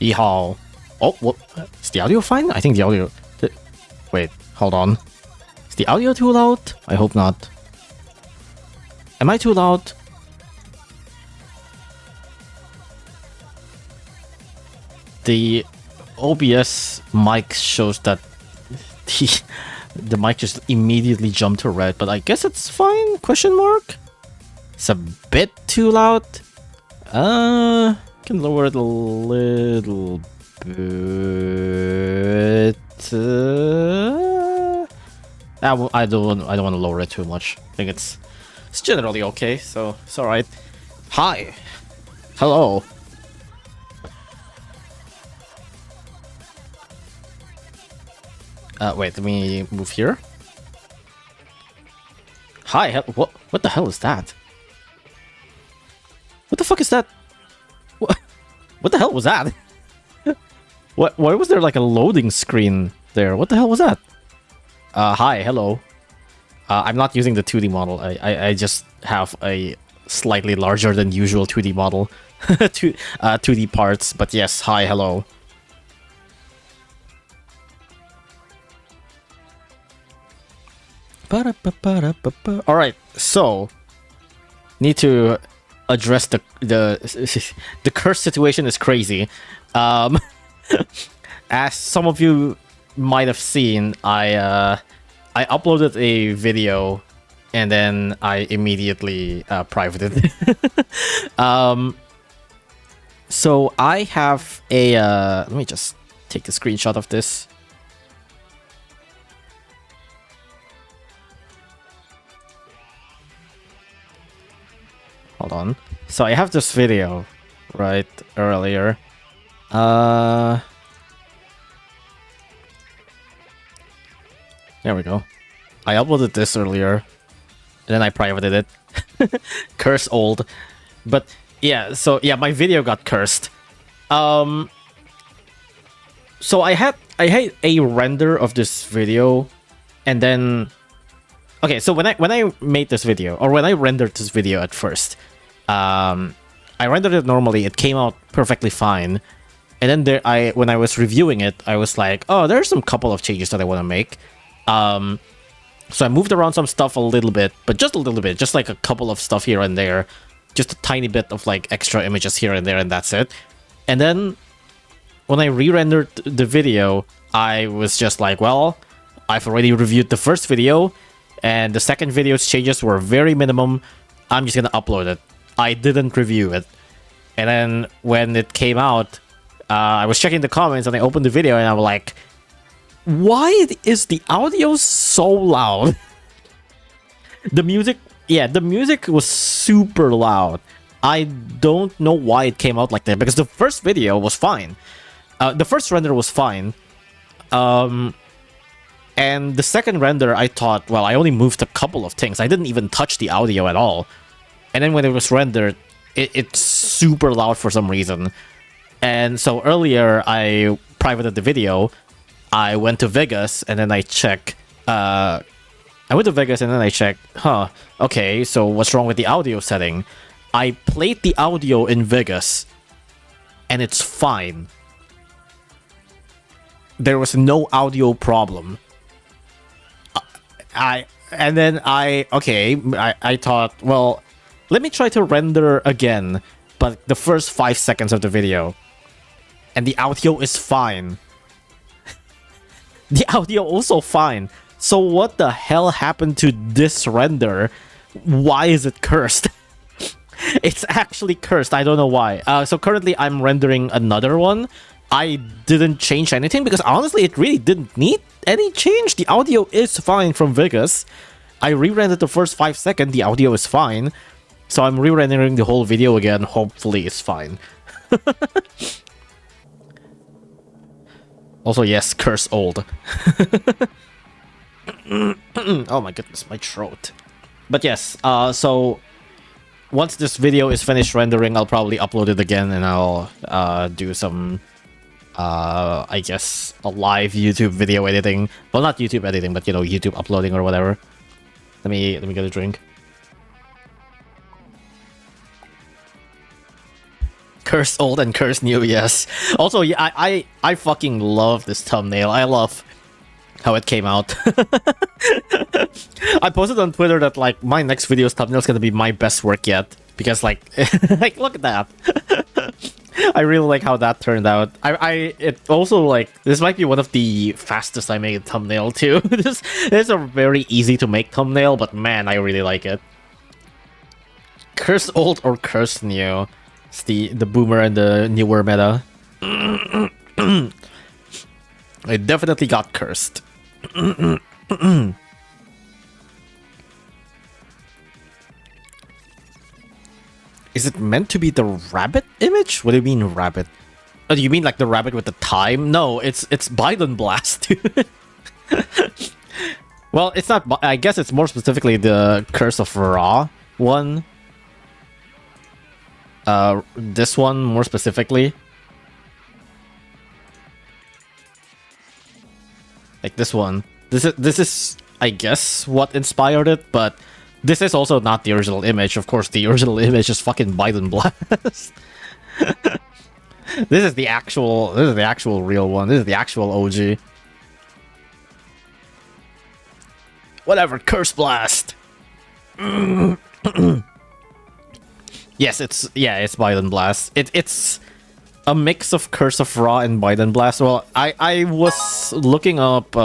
Yeehaw. Oh, what? Is the audio fine? I think the audio... Wait, hold on. Is the audio too loud? I hope not. Am I too loud? The OBS mic shows that the mic just immediately jumped to red, but I guess it's fine? Question mark? It's a bit too loud. Can lower it a little bit. I don't want to lower it too much. I think it's generally okay, so it's alright. Hi. Hello. Wait, let me move here. Hi, what the hell is that? What the fuck is that? What the hell was that? Why was there like a loading screen there? What the hell was that? Hi, hello. I'm not using the 2D model. I just have a slightly larger than usual 2D model. 2D parts, but yes, hi, hello. Alright, so need to address the curse situation is crazy. As some of you might have seen, I uploaded a video and then I immediately privated it. So I have a let me just take a screenshot of this. Hold on. So I have this video right earlier. There we go. I uploaded this earlier, and then I privated it. Curse old. But yeah, so yeah, my video got cursed. So I had a render of this video, and then okay, so when I made this video, or when I rendered this video at first, I rendered it normally. It came out perfectly fine, and then when I was reviewing it, I was like, oh, there's some couple of changes that I want to make. So I moved around some stuff a little bit, but just a little bit, just like a couple of stuff here and there, just a tiny bit of like extra images here and there, and that's it. And then when I re-rendered the video, I was just like, well, I've already reviewed the first video, and the second video's changes were very minimum. I'm just gonna upload it. I didn't review it. And then when it came out, I was checking the comments and I opened the video and I was like, why is the audio so loud? The music was super loud. I don't know why it came out like that, because the first video was fine. The first render was fine. And the second render, I thought, well, I only moved a couple of things. I didn't even touch the audio at all. And then when it was rendered, it's super loud for some reason. And so earlier, I privated the video. I went to Vegas, and then I checked. I went to Vegas, and then I checked, okay, so what's wrong with the audio setting? I played the audio in Vegas, and it's fine. There was no audio problem. I thought, well, let me try to render again, but the first 5 seconds of the video, and the audio is fine. The audio also fine. So what the hell happened to this render? Why is it cursed? It's actually cursed. I don't know why. So currently I'm rendering another one. I didn't change anything because honestly it really didn't need any change. The audio is fine from Vegas. I re-rendered the first 5 seconds. The audio is fine. So I'm re-rendering the whole video again. Hopefully it's fine. Also, yes, curse old. Oh my goodness, my throat. But yes, so once this video is finished rendering, I'll probably upload it again, and I'll do some, I guess, a live YouTube video editing. Well, not YouTube editing, but, you know, YouTube uploading or whatever. Let me get a drink. Cursed old and cursed new, yes. Also, yeah, I fucking love this thumbnail. I love how it came out. I posted on Twitter that like my next video's thumbnail is gonna be my best work yet, because like like look at that. I really like how that turned out. It also like this might be one of the fastest I made a thumbnail too. This is a very easy to make thumbnail, but man, I really like it. Cursed old or cursed new? It's the boomer and the newer meta. I definitely got cursed. Is it meant to be the rabbit image? What do you mean rabbit? Oh, do you mean like the rabbit with the time? No, it's Biden Blast. Well, it's not. I guess it's more specifically the Curse of Ra one. This one more specifically. Like this one. This is I guess what inspired it, but this is also not the original image. Of course, the original image is fucking Biden Blast. This is the actual real one. This is the actual OG. Whatever, Curse Blast. Yes, it's Biden Blast. It's a mix of Curse of Ra and Biden Blast. Well, I was looking up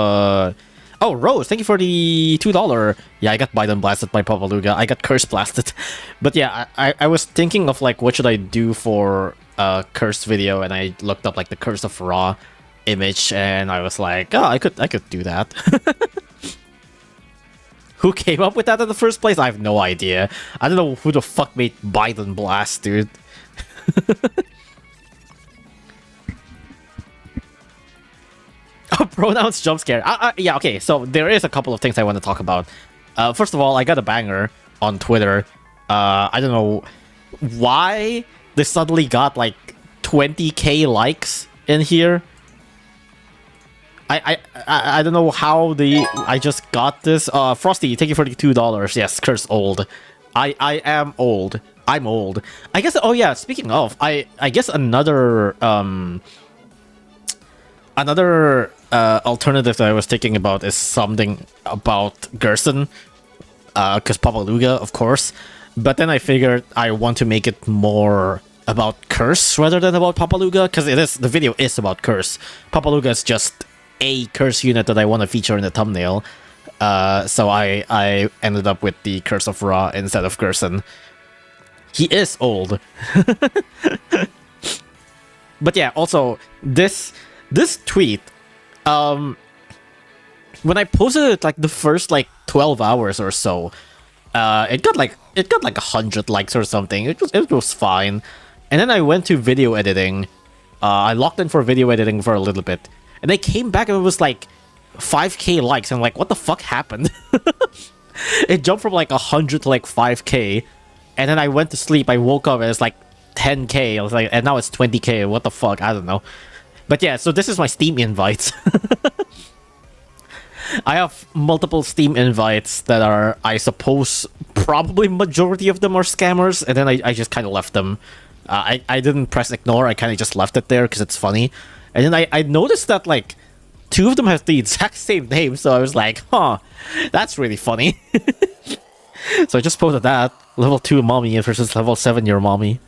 oh, Rose, thank you for the $2. Yeah, I got Biden blasted by Papaluga. I got curse blasted. But yeah, I was thinking of like what should I do for a cursed video, and I looked up like the Curse of Ra image, and I was like, oh, I could do that. Who came up with that in the first place? I have no idea. I don't know who the fuck made Biden Blast, dude. Pronouns jump scare. Yeah, okay, so there is a couple of things I want to talk about. First of all, I got a banger on Twitter. I don't know why they suddenly got like 20k likes in here. I don't know how I just got this. Frosty, thank you for the $2. Yes, curse old. I am old. I'm old. I guess. Oh yeah. Speaking of, I guess another alternative that I was thinking about is something about Gerson, because Papaluga, of course. But then I figured I want to make it more about Curse rather than about Papaluga, because the video is about Curse. Papaluga is just a Curse unit that I want to feature in the thumbnail. So I ended up with the Curse of Ra instead of Gerson. He is old. But yeah, also this tweet, when I posted it like the first like 12 hours or so, it got like 100 likes or something. It was fine. And then I went to video editing. I logged in for video editing for a little bit, and I came back and it was like 5k likes. And I'm like, what the fuck happened? It jumped from like 100 to like 5k, and then I went to sleep. I woke up and it's like 10k. I was like, and now it's 20k. What the fuck? I don't know. But yeah, so this is my Steam invites. I have multiple Steam invites that are, I suppose, probably majority of them are scammers, and then I just kind of left them. I didn't press ignore, I kind of just left it there because it's funny. And then I noticed that, like, 2 of them have the exact same name, so I was like, huh, that's really funny. So I just posted that. Level 2 mommy versus level 7 your mommy.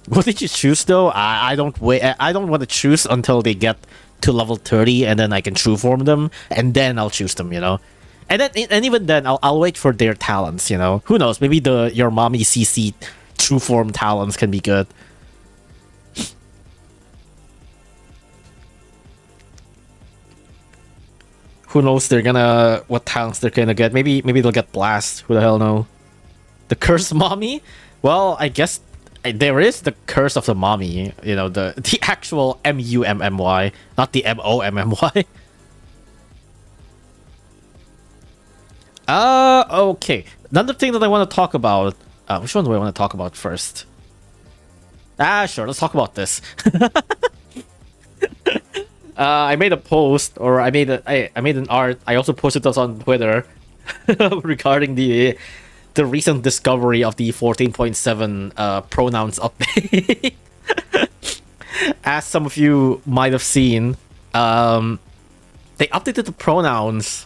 What did you choose though? I don't want to choose until they get to level 30, and then I can true form them, and then I'll choose them, you know. And even then, I'll wait for their talents, you know. Who knows? Maybe your mommy CC true form talents can be good. Who knows? What talents they're gonna get? Maybe they'll get blast. Who the hell know? The curse mommy? Well, I guess. There is the Curse of the Mommy, you know, the actual M-U-M-M-Y, not the M-O-M-M-Y. Okay. Another thing that I want to talk about. Which one do I want to talk about first? Sure, let's talk about this. I made a post, or I made an art. I also posted this on Twitter regarding the recent discovery of the 14.7 pronouns update. As some of you might have seen, they updated the pronouns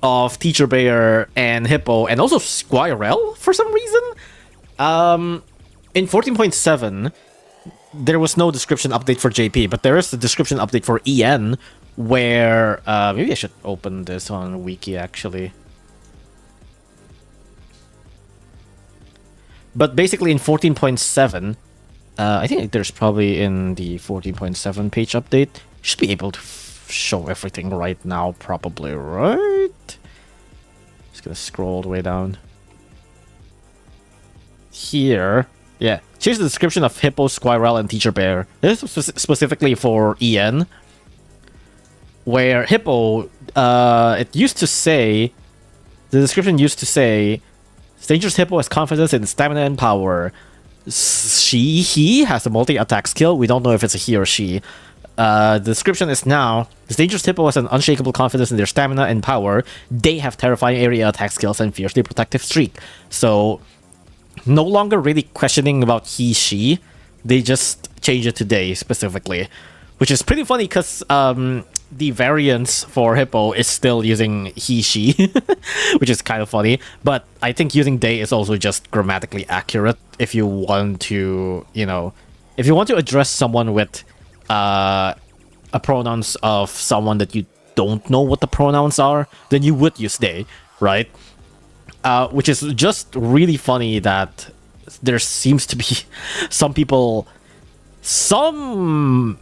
of Teacher Bear and Hippo, and also Squirrel for some reason. In 14.7, there was no description update for JP, but there is the description update for EN, where maybe I should open this on Wiki actually. But basically in 14.7, I think there's probably in the 14.7 page update, should be able to show everything right now, probably, right? Just gonna scroll all the way down. Here, yeah, here's the description of Hippo, Squirrel, and Teacher Bear. This is specifically for EN, where Hippo, it used to say, the description used to say, Dangerous Hippo has confidence in stamina and power. He has a multi-attack skill. We don't know if it's a he or she. The description is now, this Dangerous Hippo has an unshakable confidence in their stamina and power. They have terrifying area attack skills and fiercely protective streak. So, no longer really questioning about he, she. They just change it to they specifically. Which is pretty funny because the variants for Hippo is still using he, she. Which is kind of funny. But I think using they is also just grammatically accurate if you want to, you know, if you want to address someone with a pronouns of someone that you don't know what the pronouns are, then you would use they, right? Which is just really funny that there seems to be some people, some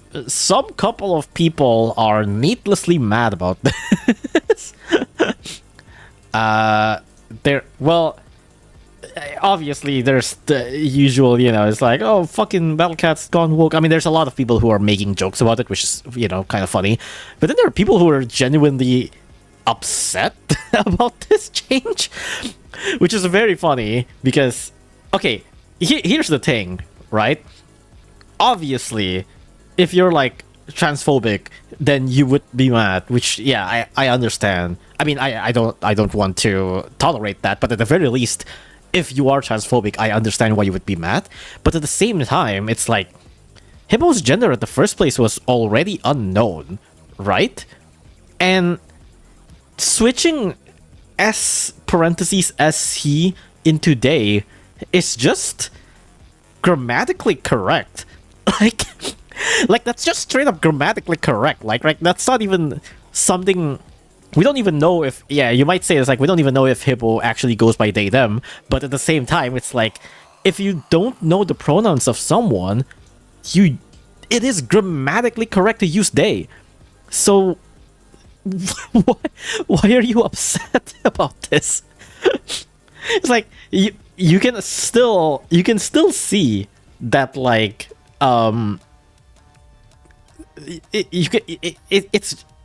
couple of people are needlessly mad about this. Well, obviously there's the usual, you know, it's like, oh, fucking Battlecat's gone woke. I mean, there's a lot of people who are making jokes about it, which is, you know, kind of funny. But then there are people who are genuinely upset about this change, which is very funny because, okay, here's the thing, right? Obviously, if you're like transphobic, then you would be mad, which, yeah, I understand. I mean, I don't want to tolerate that, but at the very least, if you are transphobic, I understand why you would be mad. But at the same time, it's like, Hippo's gender at the first place was already unknown, right? And switching S parentheses S he into they is just grammatically correct. Like that's just straight up grammatically correct. Like, right, that's not even something. We don't even know if, yeah, you might say it's like, we don't even know if Hippo actually goes by they, them, but at the same time, it's like, if you don't know the pronouns of someone, it is grammatically correct to use they. So, why are you upset about this? It's like, you can still see that, like,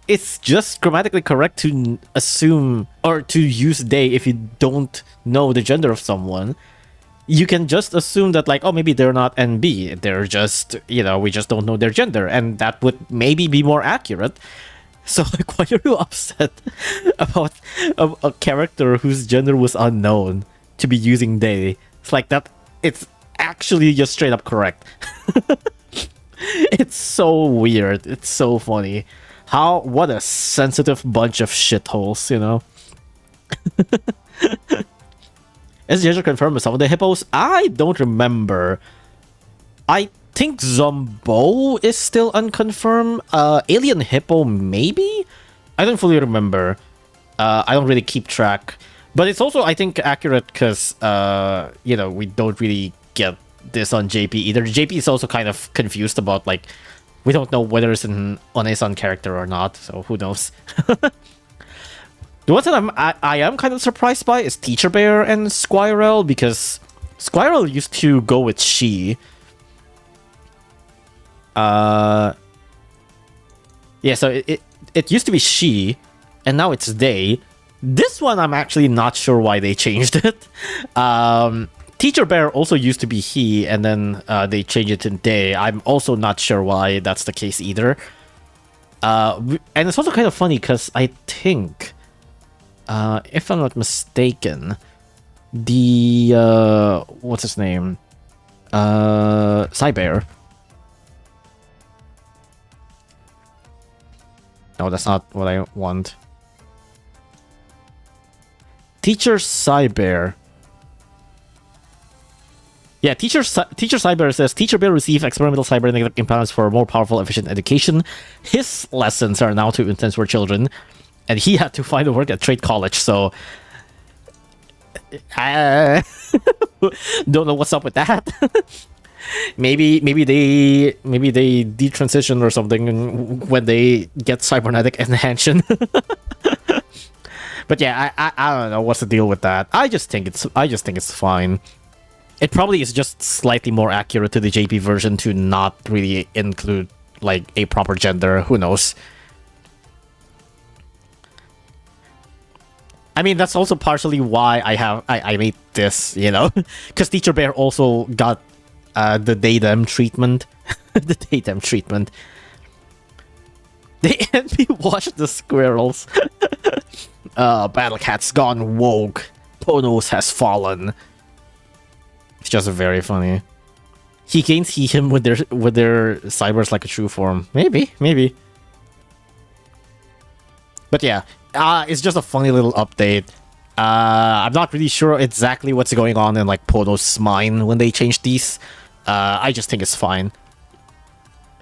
it's just grammatically correct to assume or to use they if you don't know the gender of someone. You can just assume that, like, oh, maybe they're not NB, they're just, you know, we just don't know their gender, and that would maybe be more accurate. So, like, why are you upset about a character whose gender was unknown to be using they? It's like that, it's actually just straight up correct. It's so weird, it's so funny. What a sensitive bunch of shitholes, you know? Is Ginger confirmed with some of the hippos? I don't remember. I think Zombo is still unconfirmed. Alien Hippo, maybe? I don't fully remember. I don't really keep track. But it's also, I think, accurate because, you know, we don't really get this on JP either. JP is also kind of confused about, like, we don't know whether it's an Onesan character or not, so who knows. The ones that I am kind of surprised by is Teacher Bear and Squirrel, because Squirrel used to go with she. Yeah, so it used to be she, and now it's they. This one I'm actually not sure why they changed it. Teacher Bear also used to be he, and then they changed it to they. I'm also not sure why that's the case either. And it's also kind of funny because I think, if I'm not mistaken, the what's his name? Cybear No, that's not what I want. Teacher Cyber. Yeah, Teacher Cyber says, Teacher Bear received experimental cybernetic implants for more powerful, efficient education. His lessons are now too intense for children, and he had to find a work at Trade College, so... don't know what's up with that. maybe they detransition or something when they get cybernetic enhancement. But yeah, I don't know what's the deal with that. I just think it's fine. It probably is just slightly more accurate to the JP version to not really include like a proper gender. Who knows? I mean, that's also partially why I made this, you know, because Teacher Bear also got the they/them treatment. The they/them treatment. They envy watch the squirrels. Battle Cat's gone woke. Ponos has fallen. It's just very funny. He can't see him with their cybers like a true form. Maybe. But yeah, it's just a funny little update. I'm not really sure exactly what's going on in like Pono's mind when they change these. I just think it's fine.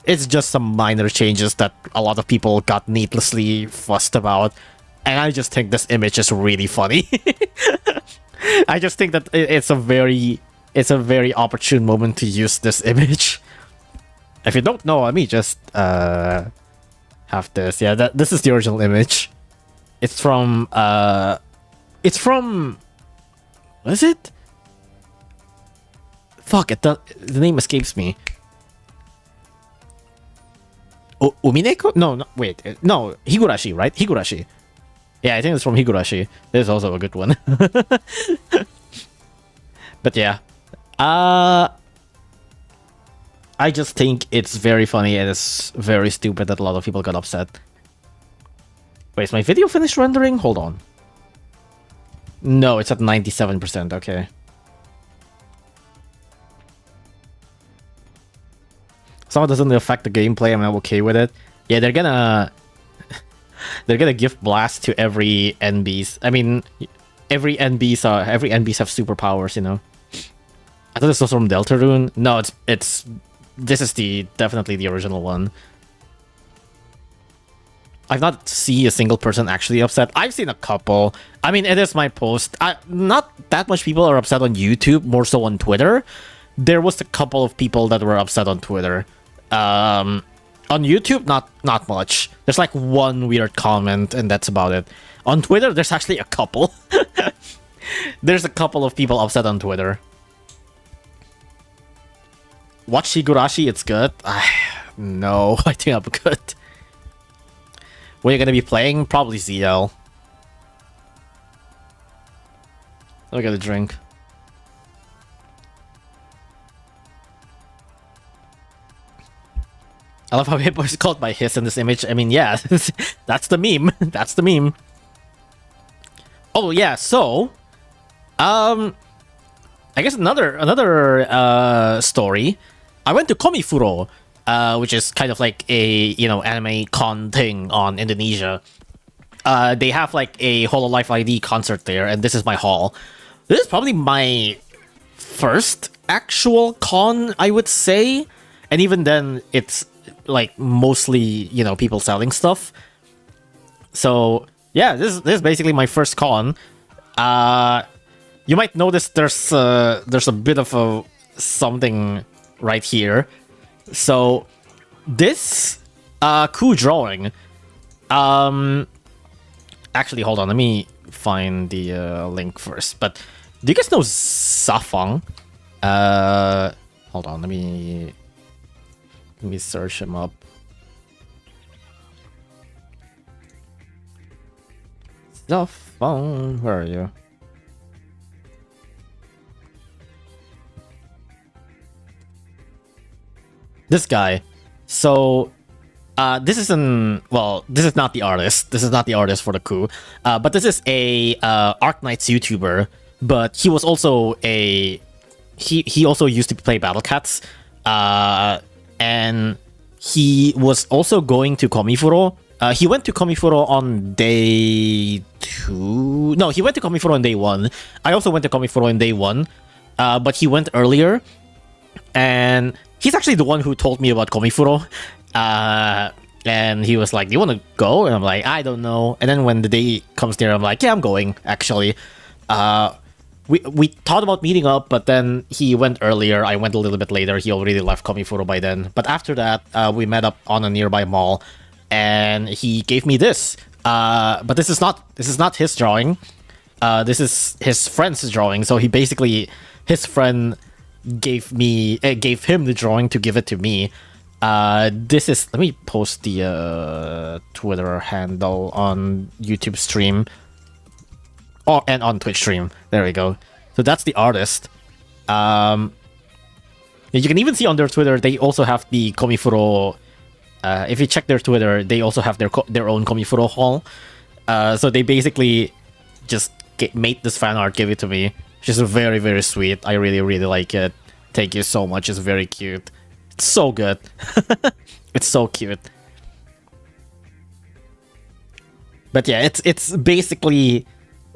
It's just some minor changes that a lot of people got needlessly fussed about. And I just think this image is really funny. I just think that it's a very opportune moment to use this image. If you don't know, let me just have this. Yeah, this is the original image. It's from what is it? Fuck it, the name escapes me. Umineko? No, wait. No, Higurashi, right? Higurashi. Yeah, I think it's from Higurashi. This is also a good one. But yeah. I just think it's very funny and it's very stupid that a lot of people got upset. Wait, is my video finished rendering? Hold on. No, it's at 97%, okay. So it doesn't affect the gameplay, I'm okay with it. Yeah, they're gonna give blast to every NBs. I mean, every NBs have superpowers, you know. I thought this was from Deltarune. No, this is definitely the original one. I've not seen a single person actually upset. I've seen a couple. I mean, it is my post. Not that much people are upset on YouTube, more so on Twitter. There was a couple of people that were upset on Twitter. On YouTube, not much. There's like one weird comment, and that's about it. On Twitter, there's actually a couple. There's a couple of people upset on Twitter. Watch Higurashi, it's good. No, I think I'm good. What are you gonna be playing? Probably ZL. Let me get a drink. I love how Hippo is called by Hiss in this image. I mean, yeah, that's the meme. That's the meme. Oh yeah, so, I guess another story. I went to Komifuro, which is kind of like a anime con thing on Indonesia. They have like a Hololive ID concert there, and this is my hall. This is probably my first actual con, I would say, and even then, it's like mostly people selling stuff. So yeah, this is basically my first con. You might notice there's a bit of a something right here. So this coup drawing. Actually, hold on. Let me find the link first. But do you guys know Safang? Hold on. Let me search him up. Safang, where are you? This guy. So, this is not the artist. This is not the artist for the coup. But this is a Arknights YouTuber. But he was also he also used to play Battle Cats. And he was also going to Komifuro He went to Komifuro on day 2. No, he went to Komifuro on day 1. I also went to Komifuro on day 1, but he went earlier. And he's actually the one who told me about Komifuro. And he was like, do you want to go? And I'm like, I don't know. And then when the day comes near, I'm like, yeah, I'm going, actually. We thought about meeting up, but then he went earlier. I went a little bit later. He already left Komifuro by then. But after that, we met up on a nearby mall. And he gave me this. But this is not his drawing. This is his friend's drawing. So he basically, his friend gave him the drawing to give it to me. This is, let me post the Twitter handle on YouTube stream. Oh, and on Twitch stream. There we go. So that's the artist. You can even see on their Twitter, they also have the Komifuro. If you check their Twitter, they also have their own Komifuro haul. So they basically just made this fan art, give it to me. Which is very, very sweet. I really, really like it. Thank you so much. It's very cute. It's so good. It's so cute. But yeah, it's basically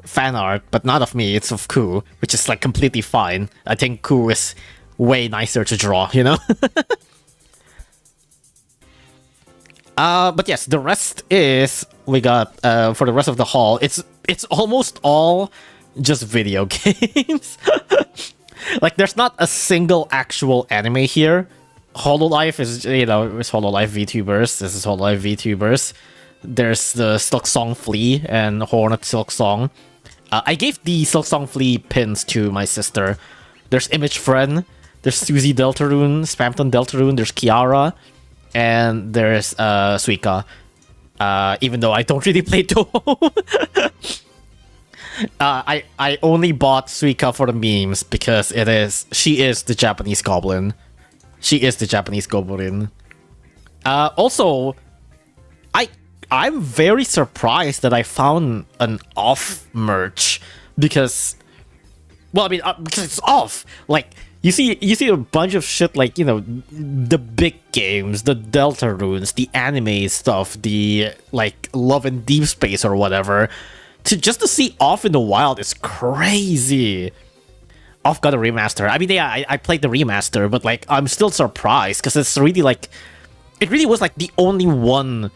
fan art, but not of me. It's of Ku, which is like completely fine. I think Ku is way nicer to draw, you know? But yes, the rest is, we got, for the rest of the haul, it's almost all just video games. Like, there's not a single actual anime here. Hololive is, you know, it's Hololive VTubers. This is Hololive VTubers. There's the Silk Song Flea and Hornet Silk Song. I gave the Silk Song Flea pins to my sister. There's Image Friend. There's Susie Deltarune, Spamton Deltarune. There's Kiara. And there's Suika. Even though I don't really play Toho. I only bought Suika for the memes because she is the Japanese goblin. She is the Japanese goblin. Also, I'm very surprised that I found an off merch because, well, I mean, because it's off. Like, you see a bunch of shit like, you know, the big games, the Deltarunes, the anime stuff, the like Love and Deep Space or whatever. Just to see Off in the wild is crazy. Off got a remaster. I mean, yeah, I played the remaster, but like I'm still surprised because it's really like, it really was like the only one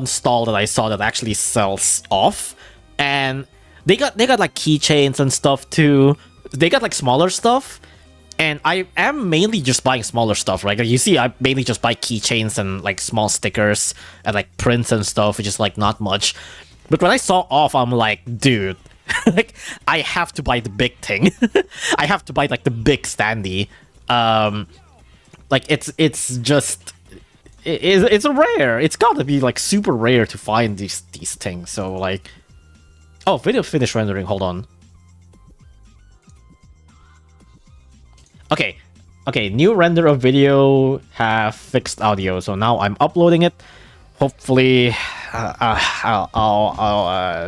stall that I saw that actually sells Off, and they got like keychains and stuff too. They got like smaller stuff, and I am mainly just buying smaller stuff, right? Like, you see, I mainly just buy keychains and like small stickers and like prints and stuff, which is like not much. But when I saw Off, I'm like, dude, like I have to buy the big thing. I have to buy like the big standee. Like it's just it's a rare. It's got to be like super rare to find these things. So like, oh, video finish rendering. Hold on. Okay, new render of video, have fixed audio. So now I'm uploading it. Hopefully, I'll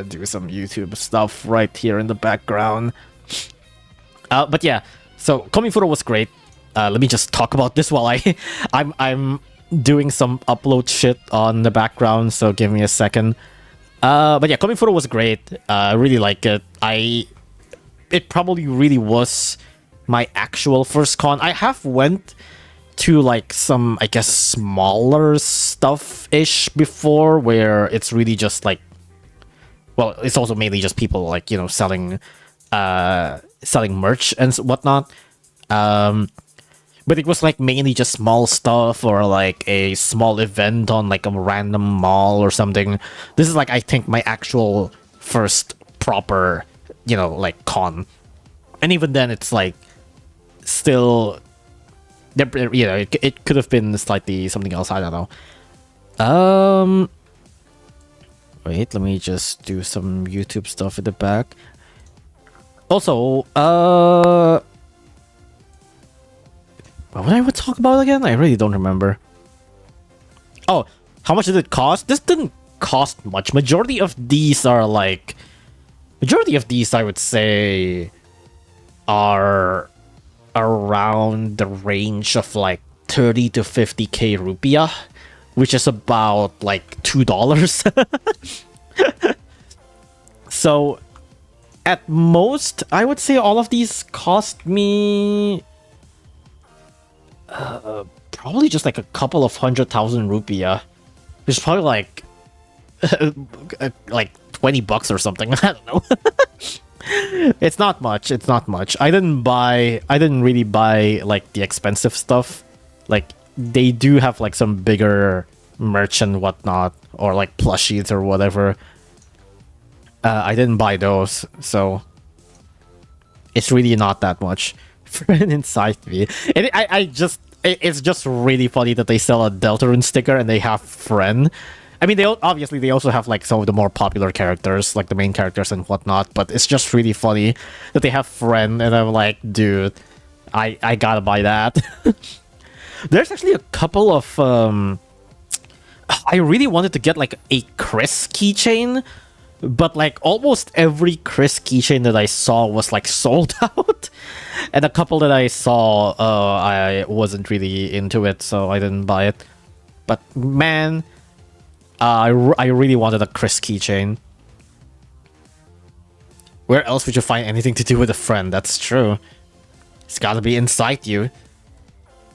do some YouTube stuff right here in the background. But yeah, so Komifuro was great. Let me just talk about this while I'm doing some upload shit on the background. So give me a second. But yeah, Komifuro was great. I really like it. It probably really was my actual first con. I have went to like some, I guess, smaller stuff-ish before, where it's really just like, well, it's also mainly just people like, you know, selling merch and whatnot. But it was like mainly just small stuff or like a small event on like a random mall or something. This is like, I think, my actual first proper, you know, like con. And even then, it's like still, you know, it could have been slightly something else. I don't know. Wait, let me just do some YouTube stuff in the back. Also, what did I want to talk about again? I really don't remember. Oh, how much did it cost? This didn't cost much. Majority of these, I would say, are around the range of like 30 to 50k rupiah. which is about like $2. So at most, I would say all of these cost me probably just like a couple of 100,000 rupiah, which is probably like like $20 or something. I don't know. It's not much. It's not much. I didn't really buy like the expensive stuff. Like they do have like some bigger merch and whatnot, or like plushies or whatever. I didn't buy those, so it's really not that much for an Inside Me. And it's just really funny that they sell a Deltarune sticker and they have Friend. I mean, obviously they also have like some of the more popular characters, like the main characters and whatnot. But it's just really funny that they have Friend, and I'm like, dude, I gotta buy that. There's actually a couple of I really wanted to get like a Chris keychain, but like almost every Chris keychain that I saw was like sold out, and a couple that I saw, I wasn't really into it, so I didn't buy it. But man, I really wanted a Chris keychain. Where else would you find anything to do with a friend? That's true. It's gotta be inside you.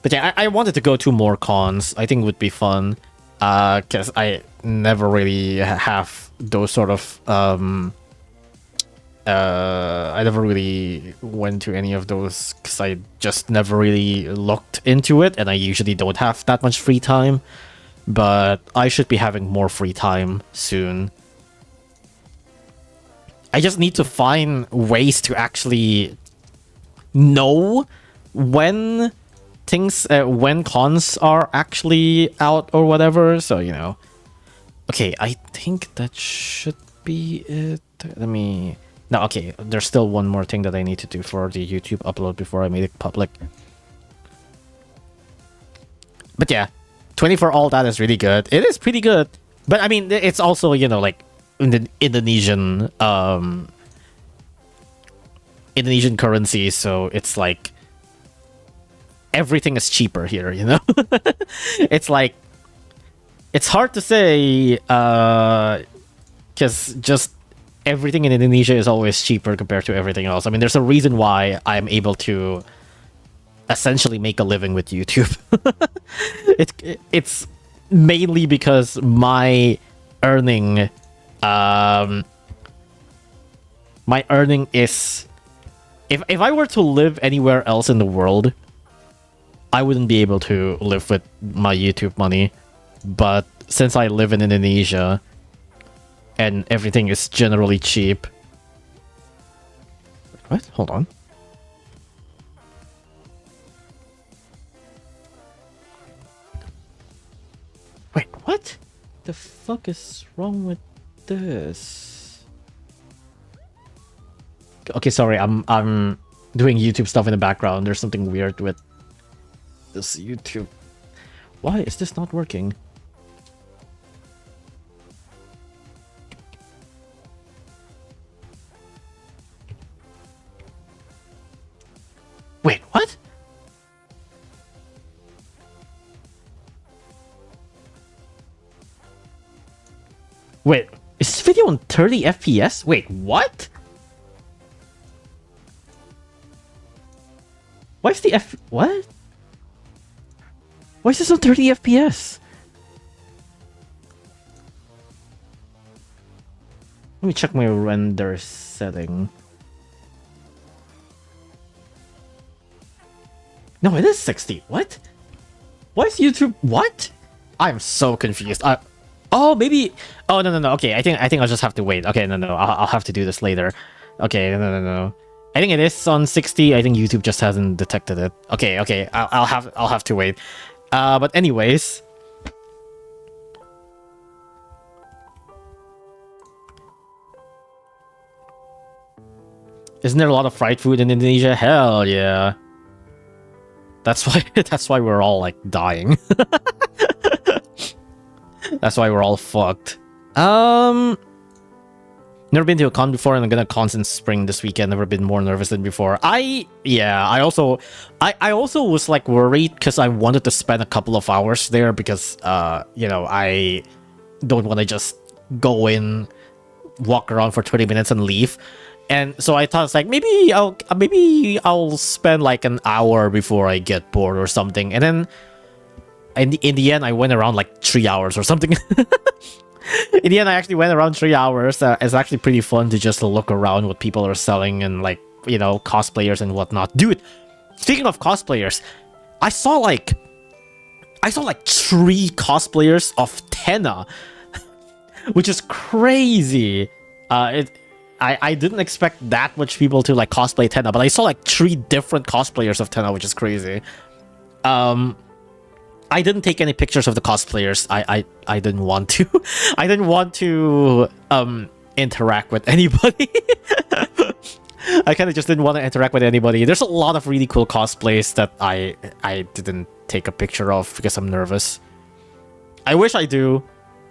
But yeah, I wanted to go to more cons. I think it would be fun. Because I never really have those sort of... I never really went to any of those because I just never really looked into it, and I usually don't have that much free time. But I should be having more free time soon. I just need to find ways to actually know when things, when cons are actually out or whatever. So, you know. Okay, I think that should be it. Let me... No, okay, there's still one more thing that I need to do for the YouTube upload before I make it public. But yeah, 24 all that is really good. It is pretty good. But I mean, it's also, you know, like in the Indonesian Indonesian currency, so it's like everything is cheaper here, you know? It's like, it's hard to say because just everything in Indonesia is always cheaper compared to everything else. I mean, there's a reason why I'm able to essentially make a living with YouTube. It's mainly because my earning is, if I were to live anywhere else in the world, I wouldn't be able to live with my YouTube money. But since I live in Indonesia and everything is generally cheap. What? Hold on. Wait, what? The fuck is wrong with this? Okay, sorry, I'm doing YouTube stuff in the background. There's something weird with this YouTube. Why is this not working? Wait, what? Wait, is this video on 30 FPS? Wait, what? Why is the what? Why is this on 30 FPS? Let me check my render setting. No, it is 60. What? Why is YouTube... What? I'm so confused. Oh, maybe... Oh, no. Okay, I think I'll just have to wait. Okay, no. I'll have to do this later. Okay, no. I think it is on 60. I think YouTube just hasn't detected it. Okay. I'll have to wait. But anyways... Isn't there a lot of fried food in Indonesia? Hell yeah. That's why we're all like dying. That's why we're all fucked. No, Never been to a con before, and I'm gonna con since spring this weekend. Never been more nervous than before. I also was like worried because I wanted to spend a couple of hours there because you know, I don't want to just go in, walk around for 20 minutes and leave. And so I thought it's like maybe I'll spend like an hour before I get bored or something. And then in the end I went around like 3 hours or something. In the end, I actually went around 3 hours. It's actually pretty fun to just look around what people are selling and, like, you know, cosplayers and whatnot. Dude, speaking of cosplayers, I saw like 3 cosplayers of Tenna, which is crazy. I didn't expect that much people to like cosplay Tenna, but I saw like 3 different cosplayers of Tenna, which is crazy. I didn't take any pictures of the cosplayers. I didn't want to. I didn't want to interact with anybody. I kind of just didn't want to interact with anybody. There's a lot of really cool cosplays that I didn't take a picture of because I'm nervous. I wish I do,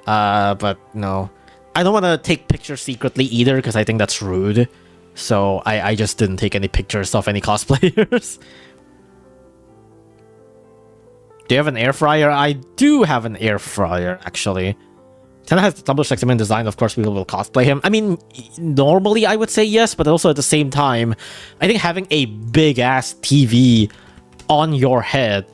but no. I don't want to take pictures secretly either because I think that's rude. So I just didn't take any pictures of any cosplayers. Do you have an air fryer? I do have an air fryer, actually. Tenna has the Tumblr Sexyman design. Of course, people will cosplay him. I mean, normally I would say yes, but also at the same time, I think having a big-ass TV on your head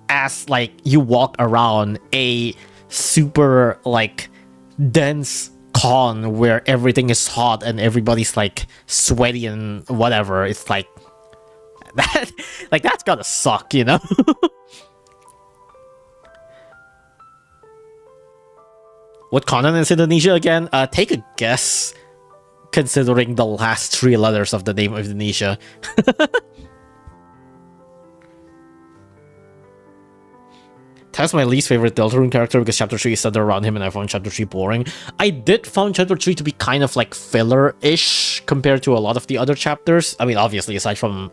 as, like, you walk around a super, like, dense con where everything is hot and everybody's, like, sweaty and whatever, it's like... that's gotta suck, you know? What continent is Indonesia again? Take a guess, considering the last 3 letters of the name of Indonesia. That's my least favorite Deltarune character because Chapter 3 is centered around him and I found Chapter 3 boring. I did find Chapter 3 to be kind of like filler-ish compared to a lot of the other chapters. I mean, obviously, aside from...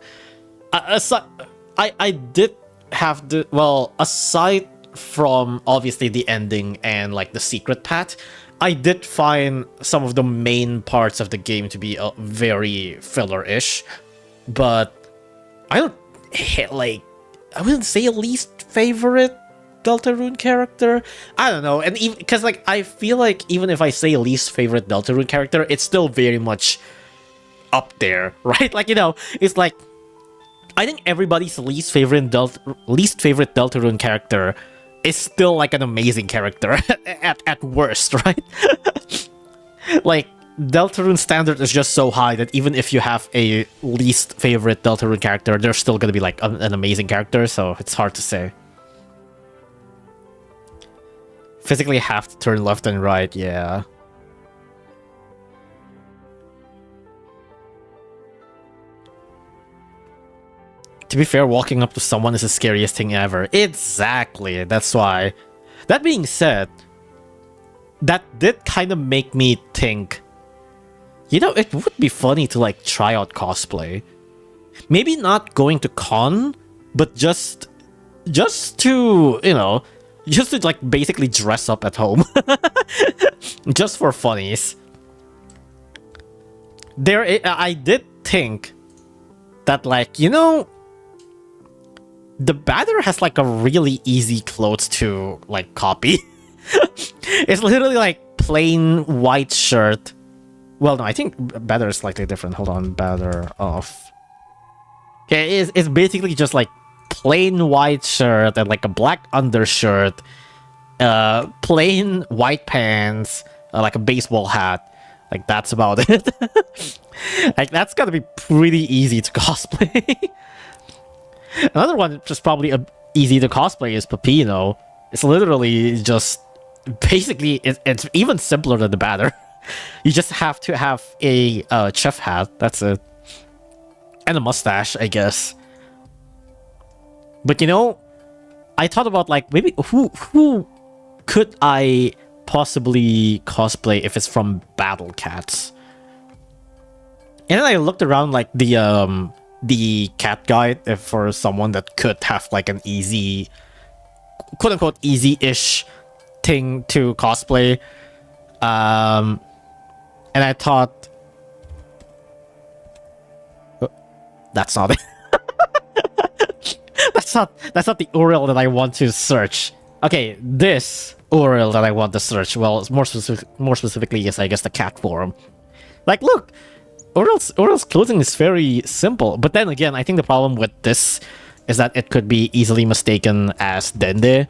I did have the... Well, aside from obviously the ending and like the secret path, I did find some of the main parts of the game to be very filler-ish, but I don't like, I wouldn't say least favorite Deltarune character. I don't know, and even because like I feel like even if I say least favorite Deltarune character, it's still very much up there, right? Like, you know, it's like I think everybody's least favorite Deltarune character is still like an amazing character at worst, right? Like, Deltarune standard is just so high that even if you have a least favorite Deltarune character, they're still gonna be like an amazing character, so it's hard to say. Physically have to turn left and right, yeah. To be fair, walking up to someone is the scariest thing ever. Exactly, that's why. That being said, that did kind of make me think, you know, it would be funny to like try out cosplay. Maybe not going to con, but just to, you know, just to like basically dress up at home. Just for funnies. I did think that, like, you know, the Bather has like a really easy clothes to like copy. It's literally like plain white shirt. Well, no, I think Bather is slightly different. Hold on, Bather off. Okay, it's basically just like plain white shirt and like a black undershirt, plain white pants, like a baseball hat. Like, that's about it. Like, that's gotta be pretty easy to cosplay. Another one just probably easy to cosplay is Peppino. It's literally just... Basically, it's even simpler than the Bather. You just have to have a chef hat, that's it. And a mustache, I guess. But, you know, I thought about, like, maybe who could I possibly cosplay if it's from Battle Cats? And then I looked around, like, the cat guide for someone that could have like an easy, quote-unquote easy-ish thing to cosplay, and And I thought, oh, that's not it. That's not the URL that I want to search. Okay, this URL that I want to search. Well, it's more specifically is I guess the cat forum. Like, look, URL's clothing is very simple. But then again, I think the problem with this is that it could be easily mistaken as Dende.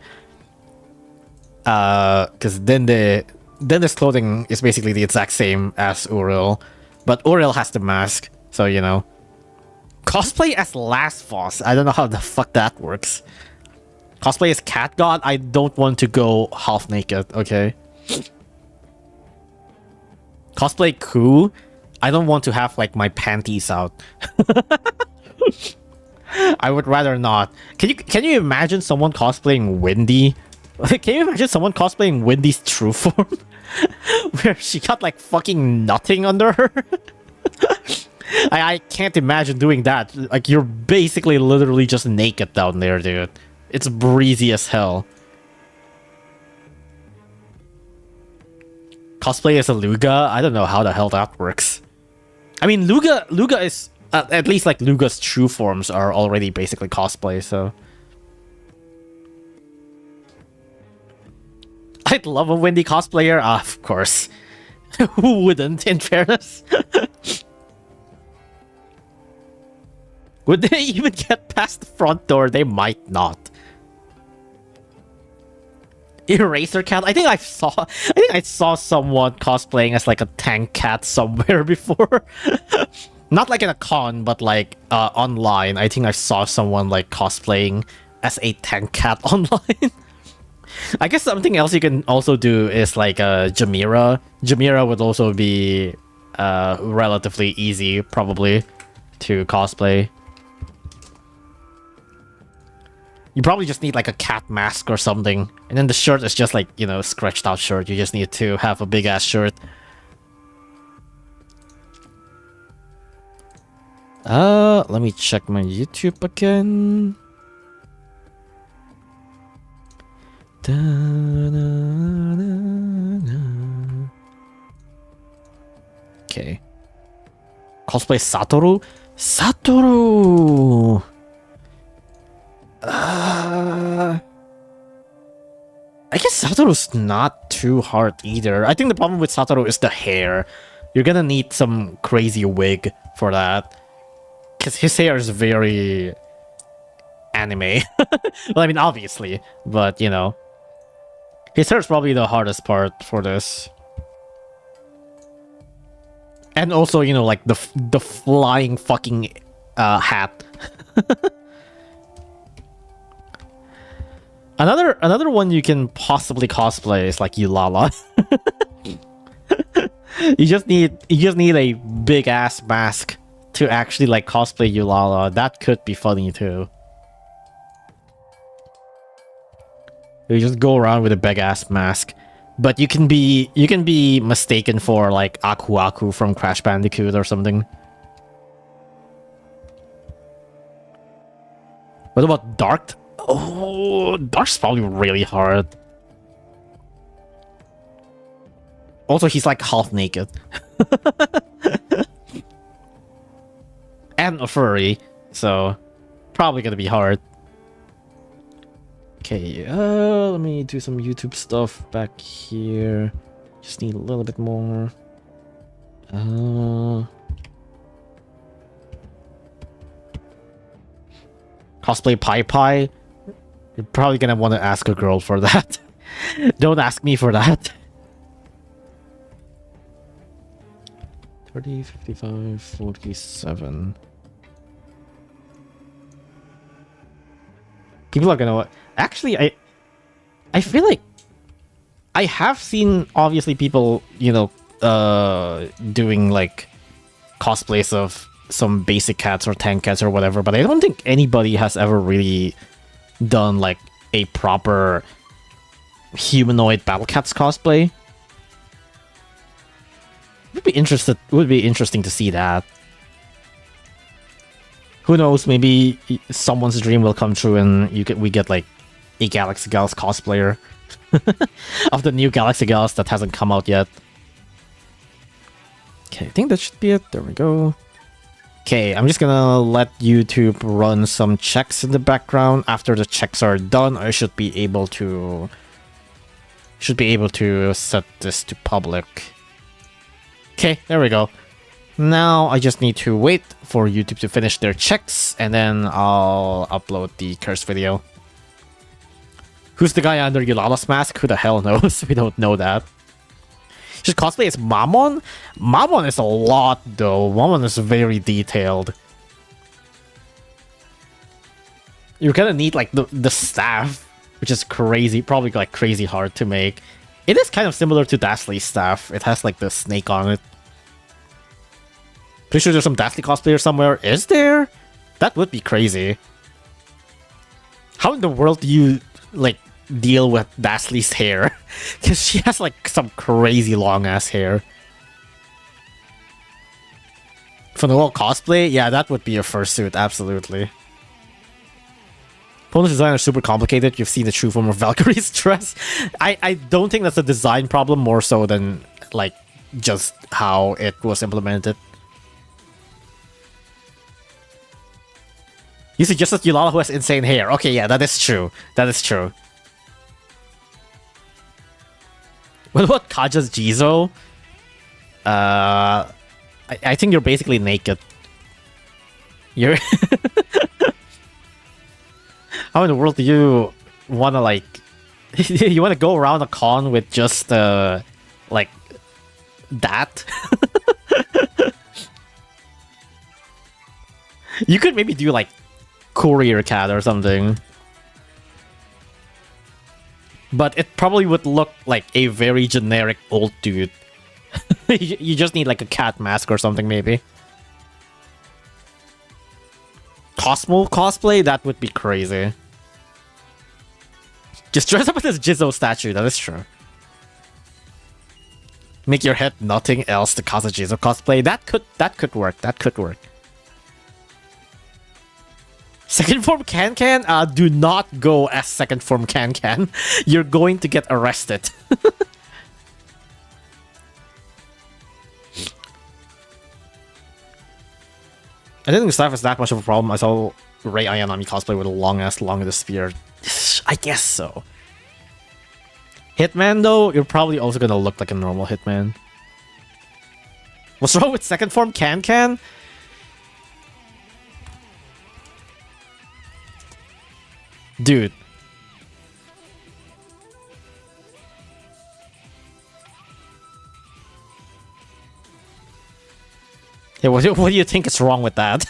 Because Dende's clothing is basically the exact same as URL. But URL has the mask, so you know. Cosplay as Last Boss. I don't know how the fuck that works. Cosplay as Cat God. I don't want to go half naked, okay? Cosplay Coup. I don't want to have like my panties out. I would rather not. Can you imagine someone cosplaying Wendy? Can you imagine someone cosplaying Wendy's true form? Where she got like fucking nothing under her? I can't imagine doing that. Like, you're basically literally just naked down there, dude. It's breezy as hell. Cosplay as a Luga? I don't know how the hell that works. I mean, Luga is... at least, like, Luga's true forms are already basically cosplay, so... I'd love a Wendy cosplayer. Ah, of course. Who wouldn't, in fairness? Would they even get past the front door? They might not. Eraser Cat? I think I saw someone cosplaying as like a tank cat somewhere before. Not like in a con, but like online. I think I saw someone like cosplaying as a tank cat online. I guess something else you can also do is like Jamira. Jamira would also be relatively easy, probably, to cosplay. You probably just need like a cat mask or something. And then the shirt is just like, you know, scratched out shirt. You just need to have a big ass shirt. Let me check my YouTube again. Okay. Cosplay Satoru? Satoru! I guess Satoru's not too hard either. I think the problem with Satoru is the hair. You're gonna need some crazy wig for that. Because his hair is very... anime. Well, I mean, obviously. But, you know. His hair is probably the hardest part for this. And also, you know, like, the flying fucking hat. Another one you can possibly cosplay is like Eulala. you just need a big ass mask to actually like cosplay Eulala. That could be funny too. You just go around with a big ass mask, but you can be mistaken for like Aku Aku from Crash Bandicoot or something. What about Dark? Oh, Dark's probably really hard. Also, he's like half naked. And a furry, so probably gonna be hard. Okay, let me do some YouTube stuff back here. Just need a little bit more. Cosplay Pai Pai. You're probably gonna want to ask a girl for that. Don't ask me for that. 30, 55, 47. People are gonna... Actually, I feel like I have seen, obviously, people, you know, doing, like, cosplays of some basic cats or tank cats or whatever, but I don't think anybody has ever really done, like, a proper humanoid Battle Cats cosplay. Would be interesting to see that. Who knows, maybe someone's dream will come true and we get, like, a Galaxy Gals cosplayer of the new Galaxy Gals that hasn't come out yet. Okay, I think that should be it. There we go. Okay, I'm just gonna let YouTube run some checks in the background. After the checks are done, I should be able to set this to public. Okay, there we go. Now I just need to wait for YouTube to finish their checks, and then I'll upload the Cursed video. Who's the guy under Eulala's mask? Who the hell knows? We don't know that. Should cosplay as Mammon? Mammon is a lot though. Mammon is very detailed. You're gonna need like the staff, which is crazy, probably like crazy hard to make. It is kind of similar to Dastly's staff. It has like the snake on it. Pretty sure there's some Dastly cosplayer somewhere. Is there? That would be crazy. How in the world do you like deal with Dastly's hair? Because she has like some crazy long ass hair. For the whole cosplay, yeah, that would be a fursuit, absolutely. Opponent's design are super complicated. You've seen the true form of Valkyrie's dress. I don't think that's a design problem, more so than like just how it was implemented. You suggested Eulala who has insane hair. Okay, yeah, that is true. That is true. What about Kaja's Jizo? I think you're basically naked. You're... How in the world do you wanna like... you wanna go around a con with just, like... that? You could maybe do like... Courier Cat or something. But it probably would look like a very generic old dude. You just need like a cat mask or something, maybe. Cosmo cosplay? That would be crazy. Just dress up with this Jizzo statue, that is true. Make your head nothing else to cause a Jizzo cosplay. That could work. That could work. Second form Can-Can? Do not go as second form Can-Can. You're going to get arrested. I didn't think staff is that much of a problem. I saw Rei Ayanami cosplay with a long-ass long of the spear. I guess so. Hitman, though, you're probably also gonna look like a normal Hitman. What's wrong with second form Can-Can? Dude. Yeah, what do you think is wrong with that?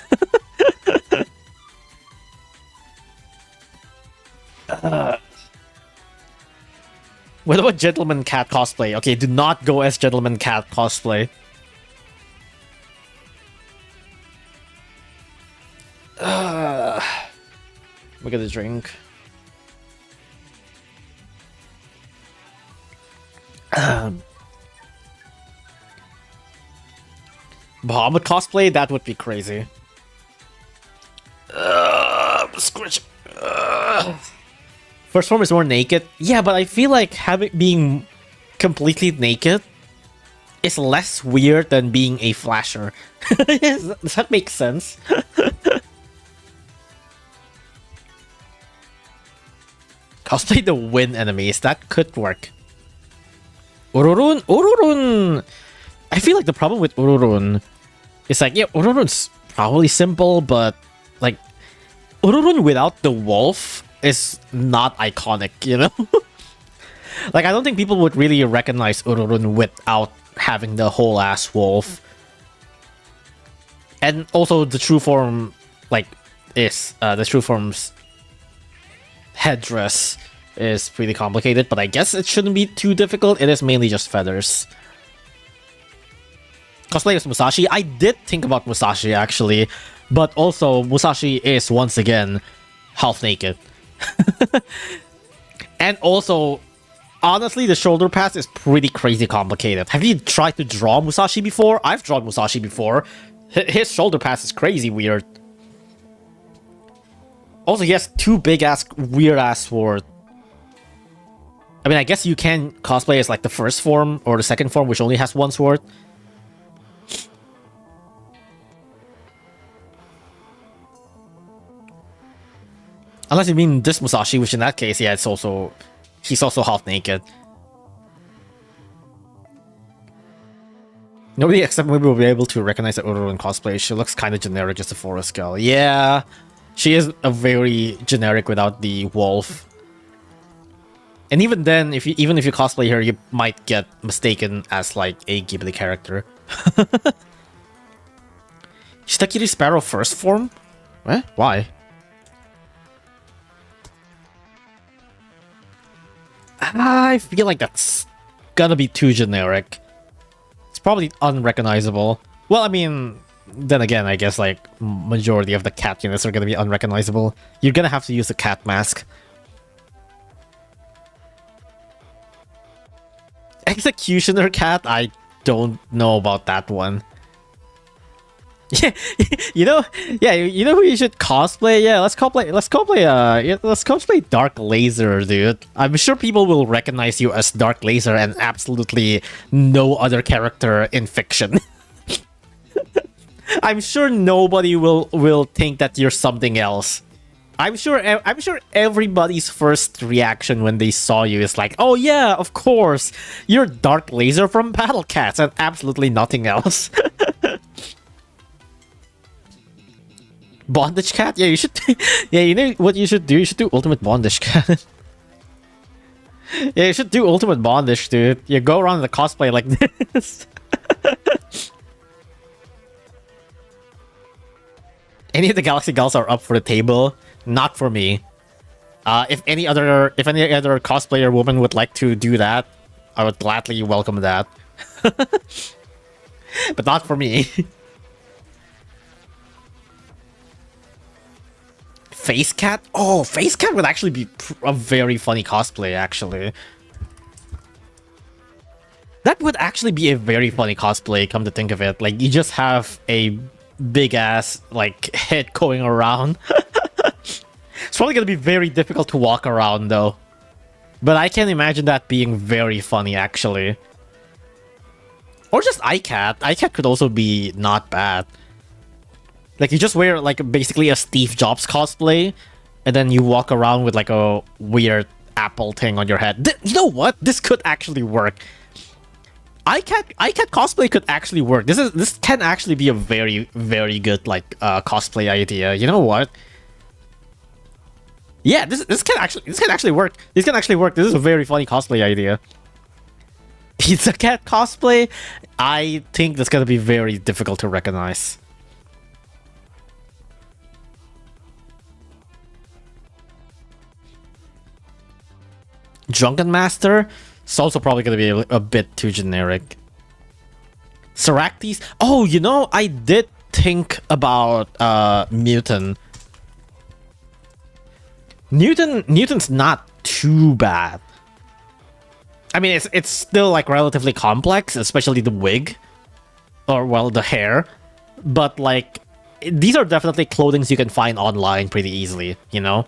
What about Gentleman Cat cosplay? Okay, do not go as Gentleman Cat cosplay. Look at the drink. Bahamut cosplay? That would be crazy. Scratch. First form is more naked. Yeah, but I feel like being completely naked is less weird than being a flasher. Does that make sense? Cosplay the wind enemies. That could work. Ururun? Ururun! I feel like the problem with Ururun is like, yeah, Ururun's probably simple, but like, Ururun without the wolf is not iconic, you know? Like, I don't think people would really recognize Ururun without having the whole ass wolf. And also the true form, like, is, the true form's headdress is pretty complicated, but I guess it shouldn't be too difficult. It is mainly just feathers. Cosplay as Musashi? I did think about Musashi, actually. But also, Musashi is, once again, half naked. And also, honestly, the shoulder pass is pretty crazy complicated. Have you tried to draw Musashi before? I've drawn Musashi before. His shoulder pass is crazy weird. Also, he has two big-ass, weird-ass swords. I mean, I guess you can cosplay as, like, the first form or the second form, which only has one sword. Unless you mean this Musashi, which in that case, yeah, it's also... He's also half naked. Nobody except maybe will be able to recognize the Uru in cosplay. She looks kind of generic, just a forest girl. Yeah, she is a very generic without the wolf. And even then, even if you cosplay her, you might get mistaken as like a Ghibli character. Shitakiri Sparrow first form? Eh? Why? I feel like that's gonna be too generic. It's probably unrecognizable. Well, I mean, then again, I guess like majority of the cat units are gonna be unrecognizable. You're gonna have to use the cat mask. Executioner cat? I don't know about that one. Yeah, you know who you should cosplay? Yeah, let's cosplay Dark Laser, dude. I'm sure people will recognize you as Dark Laser and absolutely no other character in fiction. I'm sure nobody will think that you're something else. I'm sure everybody's first reaction when they saw you is like, "Oh yeah, of course, you're Dark Laser from Battle Cats and absolutely nothing else." Bondage cat? Yeah, you should. Yeah, you know what you should do? You should do ultimate bondage cat. Yeah, you should do ultimate bondage, dude. You go around the cosplay like this. Any of the Galaxy Gals are up for the table. Not for me. If any other cosplayer woman would like to do that, I would gladly welcome that. But not for me. Face Cat? Oh, Face Cat would actually be a very funny cosplay, actually. That would actually be a very funny cosplay, come to think of it. Like, you just have a big-ass, like, head going around. It's probably gonna be very difficult to walk around, though. But I can imagine that being very funny, actually. Or just iCat. iCat could also be not bad. Like, you just wear, like, basically a Steve Jobs cosplay, and then you walk around with, like, a weird apple thing on your head. You know what? This could actually work. iCat cosplay could actually work. This can actually be a very, very good, like, cosplay idea. You know what? Yeah, this can actually work. This can actually work. This is a very funny cosplay idea. Pizza Cat cosplay? I think that's gonna be very difficult to recognize. Drunken Master? It's also probably going to be a bit too generic. Seractes? Oh, you know, I did think about Mutant. Mutant's not too bad. I mean, it's still like relatively complex, especially the wig. Or, well, the hair. But, like, these are definitely clothings you can find online pretty easily, you know?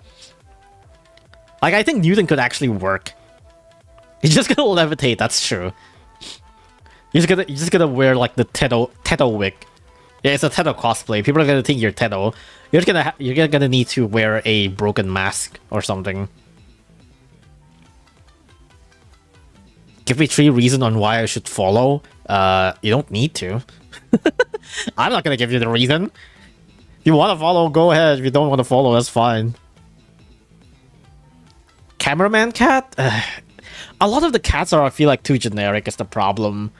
Like, I think Newton could actually work. He's just gonna levitate, that's true. You're just gonna wear, like, the Teto wig. Yeah, it's a Teto cosplay. People are gonna think you're Teto. You're gonna need to wear a broken mask or something. Give me 3 reasons on why I should follow. You don't need to. I'm not gonna give you the reason. If you wanna follow, go ahead. If you don't wanna follow, that's fine. Cameraman cat? A lot of the cats are, I feel like, too generic is the problem.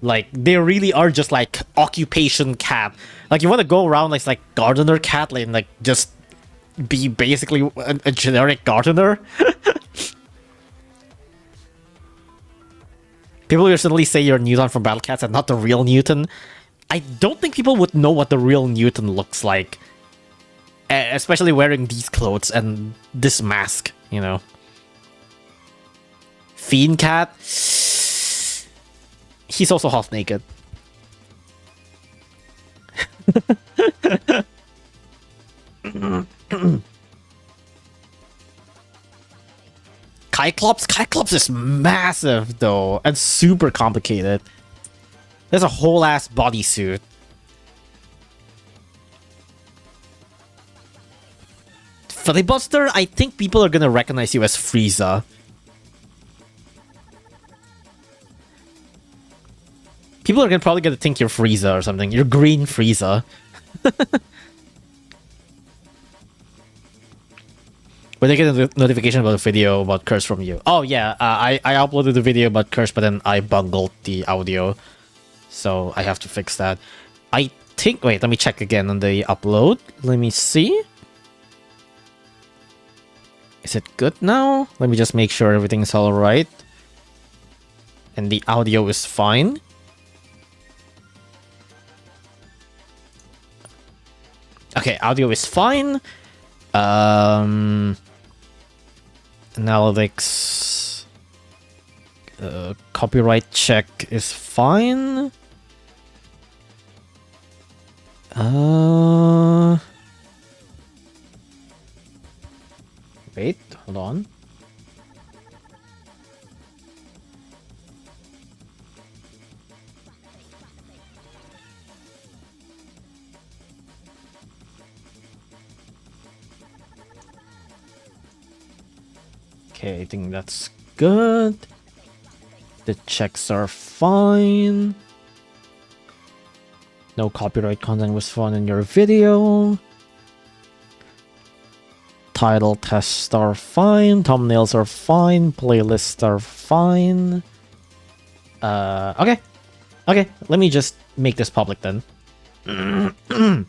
Like, they really are just, like, occupation cat. Like, you want to go around like gardener cat, like just be basically a generic gardener? People will suddenly say you're Newton from Battle Cats and not the real Newton. I don't think people would know what the real Newton looks like. Especially wearing these clothes and this mask, you know. Fiend Cat? He's also half naked. Kyclops? Kyclops is massive, though, and super complicated. There's a whole-ass bodysuit. Filibuster, I think people are gonna recognize you as Frieza. People are probably gonna think you're Frieza or something. You're green Frieza. When they get a notification about a video about Curse from you. Oh yeah, I uploaded the video about Curse, but then I bungled the audio. So I have to fix that. I think... Wait, let me check again on the upload. Let me see. Is it good now? Let me just make sure everything's alright. And the audio is fine. Okay, audio is fine. Analytics. Copyright check is fine. Wait, hold on. Okay, I think that's good. The checks are fine. No copyright content was found in your video. Title tests are fine. Thumbnails are fine. Playlists are fine. Okay. Okay, let me just make this public then. There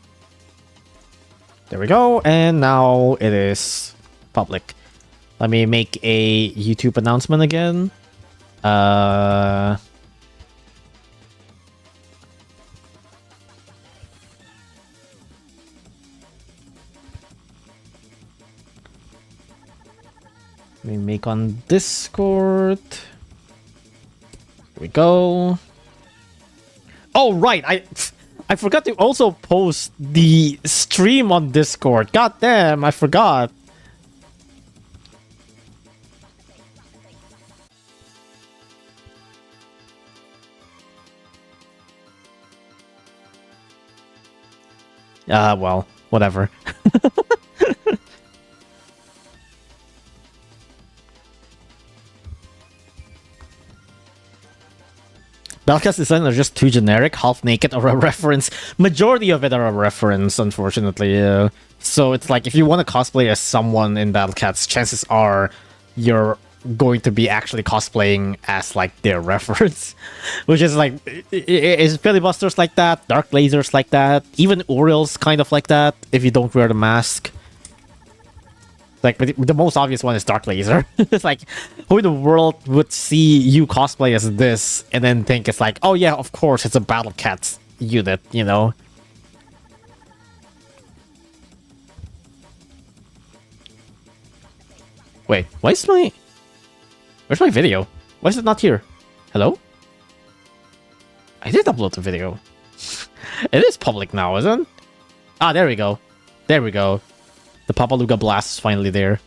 we go. And now it is public. Let me make a YouTube announcement again. Let me make on Discord. Here we go. Oh right, I forgot to also post the stream on Discord. God damn, I forgot. Well, whatever. Belka's designs are just too generic, half naked, or a reference. Majority of it are a reference, unfortunately. So it's like, if you want to cosplay as someone in Battlecats, chances are you're going to be actually cosplaying as like their reference. Which is like, is Filibusters like that, Dark Lasers like that, even Uriel's kind of like that, if you don't wear the mask. Like, the most obvious one is Dark Laser. It's like, who in the world would see you cosplay as this and then think it's like, oh yeah, of course, it's a Battle Cats unit, you know? Wait, why is my... Where's my video? Why is it not here? Hello? I did upload the video. It is public now, isn't it? Ah, there we go. There we go. The Papaluga Blast is finally there.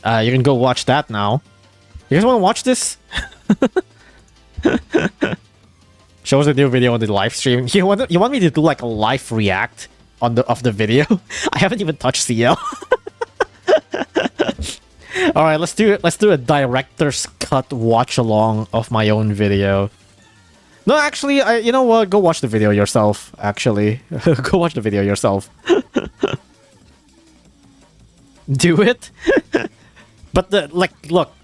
You can go watch that now. You guys want to watch this? Show us a new video on the live stream. You want me to do like a live react on the video? I haven't even touched CL. All right, let's do it. Let's do a director's cut watch along of my own video. No, actually, you know what? Go watch the video yourself. Actually, go watch the video yourself. Do it. But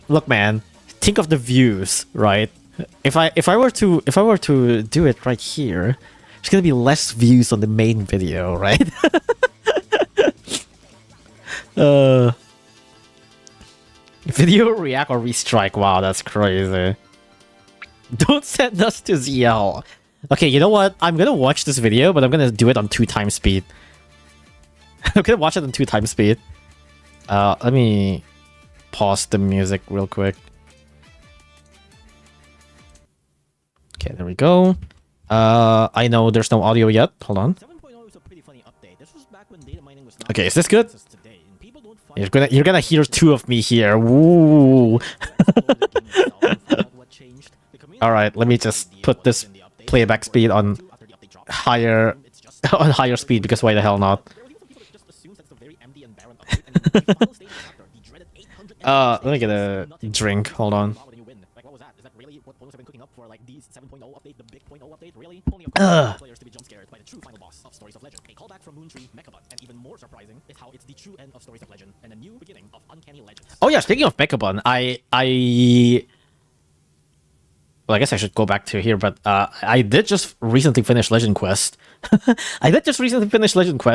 look, man. Think of the views, right? If I were to do it right here, there's gonna be less views on the main video, right? Video react or restrike. Wow, that's crazy. Don't send us to ZL. Okay, you know what? I'm gonna watch this video, but I'm gonna do it on 2x speed. I'm gonna watch it on 2x speed. Let me pause the music real quick. Okay, there we go. I know there's no audio yet. Hold on. Okay, is this good? You're gonna hear two of me here. Woo! All right, let me just put this playback speed on higher speed, because why the hell not? Let me get a drink. Hold on. Ugh. Oh yeah, speaking of Mechabon, well, I guess I should go back to here, but I did just recently finish Legend Quest.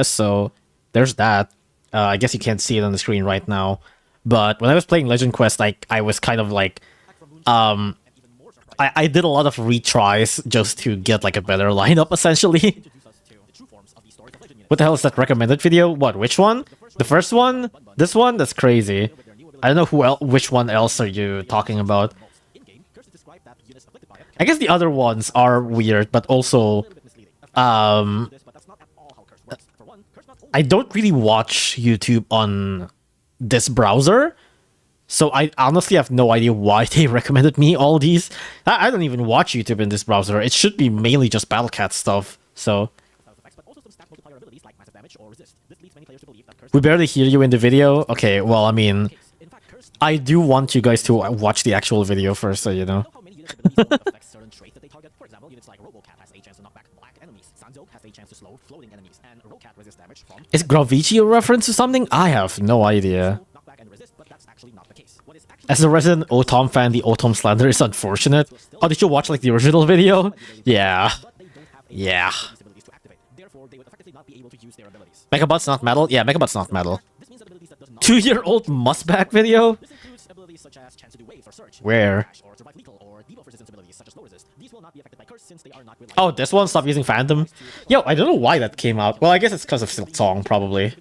So there's that. I guess you can't see it on the screen right now. But when I was playing Legend Quest, I was kind of like, I did a lot of retries just to get like a better lineup, essentially. What the hell is that recommended video? What, which one? The first one? This one? That's crazy. I don't know which one else are you talking about. I guess the other ones are weird, but also, I don't really watch YouTube on this browser, so I honestly have no idea why they recommended me all these. I don't even watch YouTube in this browser. It should be mainly just Battlecat stuff, so... We barely hear you in the video? Okay, well, I mean, I do want you guys to watch the actual video first, so you know. Is Gravici a reference to something? I have no idea. As a resident Otom fan, the Otom slander is unfortunate. Oh, did you watch like the original video? Yeah. Yeah. Megabot's not metal? Yeah, Megabot's not metal. 2-year-old Musback video? Where? Oh, this one? Stop using Phantom? Yo, I don't know why that came out. Well, I guess it's because of Silk Song, probably.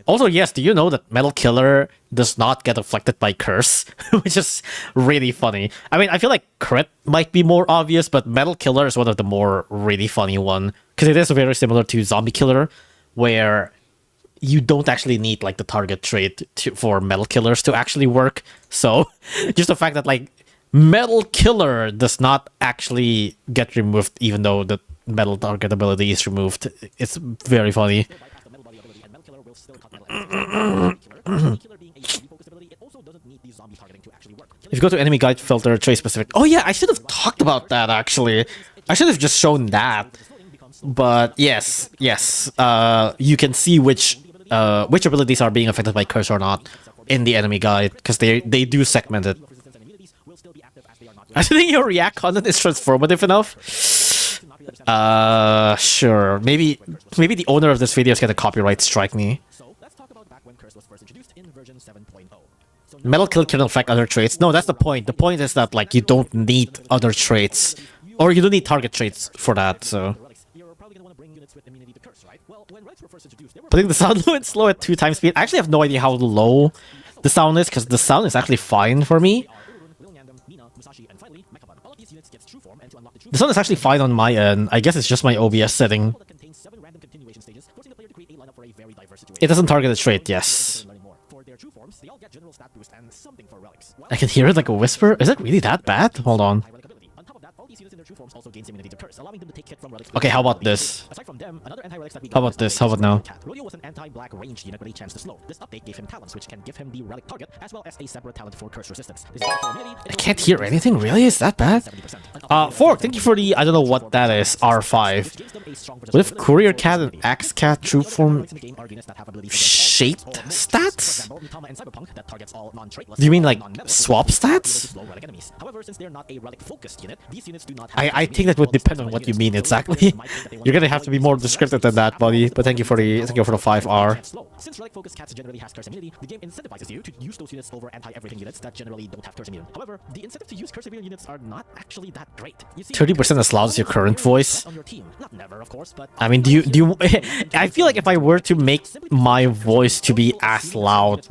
Also, yes, do you know that Metal Killer does not get afflicted by Curse? Which is really funny. I mean, I feel like Crit might be more obvious, but Metal Killer is one of the more really funny one. Because it is very similar to Zombie Killer, where you don't actually need like the target trait for Metal Killers to actually work. So, just the fact that like Metal Killer does not actually get removed, even though the metal target ability is removed. It's very funny. If you go to enemy guide filter, trait specific. Oh yeah, I should have talked about that actually. I should have just shown that. But yes, you can see which abilities are being affected by curse or not in the enemy guide, because they do segment it. I think your React content is transformative enough. Sure. Maybe the owner of this video is gonna copyright strike me. Metal Kill can affect other traits. No, that's the point. The point is that like you don't need other traits, or you don't need target traits for that. So putting the sound low and slow at 2x speed. I actually have no idea how low the sound is, because the sound is actually fine for me. The sound is actually fine on my end. I guess it's just my OBS setting. It doesn't target a trait, yes. I can hear it like a whisper. Is it really that bad? Hold on. Okay, how about this? How about this? How about now? I can't hear anything? Really? Is that bad? Fork, thank you for the, I don't know what that is, R5. What if Courier Cat and Axe Cat true form shaped stats? Do you mean like swap stats? I think that would depend on what you mean exactly. You're gonna have to be more descriptive than that, buddy. But thank you for the 5R. Since relic focused cats generally has curse immunity, the game incentivizes you to use those units over anti-everything units that generally don't have curse immunity. However, the incentive to use curse immune units are not actually that great. 30% as loud as your current voice. I mean, do you I feel like if I were to make my voice to be as loud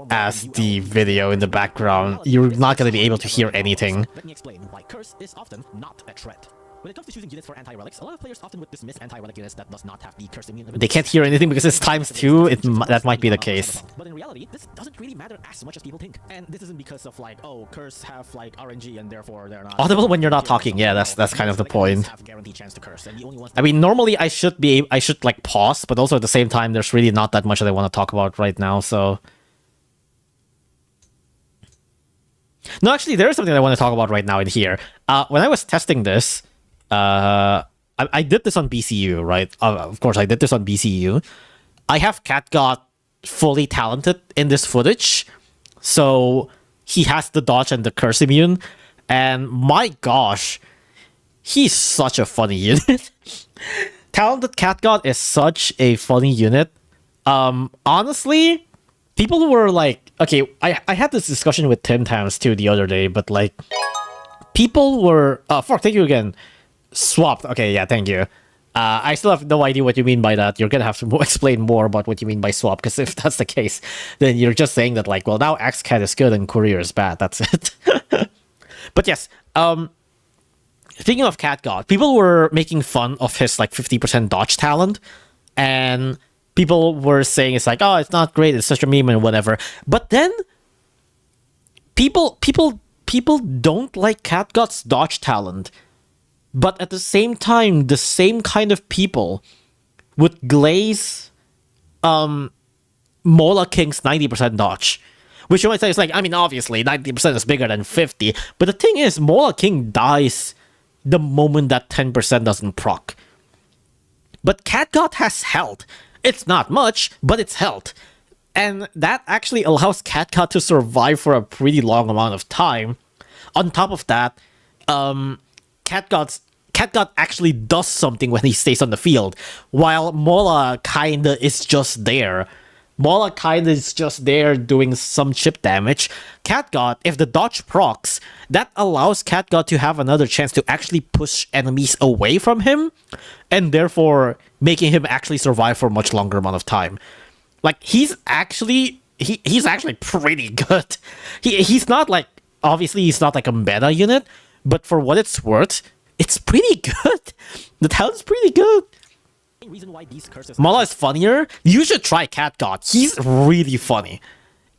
as the video in the background, you're not gonna be able to hear anything. Let me explain why curse is often not a threat. When it comes to choosing units for anti-relics, a lot of players often would dismiss anti-relic units that does not have the cursed immunity. They can't hear anything because it's ×2. That might be the case. But in reality, this doesn't really matter as much as people think. And this isn't because of like, oh, curse have like RNG and therefore they're not audible when you're not talking. Yeah, that's kind of the point. I mean, normally I should like pause, but also at the same time, there's really not that much that I want to talk about right now. So, no, actually, there is something I want to talk about right now in here. When I was testing this, I did this on BCU, right? Of course, I did this on BCU. I have CatGod fully talented in this footage, so he has the dodge and the curse immune, and my gosh, he's such a funny unit. Talented CatGod is such a funny unit. Honestly, people were like, okay, I had this discussion with Tim Tams too the other day, but like, people were, fuck, thank you again. Swapped. Okay, yeah, thank you. I still have no idea what you mean by that. You're gonna have to explain more about what you mean by swap, because if that's the case, then you're just saying that like, well, now XCat is good and Courier is bad. That's it. But yes, speaking of CatGod, people were making fun of his like 50% dodge talent, and people were saying it's like, oh, it's not great, it's such a meme and whatever. But then people don't like CatGod's dodge talent. But at the same time, the same kind of people would glaze Mola King's 90% dodge. Which you might say is like, I mean, obviously, 90% is bigger than 50. But the thing is, Mola King dies the moment that 10% doesn't proc. But CatGod has health. It's not much, but it's health. And that actually allows CatGod to survive for a pretty long amount of time. On top of that, CatGod actually does something when he stays on the field, while Mola kinda is just there. Mola kinda is just there doing some chip damage. CatGod, if the dodge procs, that allows CatGod to have another chance to actually push enemies away from him, and therefore making him actually survive for a much longer amount of time. Like, he's actually pretty good. He's not like, obviously he's not like a meta unit, but for what it's worth, it's pretty good. The talent's pretty good. Mola is funnier. You should try CatGod. He's really funny.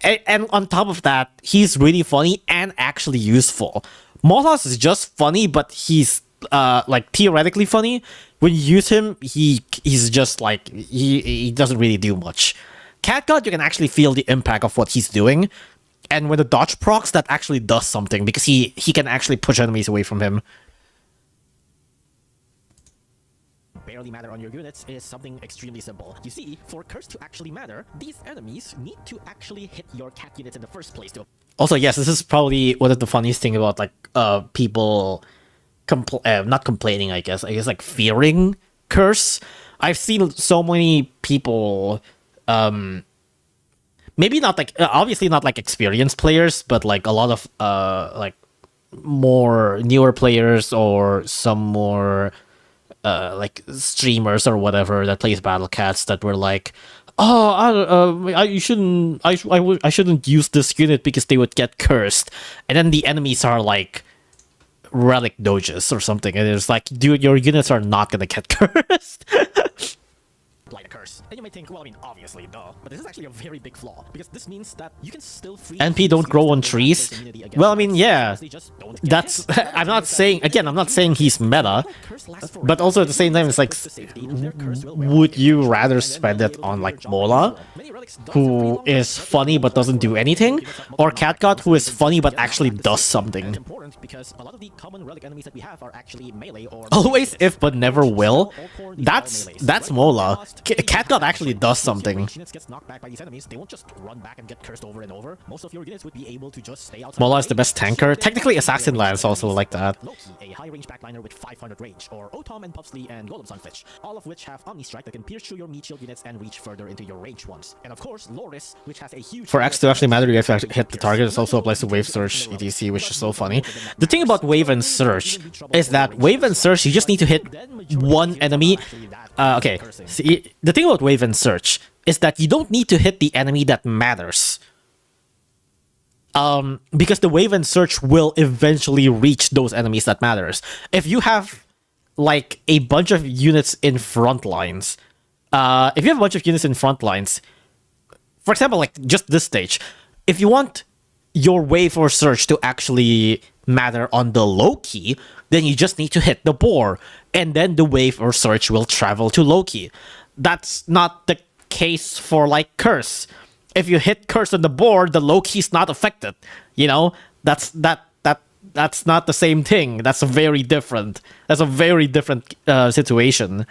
And on top of that, he's really funny and actually useful. Molas is just funny, but he's like theoretically funny. When you use him, he's just like, he doesn't really do much. CatGod, you can actually feel the impact of what he's doing. And when the dodge procs, that actually does something, because he can actually push enemies away from him. Barely matter on your units is something extremely simple. You see, for curse to actually matter, these enemies need to actually hit your cat units in the first place. Also, yes, this is probably one of the funniest thing about like people not complaining, I guess like fearing curse. I've seen so many people, maybe not like obviously not like experienced players, but like a lot of like more newer players or some more like streamers or whatever that plays Battle Cats that were like, oh, I shouldn't use this unit because they would get cursed, and then the enemies are like relic doges or something, and it's like, dude, your units are not gonna get cursed. Like a curse. And you may think, well, I mean, obviously, duh. But this is actually a very big flaw, because this means that you can still free NP don't grow on trees. Well, I mean, yeah, that's, I'm not saying he's meta, but also at the same time, it's like, would you rather spend it on like Mola, who is funny but doesn't do anything, or CatGod, who is funny but actually does something? Always if but never will. That's Mola. CatGod actually does something. Mola is the best tanker. Technically, Assassin Lance also like that. A high-range backliner with 500 range, or Otom and Puffsly and Golem Sunfish, all of which have Omni Strike that can pierce through your meat shield units and reach further into your range ones. And of course, Loris, which has a huge... For X to actually matter, you have to hit the target. This also applies to Wave Search, ETC, which is so funny. The thing about Wave and Search is that Wave and Search, you just need to hit one enemy. Okay, see, the thing about Wave and Search is that you don't need to hit the enemy that matters. Because the Wave and Search will eventually reach those enemies that matters. If you have like a bunch of units in front lines, if you have a bunch of units in front lines, for example, like just this stage, if you want your wave for search to actually matter on the low key, then you just need to hit the boar, and then the wave or search will travel to low key. That's not the case for like curse. If you hit curse on the board, the low key is not affected. You know, that's not the same thing. That's a very different. That's a very different situation.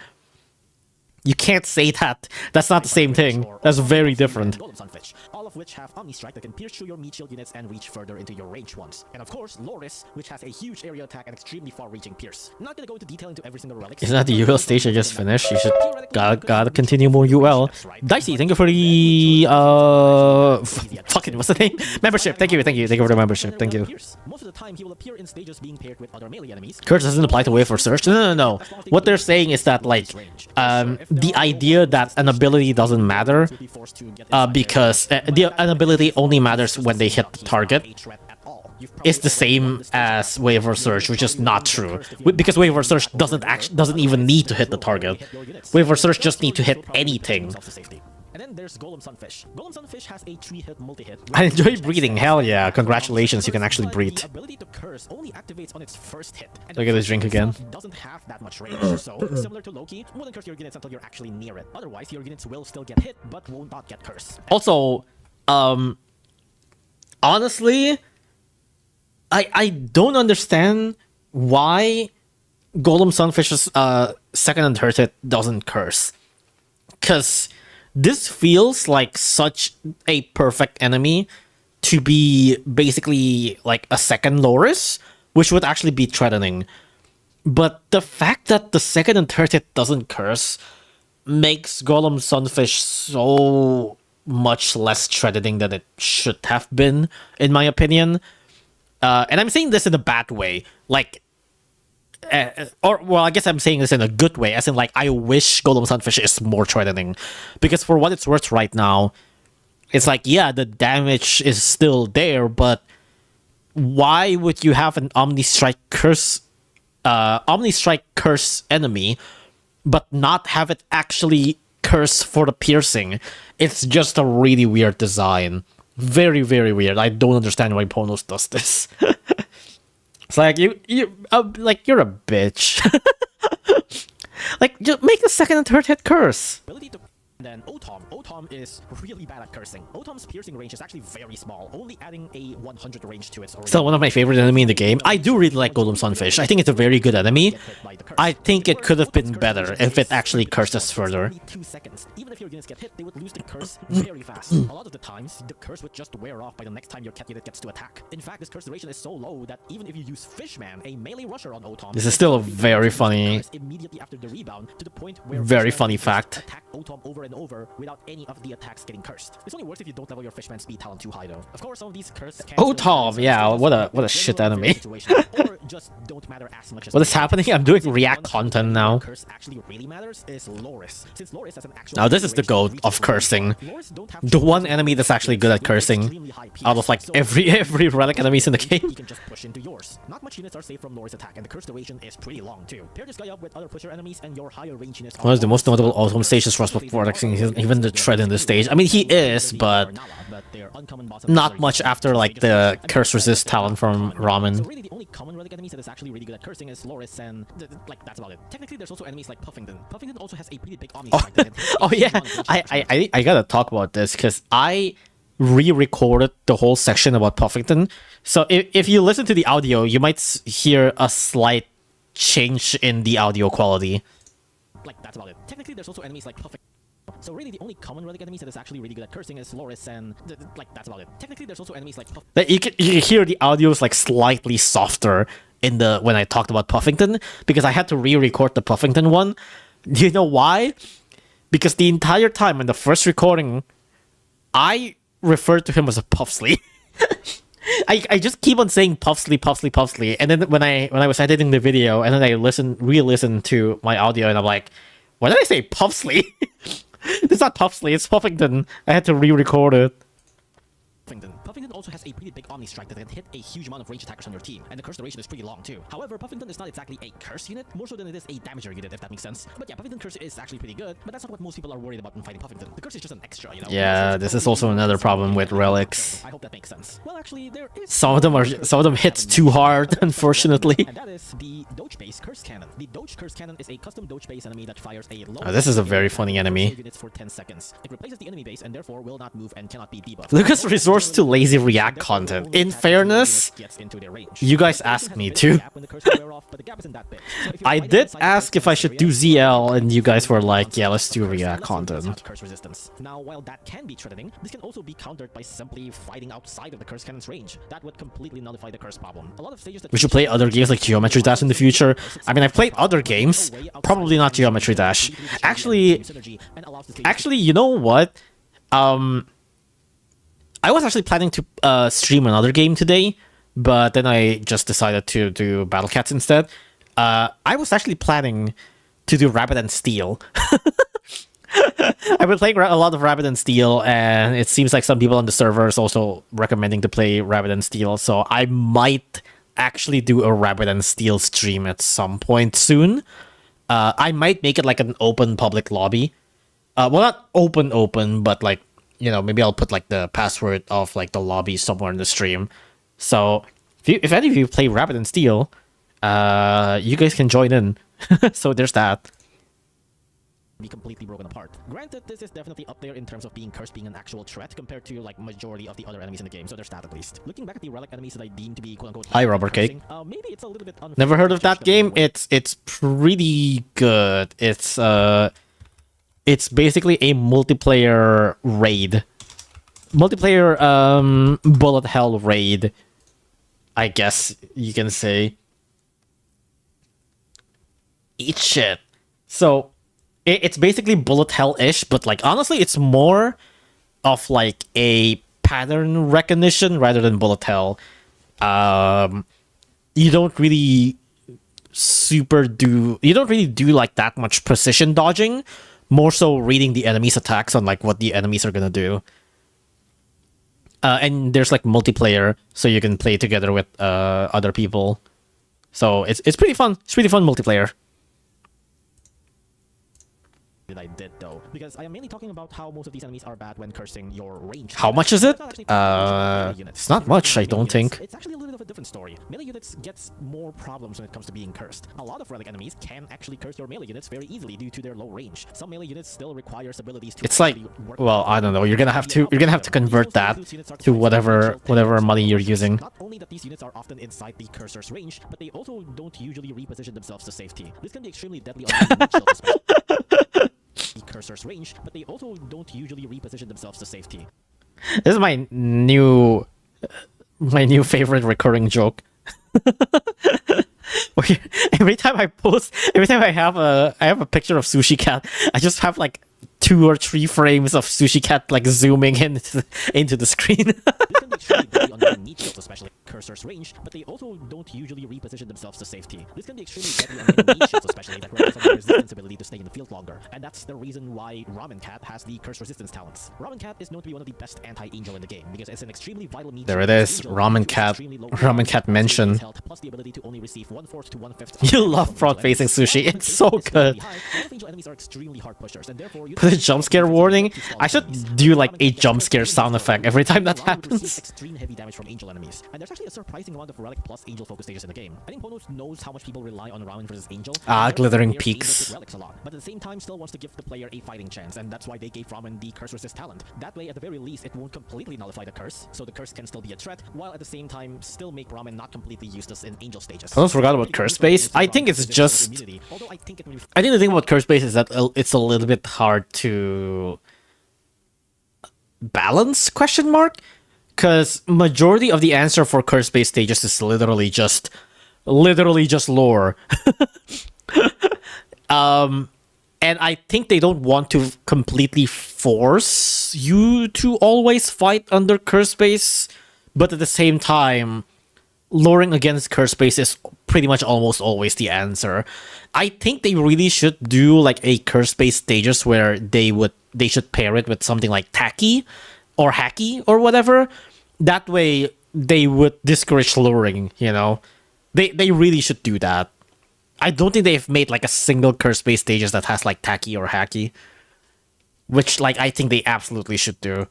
You can't say that. That's not the same thing. That's very different. Golem Sunfish, all of which have Omni Strike that can pierce through your meat shield units and reach further into your range ones. And of course, Loris, which has a huge area attack and extremely far-reaching pierce. Not gonna go into detail into every single relic. Isn't that the UL stage I just finished? You should gotta continue more UL. Dicey, thank you for the fucking what's the name? Membership. Thank you for the membership. Thank you. Most of the time, he will appear in stages being paired with other melee enemies. Curse doesn't apply to wave for search. No. What they're saying is that like the idea that an ability doesn't matter because an ability only matters when they hit the target is the same as wave or search, which is not true. Because wave or search doesn't even need to hit the target. Wave or search just need to hit anything. And then there's Golem Sunfish. Golem Sunfish has a 3-hit multi-hit. I enjoy breathing. Hell yeah! Congratulations, you can actually breathe. The ability to curse only activates on its first hit. Look at this drink again. Doesn't have that much range, so similar to Loki, wouldn't curse your units until you're actually near it. Otherwise, your units will still get hit, but will not get cursed. Also, honestly, I don't understand why Golem Sunfish's second and third hit doesn't curse. Because this feels like such a perfect enemy to be basically like a second Loris, which would actually be threatening. But the fact that the second and third hit doesn't curse makes Golem Sunfish so much less threatening than it should have been, in my opinion. And I'm saying this in a bad way. Like, I guess I'm saying this in a good way, as in like I wish Golem Sunfish is more threatening, because for what it's worth right now, it's like, yeah, the damage is still there, but why would you have an Omni Strike curse enemy, but not have it actually curse for the piercing? It's just a really weird design, very weird. I don't understand why Ponos does this. It's like you're a bitch. Like, just make the second and third hit curse. Then Otom is really bad at cursing. Otom's piercing range is actually very small, only adding a 100 range to its. Still one of my favorite enemy in the game. I do really like Golem Sunfish. I think it's a very good enemy. I think it could have been better if it actually curses further. 2 seconds. Even if your units get hit, they would lose the curse very fast. A lot of the times, the curse would just wear off by the next time your cat unit gets to attack. In fact, this curse duration is so low that even if you use Fishman, a melee rusher on Otom, this is still a very funny, immediately after the rebound, to the point where very funny fact. Attack Otom over and over without any of the attacks getting cursed. This only works if you don't level your Fishman speed talent too high, though. Of course, some of these curses can Otom, yeah, what a shit enemy. Or just don't matter as much as what is happening? I'm doing react content now. Curse actually really matters is Loris. Since Loris has an actual now this is the goat of cursing. The one enemy that's actually good at cursing out of like every relic enemies in the game. You can just push into yours. Not much units are safe from Loris attack, and the curse duration is pretty long too. Pair this guy up with other pusher enemies, and your higher range units. One of the most notable autumn stages for us before even the threat in this stage. I mean, he is, but not much after like the curse resist talent from Ramen. So really, the only common relic enemies that is actually really good at cursing is Loris, and like that's about it. Technically, there's also enemies like Puffington. Puffington also has a pretty big Omni Strike. Oh yeah, I gotta talk about this because I re-recorded the whole section about Puffington. So if you listen to the audio, you might hear a slight change in the audio quality. Like that's about it. Technically, there's also enemies like Puffington. So really, the only common relic enemies that is actually really good at cursing is Loris, and like that's about it. Technically, there's also enemies like you can hear the audio is like slightly softer in the when I talked about Puffington, because I had to re-record the Puffington one. Do you know why? Because the entire time in the first recording, I referred to him as a Puffsley. I just keep on saying Puffsley, and then when I was editing the video, and then I re-listened to my audio, and I'm like, why did I say Puffsley? It's not Puffsley, it's Puffington. I had to re-record it. Puffington also has a pretty big Omni Strike that can hit a huge amount of ranged attackers on your team, and the curse duration is pretty long too. However, Puffington is not exactly a curse unit, more so than it is a damager unit, if that makes sense. But yeah, Puffington curse is actually pretty good, but that's not what most people are worried about when fighting Puffington. The curse is just an extra, you know? Yeah, this is also another problem with relics. I hope that makes sense. Well, actually, there is Some of them hit too hard, unfortunately. and that is the Doge-based Curse Cannon. The Doge Curse Cannon is a custom Doge-based enemy that fires a low This is a very funny enemy. units for 10 seconds. It replaces the enemy base and therefore will not move and cannot be debuffed. Lucas resorts to lazy react content. In fairness, you guys asked me to. I did ask if I should do ZL, and you guys were like, yeah, let's do react content. Curse resistance. Now, while that can be threatening, this can also be countered by simply fighting outside of the Curse Cannon's range. That would completely nullify the curse problem. A lot of stages that We should play other games like Geometry Dash in the future. I mean, I've played other games, probably not Geometry Dash. Actually, you know what? I was actually planning to stream another game today, but then I just decided to do Battle Cats instead. I was actually planning to do Rabbit and Steel. I've been playing a lot of Rabbit and Steel, and it seems like some people on the server is also recommending to play Rabbit and Steel, so I might actually do a Rabbit and Steel stream at some point soon. I might make it like an open public lobby. Well, not open, but like, you know, maybe I'll put like the password of like the lobby somewhere in the stream. So if any of you play Rabbit and Steel, you guys can join in. So there's that. Be completely broken apart. Granted, this is definitely up there in terms of being cursed being an actual threat compared to like majority of the other enemies in the game, so there's that at least. Looking back at the relic enemies that I deem to be quote-unquote Hi, Rubber Cake. Maybe it's a little bit unfair. Never heard of that game? It's pretty good. It's basically a multiplayer raid. Multiplayer bullet hell raid, I guess you can say. Eat shit. So it's basically bullet hell-ish, but like honestly, it's more of like a pattern recognition rather than bullet hell. You don't really do like that much precision dodging, more so reading the enemy's attacks on like what the enemies are gonna do. And there's like multiplayer, so you can play together with other people. So it's pretty fun. It's pretty fun multiplayer. That I did though, because I am mainly talking about how most of these enemies are bad when cursing your range. How much is it? It's not much, I don't think. It's actually a little bit of a different story. Melee units gets more problems when it comes to being cursed. A lot of relic enemies can actually curse your melee units very easily due to their low range. Some melee units still requires abilities to. It's like, well, I don't know. You're gonna have to convert that to whatever money you're using. Not only that these units are often inside the cursor's range, but they also don't usually reposition themselves to safety. This can be extremely deadly on the shield, especially. The cursor's range, but they also don't usually reposition themselves to safety. This is my new favorite recurring joke. Every time I have a picture of Sushi Cat, I just have like 2 or 3 frames of Sushi Cat like zooming into the screen. This can be extremely deadly on their niche shields, especially cursor's range, but they also don't usually reposition themselves to safety. This can be extremely deadly on their niche shields, especially that requires some resistance ability to stay in the field longer. And that's the reason why Ramen Cat has the curse resistance talents. Ramen Cat is known to be one of the best anti-angel in the game because it's an extremely vital niche. There it is, Ramen Cat. Ramen Cat mention. Plus the ability to only receive 1/4 to 1/5. You love front-facing Sushi. It's so good. Angel enemies are extremely hard pushers, and therefore Put a jump scare warning. I should do like a jump scare sound effect every time that happens. Extreme heavy damage from angel enemies, and there's actually a surprising amount of relic plus angel focus stages in the game. I think Pronoun knows how much people rely on Ramen versus angel. Glittering Player peaks. relics a lot, but at the same time still wants to give the player a fighting chance, and that's why they gave Ramen the curse resist talent. That way, at the very least, it won't completely nullify the curse, so the curse can still be a threat, while at the same time still make Ramen not completely useless in angel stages. I almost forgot about curse base. I think it's just. I think the thing about curse base is that it's a little bit hard to balance, question mark, because majority of the answer for curse based stages is literally just lore. And I think they don't want to completely force you to always fight under curse base, but at the same time luring against curse base is pretty much almost always the answer. I think they really should do like a curse based stages where they should pair it with something like tacky or hacky or whatever, that way they would discourage luring, you know? They really should do that. I don't think they've made like a single curse-based stages that has like tacky or hacky. Which like I think they absolutely should do.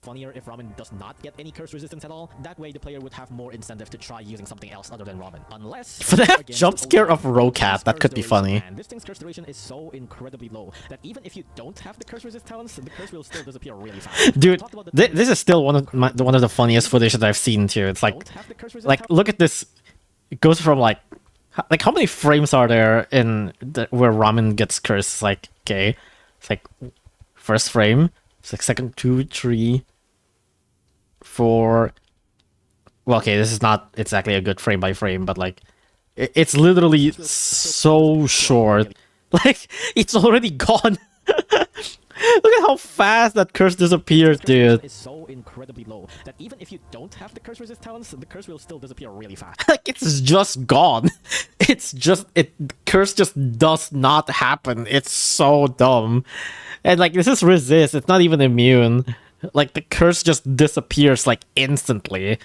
Funnier if ramen does not get any curse resistance at all. That way the player would have more incentive to try using something else other than ramen. Unless For that jump scare of Rocat, that could be funny. And this thing's curse duration is so incredibly low that even if you don't have the curse resist talents, the curse will still disappear really fast. Dude, this is still one of the funniest footage that I've seen too. It's like look at this. It goes from like how many frames are there in where ramen gets cursed? It's like, okay, it's like first frame, it's like second, 2, 3, 4. Well, okay, this is not exactly a good frame by frame, but like it's literally so short. Like it's already gone. Look at how fast that curse disappeared, dude. Is so incredibly low that even if you don't have the curse resist talents, the curse will still disappear really fast. Like it's just gone. It's just curse just does not happen. It's so dumb. And like this is resist, it's not even immune. Like the curse just disappears like instantly.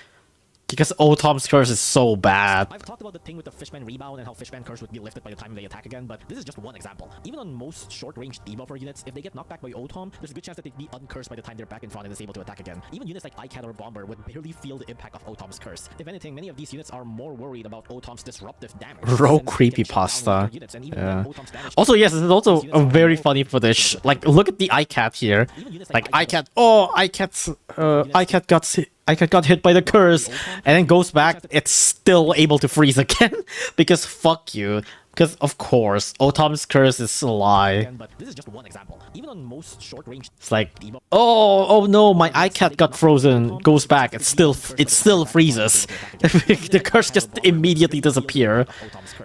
Because Otom's curse is so bad. I've talked about the thing with the Fishman rebound and how Fishman curse would be lifted by the time they attack again, but this is just one example. Even on most short-range debuffer units, if they get knocked back by Otom, there's a good chance that they'd be uncursed by the time they're back in front and is able to attack again. Even units like ICAT or Bomber would barely feel the impact of Otom's curse. If anything, many of these units are more worried about Otom's disruptive damage. Raw creepypasta. Yeah. Also, yes, this is also a very funny footage. Like, look at the ICAT here. Like, ICAT, ICAT got hit by the curse, and then goes back, it's still able to freeze again. Because fuck you. Because, of course, Otom's curse is a lie. But this is just one example. Even on most short range, it's like, oh no, my ICAT got frozen, goes back, it still freezes. The curse just immediately disappear.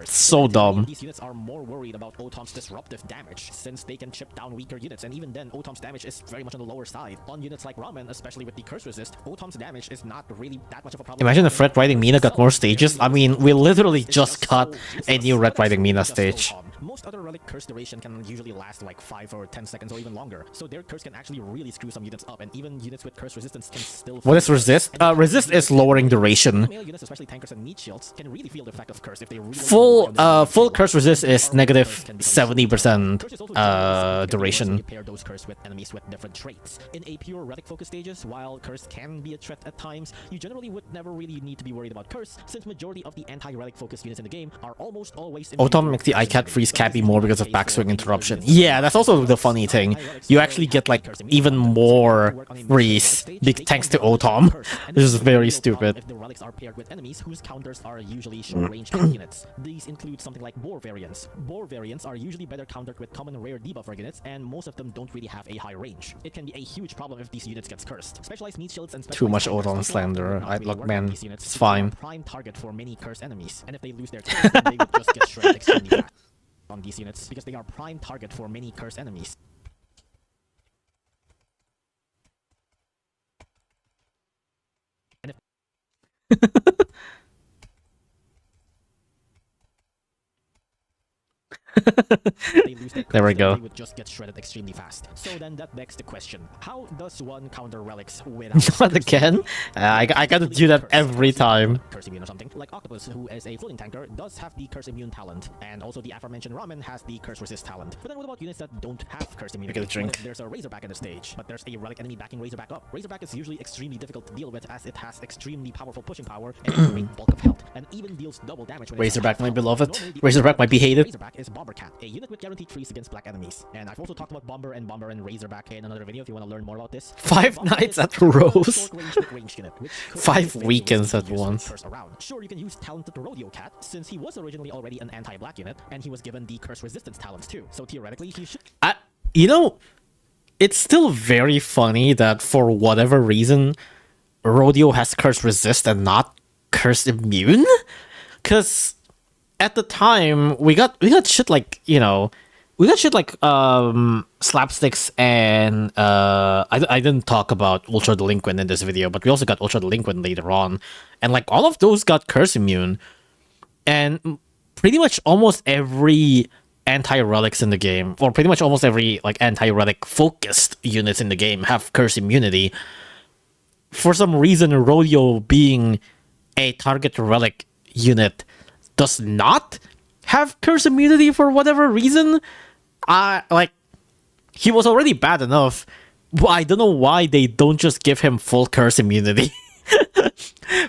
It's so dumb. These units are more worried about Otom's disruptive damage, since they can chip down weaker units, and even then, Otom's damage is very much on the lower side. On units like Ramen, especially with the curse resist, Otom's damage is not really that much of a problem. Imagine if Red Riding Mina got more stages. I mean, we literally just got a new Red Riding Mina stage. Most other relic curse duration can usually last like 5 or 10 seconds or even longer, so their curse can actually really screw some units up, and even units with curse resistance can still... What is resist? Resist is lowering duration. Units, especially tankers and meat shields, can really feel the effect of curse if they really full curse resist is negative 70% duration. Pair those curse with enemies with different traits. In a pure relic focus stages, while curse can be a threat at times, you generally would never really need to be worried about curse, since majority of the anti-relic focus units in the game are almost always... Otom makes the ICAT freeze Cappy more because of backswing interruption. Yeah, that's also the funny thing. You actually get like even more freeze thanks to Otom. This is very stupid. If the relics are paired with enemies whose counters are usually short-range units. These include something like Boar variants. Boar variants are usually better countered with common rare debuffer units, and most of them don't really have a high range. It can be a huge problem if these units gets cursed. Specialized meat shields and too much Otom slander. Look, man, it's fine. Prime target for many curse enemies, and if they lose their turn, then they would just get shredded extremely fast on these units, because they are prime target for many curse enemies. There we go. They would just get shredded extremely fast. So then that begs the question: how does one counter relics without? Not again? I gotta do that every time. Curse immune or something. Like Octopus, who is a floating tanker, does have the curse immune talent, and also the aforementioned Ramen has the curse resist talent. But then what about units that don't have curse immunity? Get a drink. There's a Razorback in the stage, but there's a relic enemy backing Razorback up. Razorback is usually extremely difficult to deal with, as it has extremely powerful pushing power and a great bulk of health, and even deals double damage when Razorback, my beloved. Razorback, my hated. Razorback is Bomber Cat, a unit with guaranteed freeze against black enemies. And I've also talked about Bomber and Razorback in another video if you want to learn more about this. 5 nights at Rose. 5 weekends at once. Sure, you can use talented Rodeo Cat, since he was originally already an anti-black unit, and he was given the curse resistance talents too. So theoretically, he should... You know, it's still very funny that for whatever reason, Rodeo has curse resist and not curse immune? Because at the time, we got shit like, you know, we got shit like slapsticks and I didn't talk about Ultra Delinquent in this video, but we also got Ultra Delinquent later on, and like all of those got curse immune, and pretty much almost every anti-relics in the game, or pretty much almost every like anti-relic focused units in the game have curse immunity. for some reason, Rodeo being a target relic unit does not have curse immunity for whatever reason. Like, he was already bad enough. I don't know why they don't just give him full curse immunity.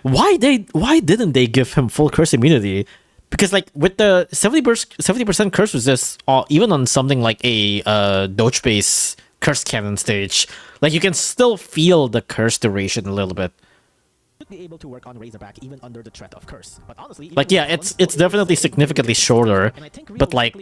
Why didn't they give him full curse immunity? Because like with the 70% curse resist, even on something like a Doge base curse cannon stage, like you can still feel the curse duration a little bit. Be able to work on Razorback even under the threat of curse. But honestly, like yeah, it's definitely significantly shorter, but like,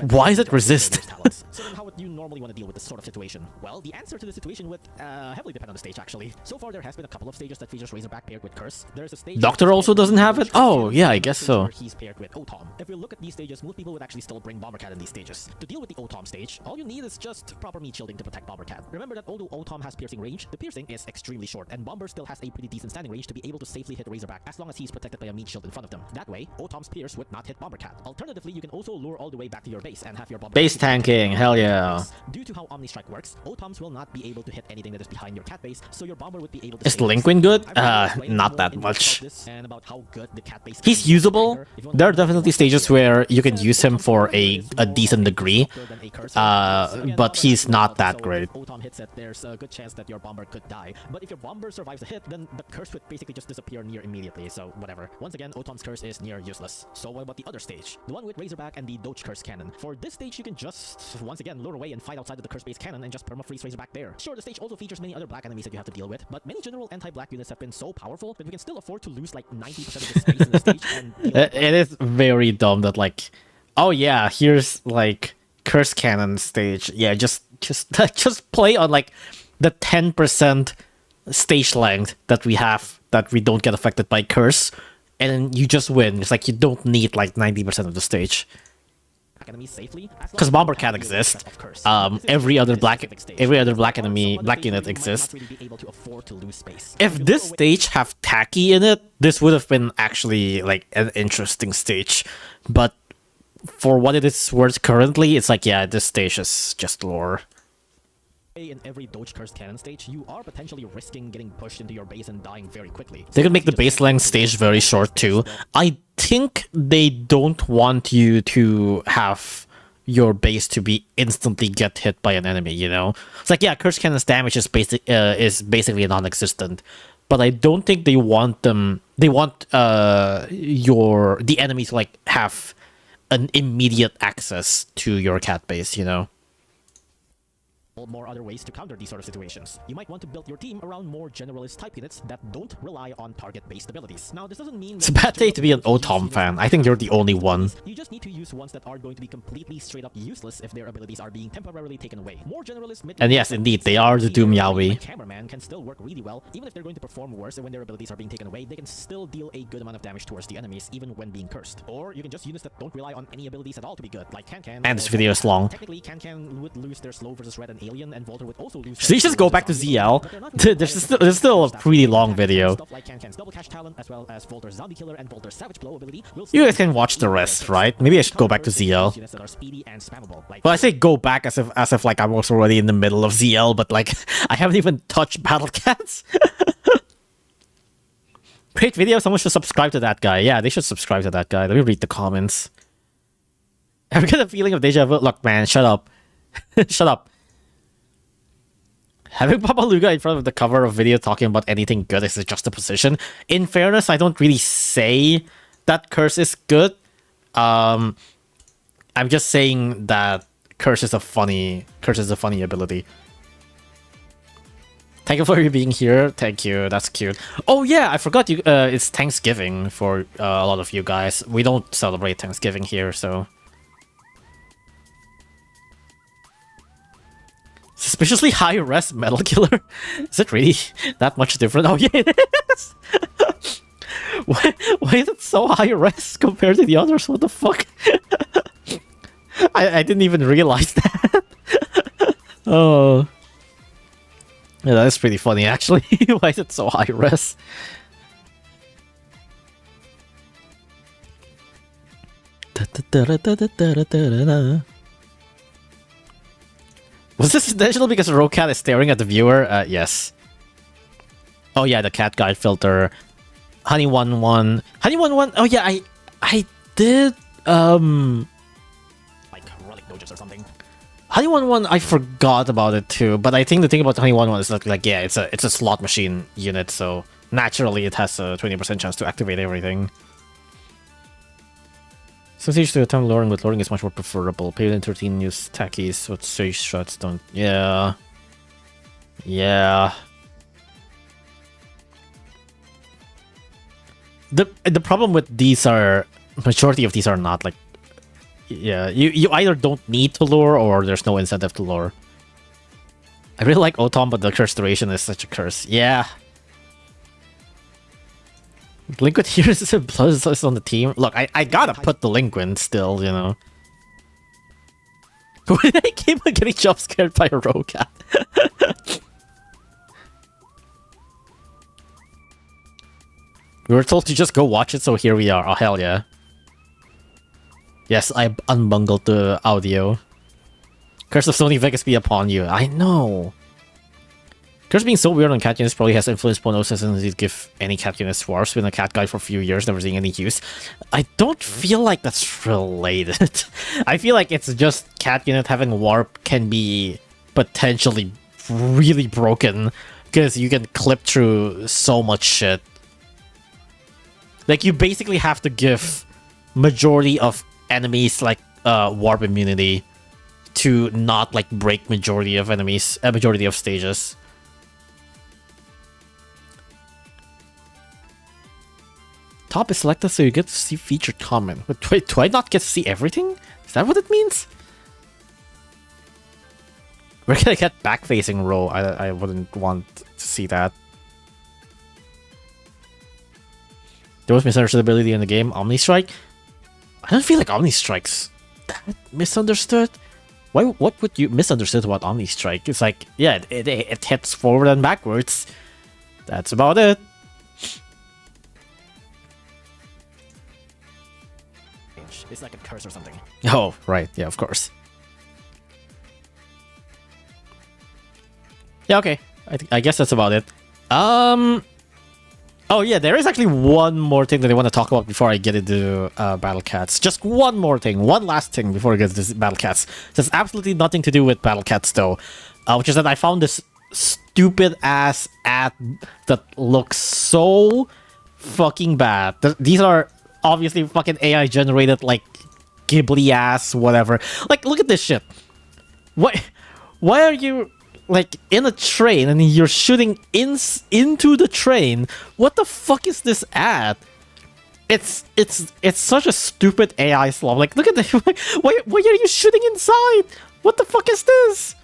why is it resist? So then how would you normally want to deal with this sort of situation? Well, the answer to the situation would heavily depend on the stage actually. So far there has been a couple of stages that features Razorback paired with curse. There's a stage Doctor also doesn't have it? Oh yeah, I guess so. He's paired with Otom. If we look at these stages, most people would actually still bring Bombercat in these stages. To deal with the Otom stage, all you need is just proper meat shielding to protect Bombercat. Remember that although Otom has piercing range, the piercing is extremely short, and Bomber still has a pretty decent standing range to be able to safely hit Razorback as long as he's protected by a meat shield in front of them. That way, Otom's Pierce would not hit Bombercat. Alternatively, you can also lure all the way back to your base and have your Bombercat base tanking, hell yeah. Due to how Omni-Strike works, Otoms will not be able to hit anything that is behind your cat base, so your Bomber would be able to... Is Linkwin good? Not that much. And about how good the cat base He's usable. There are definitely stages where you can use him for a decent degree, but he's not that great. Otom hits it, there's a good chance that your Bomber could die. But if your Bomber survives a hit, then the curse would basically just disappear near immediately, so whatever. Once again, Otom's curse is near useless. So what about the other stage? The one with Razorback and the Doge curse cannon. For this stage, you can just, once again, lure away and fight outside of the curse-based cannon and just perma-freeze Razorback there. Sure, the stage also features many other black enemies that you have to deal with, but many general anti-black units have been so powerful that we can still afford to lose like 90% of the space in the stage and... It is very dumb that like, oh yeah, here's like curse cannon stage. Yeah, just play on like the 10% stage length that we have, that we don't get affected by curse, and then you just win. It's like you don't need like 90% of the stage. Because Bombercat exists. Every other black unit exists. If this stage have Tacky in it, this would have been actually like an interesting stage. But for what it is worth currently, it's like, yeah, this stage is just lore. In every Doge Curse Cannon stage, you are potentially risking getting pushed into your base and dying very quickly. They could make the base length stage very short too. I think they don't want you to have your base to be instantly get hit by an enemy, you know? It's like, yeah, Curse Cannon's damage is basically non-existent. But I don't think they want them... They want the enemy to like have an immediate access to your cat base, you know? More other ways to counter these sort of situations. You might want to build your team around more generalist type units that don't rely on target-based abilities. Now, this doesn't mean... It's a bad day to be an Otom fan. I think you're the only one. You just need to use ones that are going to be completely straight up useless if their abilities are being temporarily taken away. More generalist... And yes, indeed, they are the Doom Yaoi. Cameraman can still work really well, even if they're going to perform worse when their abilities are being taken away. They can still deal a good amount of damage towards the enemies, even when being cursed. Or you can just units that don't rely on any abilities at all to be good, like Can-Can. And this video is long. Technically, Can-Can would lose their slow versus red and alien, and Volter would also lose... Should you just go back to ZL? There's still a pretty long video. You guys can watch the rest, right? Maybe I should go back to ZL. Well, I say go back as if like I was already in the middle of ZL, but like I haven't even touched Battle Cats. Great video. Someone should subscribe to that guy. Yeah, they should subscribe to that guy. Let me read the comments. I've got a feeling of deja vu. Look, man, shut up. Shut up. Having Papa Luga in front of the cover of video talking about anything good is a juxtaposition. In fairness, I don't really say that Curse is good. I'm just saying that Curse is a funny ability. Thank you for you being here. Thank you. That's cute. Oh yeah, I forgot you. It's Thanksgiving for a lot of you guys. We don't celebrate Thanksgiving here, so. Suspiciously high res Metal Killer? Is it really that much different? Oh yeah, it is! why is it so high res compared to the others? What the fuck? I didn't even realize that. Oh. Yeah, that is pretty funny actually. Why is it so high res? Was this intentional because Rokat is staring at the viewer? Yes. Oh yeah, the cat guide filter. Honey 1-1. Honey 1-1. Oh yeah, I did like relic doges or something. Honey 1-1, I forgot about it too, but I think the thing about Honey 1-1 is that, like, yeah, it's a slot machine unit, so naturally it has a 20% chance to activate everything. Some stage to attempt luring, but luring is much more preferable. Paladin 13 use tackies, but stage shots don't. Yeah. Yeah. The problem with these are, majority of these are not, like, yeah, you either don't need to lure or there's no incentive to lure. I really like Otom, but the curse duration is such a curse. Yeah. Linquid here is a plus on the team. Look, I gotta put the Linquid still, you know. When I came on getting jump scared by a rogue cat. We were told to just go watch it, so here we are. Oh, hell yeah. Yes, I unbungled the audio. Curse of Sony Vegas be upon you. I know. Curse being so weird on cat units probably has influenced Ponosis and to give any cat unit swarfs. Been a cat guy for a few years, never seeing any use. I don't feel like that's related. I feel like it's just cat unit having warp can be potentially really broken because you can clip through so much shit. Like, you basically have to give majority of enemies like warp immunity to not like break majority of enemies, majority of stages. Top is selected so you get to see featured comment. But wait, do I not get to see everything? Is that what it means? Where can I get back-facing row? I wouldn't want to see that. The most misunderstood ability in the game, Omni Strike. I don't feel like Omni Strike's that misunderstood. Why? What would you misunderstood about Omni Strike? It's like, yeah, it hits forward and backwards. That's about it. It's like a curse or something. Oh, right. Yeah, of course. Yeah, okay. I guess that's about it. Oh yeah, there is actually one more thing that I want to talk about before I get into Battle Cats. Just one more thing, one last thing before I get into Battle Cats. It has absolutely nothing to do with Battle Cats though, which is that I found this stupid ass ad that looks so fucking bad. These are obviously fucking AI generated, like Ghibli ass whatever. Like, look at this shit. Why are you like in a train and you're shooting into the train? What the fuck is this ad? It's such a stupid AI slop. Like, look at this. Why are you shooting inside? What the fuck is this?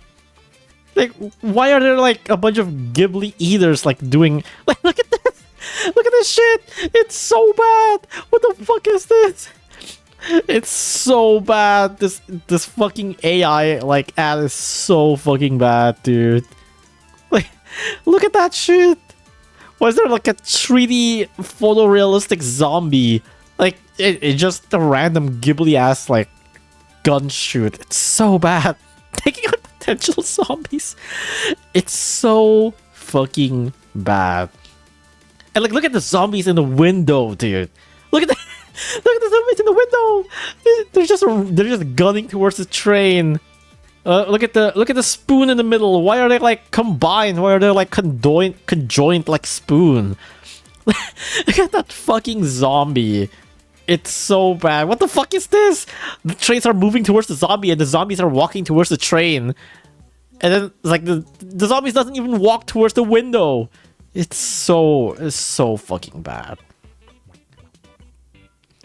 Like, why are there like a bunch of Ghibli eaters like doing like, look at this. Look at this shit. It's so bad. What the fuck is this? It's so bad. This fucking AI like ad is so fucking bad, dude. Like, look at that shit. Why is there like a 3D photorealistic zombie? Like, it just a random Ghibli ass like gun shoot. It's so bad. Taking out potential zombies. It's so fucking bad. And like, look at the zombies in the window, dude. Look at the look at the zombies in the window. They're just gunning towards the train. Look at the spoon in the middle. Why are they like combined? Why are they like conjoined like spoon? Look at that fucking zombie. It's so bad. What the fuck is this? The trains are moving towards the zombie and the zombies are walking towards the train. And then like the zombies doesn't even walk towards the window. It's so fucking bad.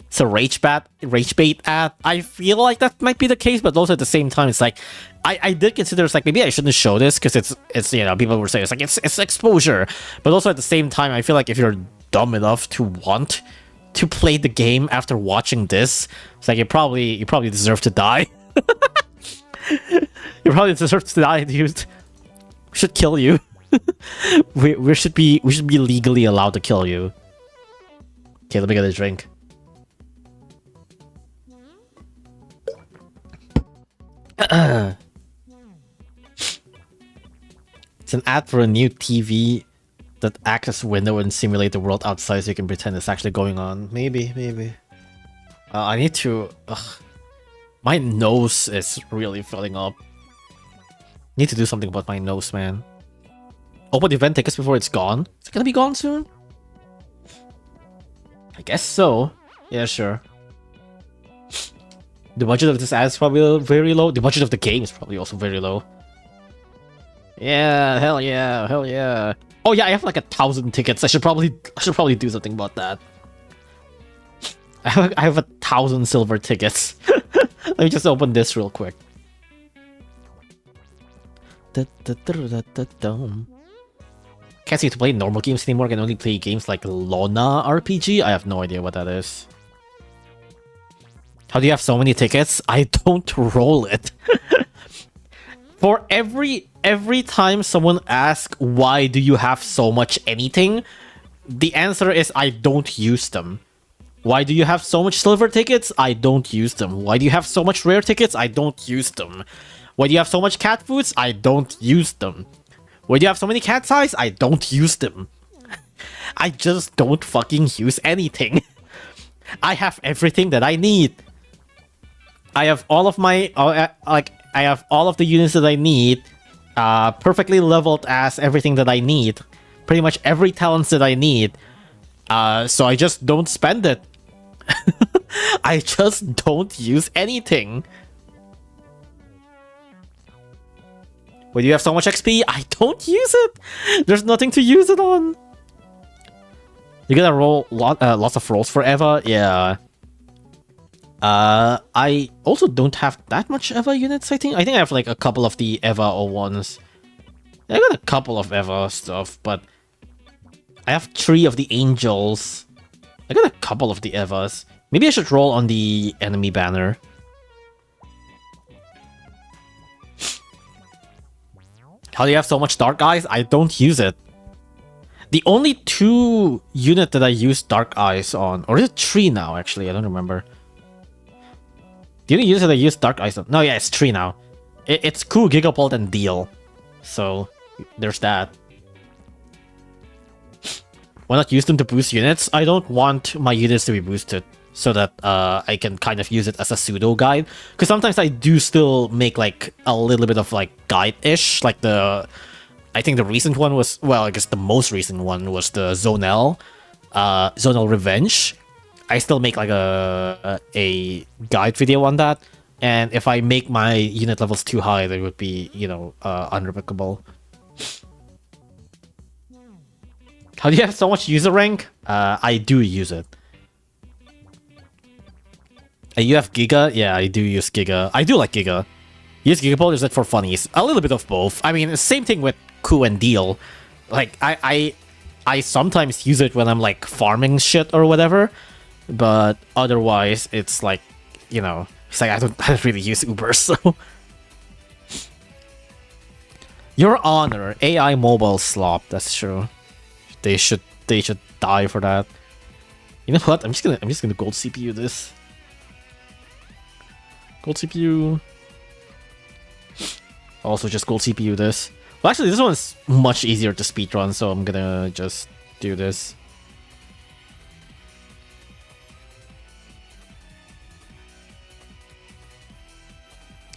It's a rage bait ad. I feel like that might be the case, but also at the same time, it's like I did consider it's like maybe I shouldn't show this because it's you know, people were saying it's like it's exposure, but also at the same time, I feel like if you're dumb enough to want to play the game after watching this, it's like you probably deserve to die. You probably deserve to die, dude. We should kill you. we should be legally allowed to kill you. Okay, let me get a drink. It's an ad for a new TV that access window and simulate the world outside so you can pretend it's actually going on. Maybe. I need to... My nose is really filling up. Need to do something about my nose, man. Open event tickets before it's gone? Is it gonna be gone soon? I guess so. Yeah, sure. The budget of this ad is probably very low. The budget of the game is probably also very low. Yeah, hell yeah, hell yeah. Oh yeah, I have like 1,000 tickets. I should probably do something about that. I have 1,000 silver tickets. Let me just open this real quick. Can't seem to play normal games anymore. I can only play games like Lona RPG. I have no idea what that is. How do you have so many tickets? I don't roll it. For every time someone asks why do you have so much anything, the answer is I don't use them. Why do you have so much silver tickets? I don't use them. Why do you have so much rare tickets? I don't use them. Why do you have so much cat foods? I don't use them. Why do you have so many cat's eyes? I don't use them. I just don't fucking use anything. I have everything that I need. I have all of my I have all of the units that I need, perfectly leveled as everything that I need, pretty much every talent that I need. So I just don't spend it. I just don't use anything. When you have so much XP, I don't use it. There's nothing to use it on. You gotta roll lots of rolls forever. Yeah. I also don't have that much Eva units, I think. I have like a couple of the Eva 01s. I got a couple of Eva stuff, but I have 3 of the Angels. I got a couple of the Evas. Maybe I should roll on the enemy banner. How do you have so much Dark Eyes? I don't use it. The only 2 unit that I use Dark Eyes on, or is it 3 now actually? I don't remember. The only unit that I use Dark Eyes on, no, yeah, it's 3 now. It's Coup, Gigapult, and Deal. So there's that. Why not use them to boost units? I don't want my units to be boosted so that I can kind of use it as a pseudo guide. Because sometimes I do still make like a little bit of like guide-ish. Like I think the recent one was, well, I guess the most recent one was the Zonel Revenge. I still make like a guide video on that. And if I make my unit levels too high, they would be, you know, unrepeatable. How do you have so much user rank? I do use it. You have Giga? Yeah, I do use Giga. I do like Giga. Use Gigapult, is it for funnies? A little bit of both. I mean, same thing with Coup and Deal. Like, I sometimes use it when I'm like farming shit or whatever. But otherwise, it's like, you know, it's like I don't really use Uber, so. Your Honor, AI mobile slop. That's true. They should die for that. You know what? I'm just gonna gold CPU this. Gold CPU. Also just gold CPU this. Well, actually, this one's much easier to speedrun, so I'm gonna just do this.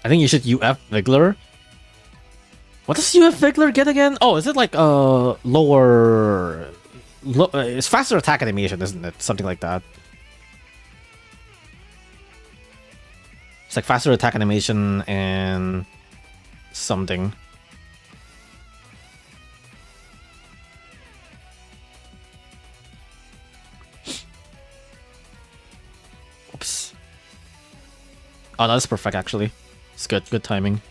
I think you should UF Vigler. What does UF Vigler get again? Oh, is it like lower... it's faster attack animation, isn't it? Something like that. It's like faster attack animation and something. Oops. Oh, that's perfect actually. It's good timing.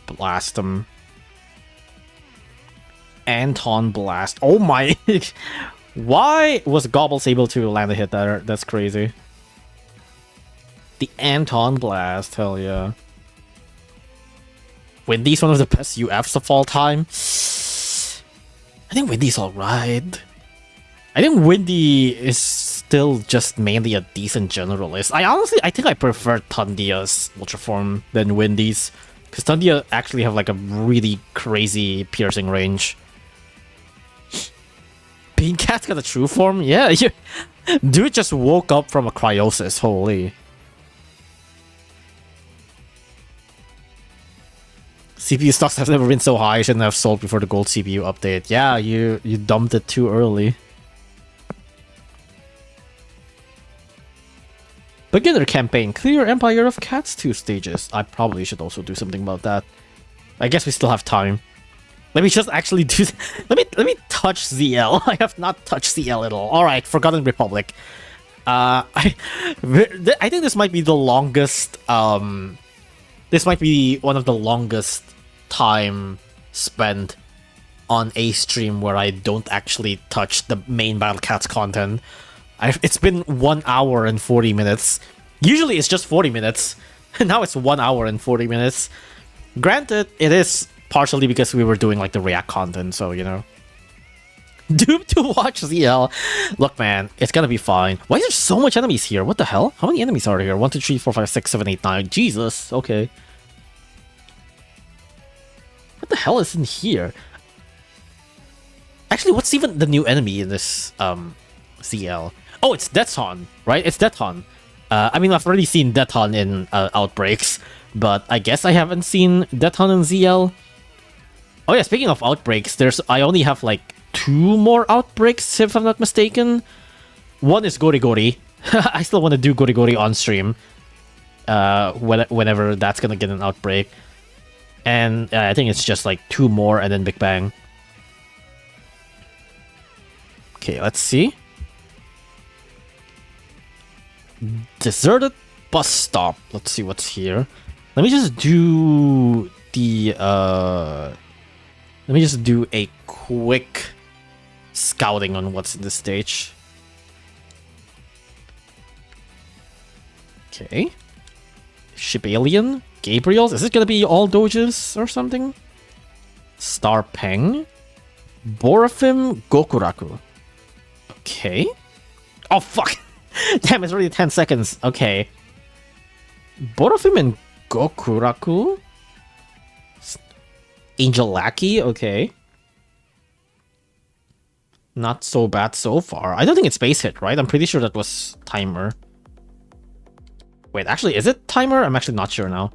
Blast him. Anton Blast. Oh my... Why was Gobbles able to land a hit there? That's crazy. The Anton Blast. Hell yeah. Windy's one of the best UFs of all time. I think Windy's alright. I think Windy is still just mainly a decent generalist. I think I prefer Tundia's Ultra Form than Windy's. Because Tundia actually have like a really crazy piercing range. Bean Cat's got a true form? Yeah, dude just woke up from a cryosis, holy. CPU stocks have never been so high, shouldn't have sold before the gold CPU update. Yeah, you dumped it too early. Beginner campaign, clear Empire of Cats 2 stages. I probably should also do something about that. I guess we still have time. Let me just actually do... Let me touch ZL. I have not touched ZL at all. Alright, Forgotten Republic. I think this might be the longest... this might be one of the longest time spent on a stream where I don't actually touch the main Battle Cats content. It's been 1 hour and 40 minutes. Usually it's just 40 minutes. Now it's 1 hour and 40 minutes. Granted, it is partially because we were doing like the React content, so you know. Doomed to watch ZL. Look, man, it's gonna be fine. Why is there so much enemies here? What the hell? How many enemies are here? 1, 2, 3, 4, 5, 6, 7, 8, 9. Jesus, okay. What the hell is in here? Actually, what's even the new enemy in this ZL? Oh, it's deadhun, right? It's deadhun. I mean, I've already seen deadhun in Outbreaks, but I guess I haven't seen deadhun in ZL. Oh yeah, speaking of Outbreaks, I only have like 2 more Outbreaks, if I'm not mistaken. One is Gori Gori. I still want to do Gori Gori on stream. Whenever that's gonna get an Outbreak. And I think it's just like 2 more and then Big Bang. Okay, let's see. Deserted bus stop. Let's see what's here. Let me just do the let me just do a quick scouting on what's in this stage. Okay. Ship Alien, Gabriel's. Is it gonna be all doges or something? Star Peng, Borafim, Gokuraku. Okay. Oh fuck! Damn, it's already 10 seconds. Okay. Borafim and Gokuraku. Angel Lackey, okay. Not so bad so far. I don't think it's base hit, right? I'm pretty sure that was timer. Wait, actually, is it timer? I'm actually not sure now.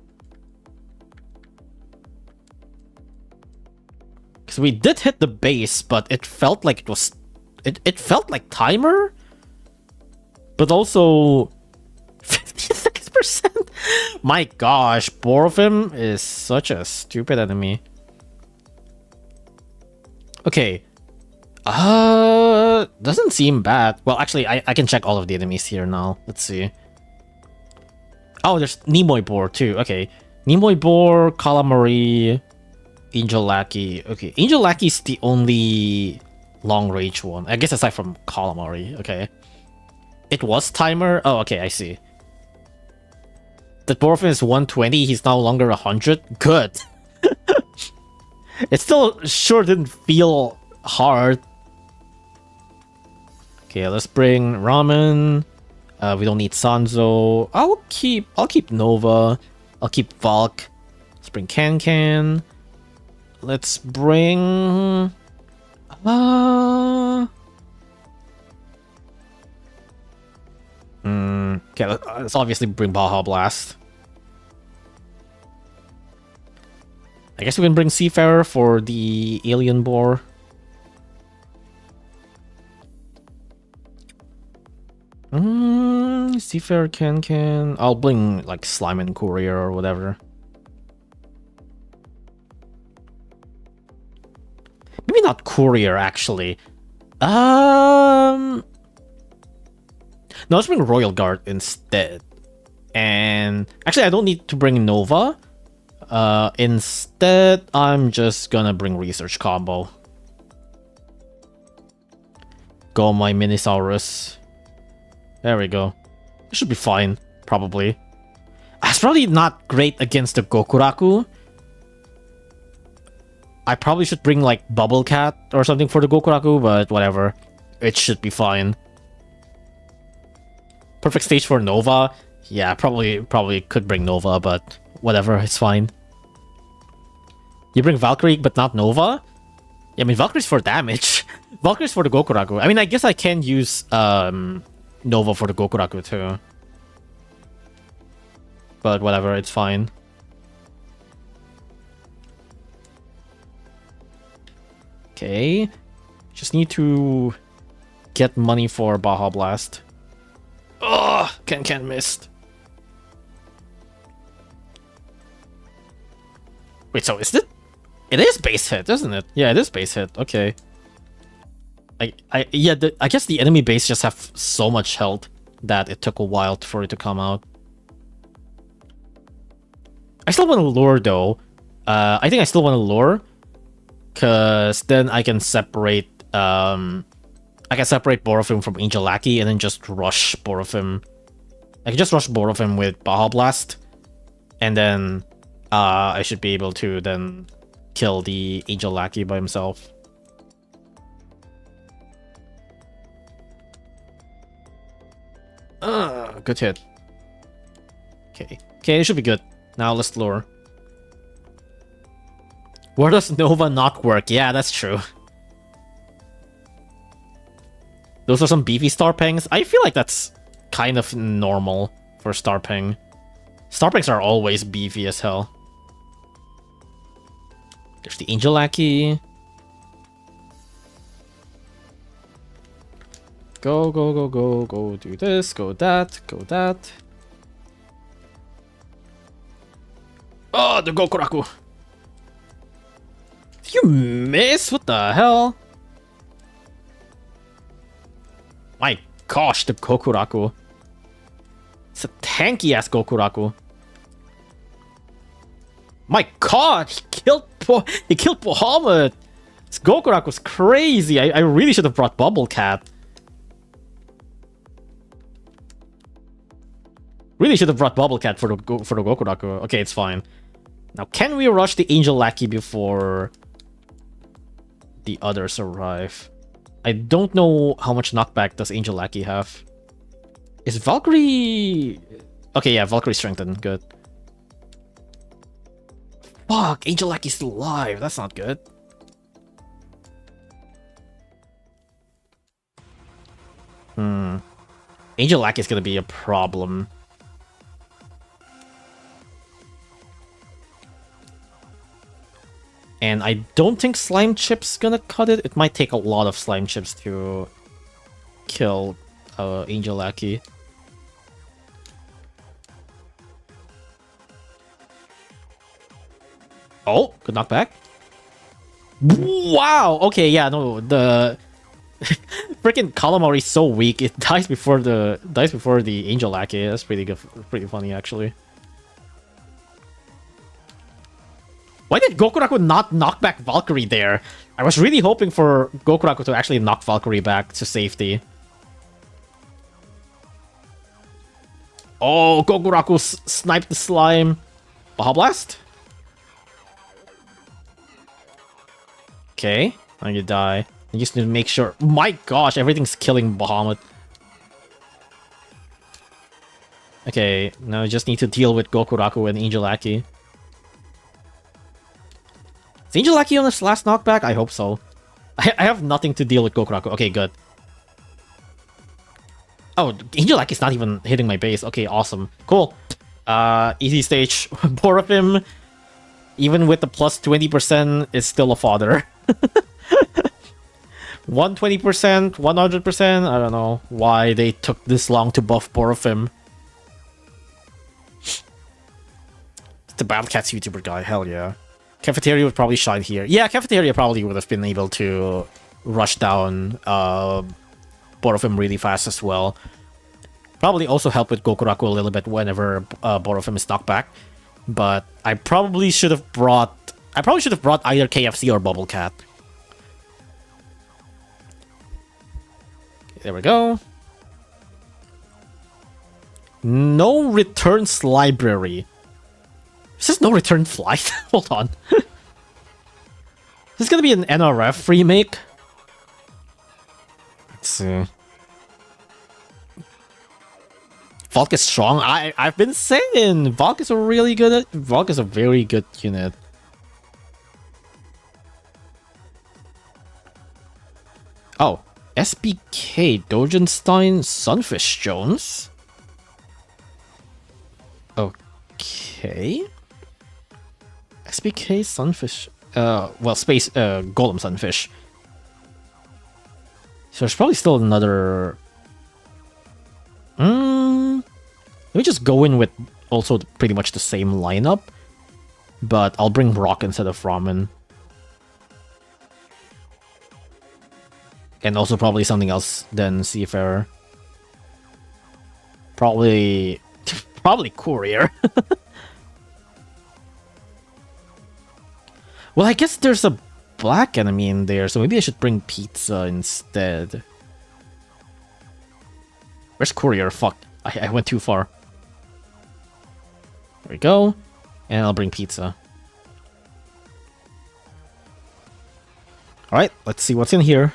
Because we did hit the base, but it felt like it was... It felt like timer? But also... 56%? My gosh, Borafim is such a stupid enemy. Okay. Doesn't seem bad. Well, actually, I can check all of the enemies here now. Let's see. Oh, there's Nimoy Boar too. Okay. Nimoy Boar, Calamari, Angel Lackey. Okay, Angel Lackey's the only long range one. I guess aside from Calamari. Okay. It was timer? Oh, okay, I see. The Borafin is 120, he's no longer 100. Good. It still sure didn't feel hard. Okay, let's bring Ramen. We don't need Sanzo. I'll keep Nova. I'll keep Valk. Let's bring Can. Let's bring okay, let's obviously bring Baja Blast. I guess we can bring Seafarer for the Alien Boar. Seafarer can. I'll bring like Slime and Courier or whatever. Maybe not Courier actually. No, let's bring Royal Guard instead. And actually, I don't need to bring Nova. Instead, I'm just gonna bring Research Combo. Go my Minisaurus. There we go. It should be fine, probably. It's probably not great against the Gokuraku. I probably should bring like Bubble Cat or something for the Gokuraku, but whatever. It should be fine. Perfect stage for Nova. Yeah, probably could bring Nova, but whatever, it's fine. You bring Valkyrie, but not Nova? Yeah, I mean, Valkyrie's for damage. Valkyrie's for the Gokuraku. I mean, I guess I can use Nova for the Gokuraku too. But whatever, it's fine. Okay. Just need to get money for Baja Blast. Ugh! Can missed. Wait, so is it? It is base hit, isn't it? Yeah, it is base hit. Okay. I guess the enemy base just have so much health that it took a while for it to come out. I still want to lure though. I think I still want to lure, cause then I can separate Borophim from Angel Lackey and then just rush Borophim. I can just rush Borophim with Baja Blast, and then I should be able to then kill the Angel Lackey by himself. Good hit. Okay, it should be good. Now let's lure. Where does Nova not work? Yeah, that's true. Those are some beefy Starpangs. I feel like that's kind of normal for Starpang. Starpangs are always beefy as hell. There's the Angel Lackey. Go, go, go, go, go, do this, go that, go that. Oh, the Gokuraku! Did you miss? What the hell? My gosh, the Gokuraku. It's a tanky ass Gokuraku. My god, he killed Bahamut! This Gokuraku's crazy. I really should have brought Bubble Cat. Really should have brought Bubble Cat for the Gokuraku. Okay, it's fine. Now, can we rush the Angel Lackey before the others arrive? I don't know how much knockback does Angel Lackey have. Is Valkyrie... Okay, yeah, Valkyrie strengthened. Good. Fuck, Angel Lackey's still alive. That's not good. Angel Lackey's gonna be a problem. And I don't think Slime Chip's gonna cut it. It might take a lot of Slime Chips to kill Angel Lackey. Oh, good knockback. Wow! Okay, yeah, no, the freaking Calamari is so weak. It dies before the Angel Lackey. That's pretty good, pretty funny actually. Why did Gokuraku not knock back Valkyrie there? I was really hoping for Gokuraku to actually knock Valkyrie back to safety. Oh, Gokuraku sniped the slime. Baja Blast? Okay, now you die. You just need to make sure... My gosh, everything's killing Bahamut. Okay, now you just need to deal with Gokuraku and Angel Lackey. Is Angel Lackey on this last knockback? I hope so. I have nothing to deal with Gokuraku. Okay, good. Oh, Angel Lackey's not even hitting my base. Okay, awesome. Cool. Easy stage. Borophim, even with the plus 20%, is still a fodder. 120%, 100%? I don't know why they took this long to buff Borophim. The Battlecats YouTuber guy, hell yeah. Cafeteria would probably shine here. Yeah, Cafeteria probably would have been able to rush down Borophim really fast as well. Probably also help with Gokuraku a little bit whenever Borophim is knocked back. But I probably should have brought... either KFC or Bubble Cat. Okay, there we go. No returns library. Is this no return flight? Hold on. Is this gonna be an NRF remake? Let's see. Valk is strong. I've been saying Valk is a very good unit. Oh, SBK, Dogenstein, Sunfish Jones. Okay. SBK, Sunfish. Well, Space, Golem, Sunfish. So there's probably still another. Let me just go in with also pretty much the same lineup, but I'll bring Rock instead of Ramen. And also probably something else than Seafarer. Probably Courier. Well, I guess there's a black enemy in there, so maybe I should bring Pizza instead. Where's Courier? Fuck, I went too far. There we go. And I'll bring Pizza. Alright, let's see what's in here.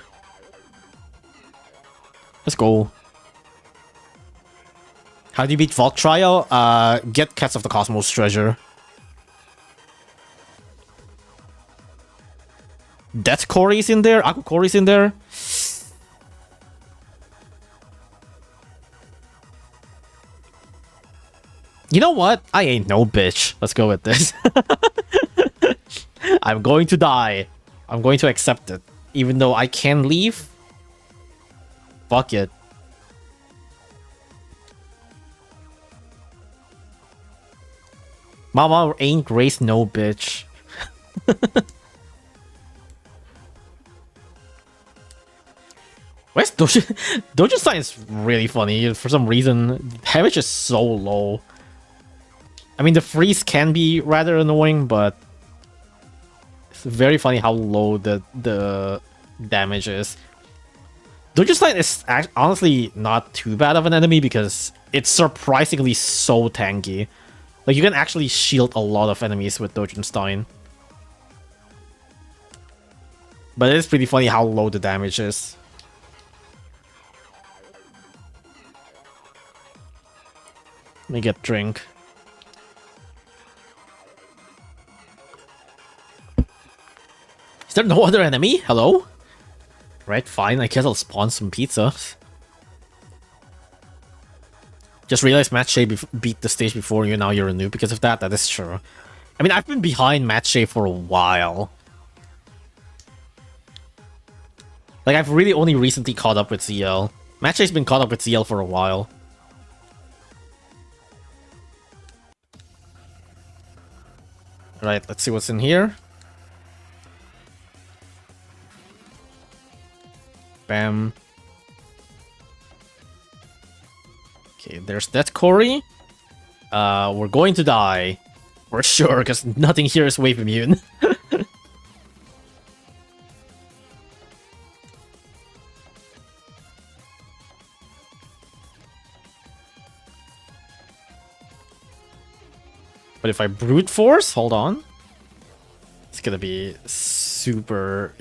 Let's go. How do you beat Valk Trial? Get Cats of the Cosmos treasure. Death Cory's in there? Aku Cory's in there? You know what? I ain't no bitch. Let's go with this. I'm going to die. I'm going to accept it. Even though I can leave. Fuck it. Mama ain't raised no bitch. Where's Dojo Sign is really funny. For some reason, damage is so low. I mean, the freeze can be rather annoying, but it's very funny how low the damage is. Dojo Sign is honestly not too bad of an enemy because it's surprisingly so tanky. Like, you can actually shield a lot of enemies with Dogenstein. But it is pretty funny how low the damage is. Let me get drink. Is there no other enemy? Hello? Right, fine. I guess I'll spawn some pizza. Just realized Matt Shea beat the stage before you, now you're a noob because of that. That is true. I mean, I've been behind Matt Shea for a while. Like, I've really only recently caught up with ZL. Matt Shea's been caught up with ZL for a while. Right, let's see what's in here. Bam. Okay, there's that Cory. We're going to die. For sure, because nothing here is wave immune. But if I brute force, hold on. It's gonna be super...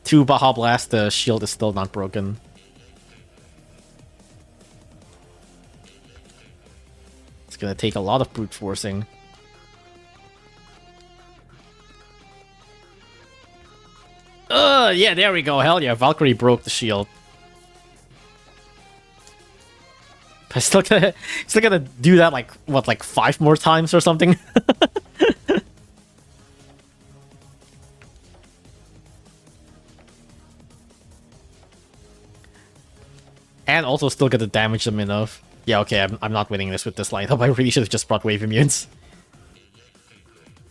2 Baja Blast, the shield is still not broken. It's gonna take a lot of brute forcing. Yeah, there we go. Hell yeah, Valkyrie broke the shield. I still gonna do that like what, like 5 more times or something. And also still gonna damage them enough. Yeah, okay, I'm not winning this with this lineup. I really should have just brought wave immunes.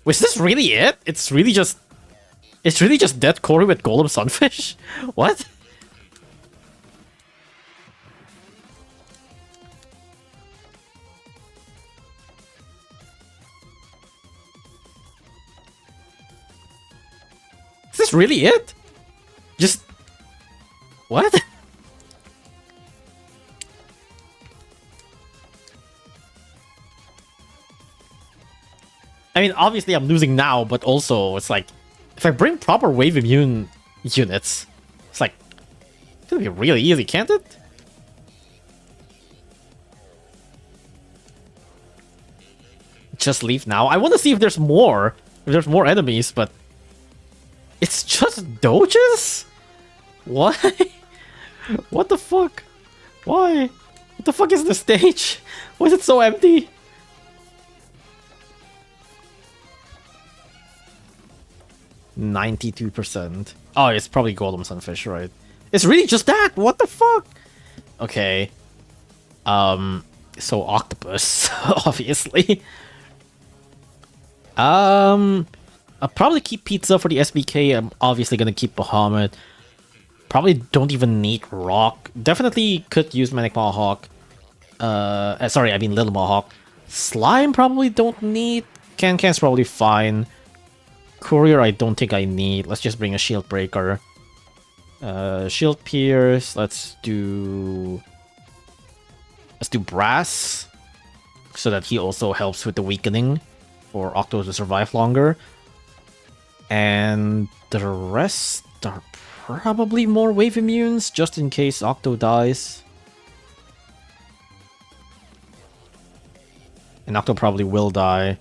Was this really it? It's really just Dead Cory with Golem Sunfish? What? Is this really it? Just... What? I mean, obviously I'm losing now, but also it's like, if I bring proper wave immune units, it's like, it's gonna be really easy, can't it? Just leave now. I want to see if there's more enemies, but it's just doges? Why? What the fuck? Why? What the fuck is the stage? Why is it so empty? %92%. Oh, it's probably Golem Sunfish, right? It's really just that? What the fuck? Okay. So Octopus, obviously. I'll probably keep Pizza for the SBK. I'm obviously gonna keep Bahamut. Probably don't even need Rock. Definitely could use Manic Mohawk. Sorry, I mean Little Mohawk. Slime probably don't need. Can's probably fine. Courier I don't think I need. Let's just bring a Shield Breaker. Shield Pierce. Let's do Brass. So that he also helps with the weakening for Octo to survive longer. And the rest are probably more wave immunes, just in case Octo dies. And Octo probably will die.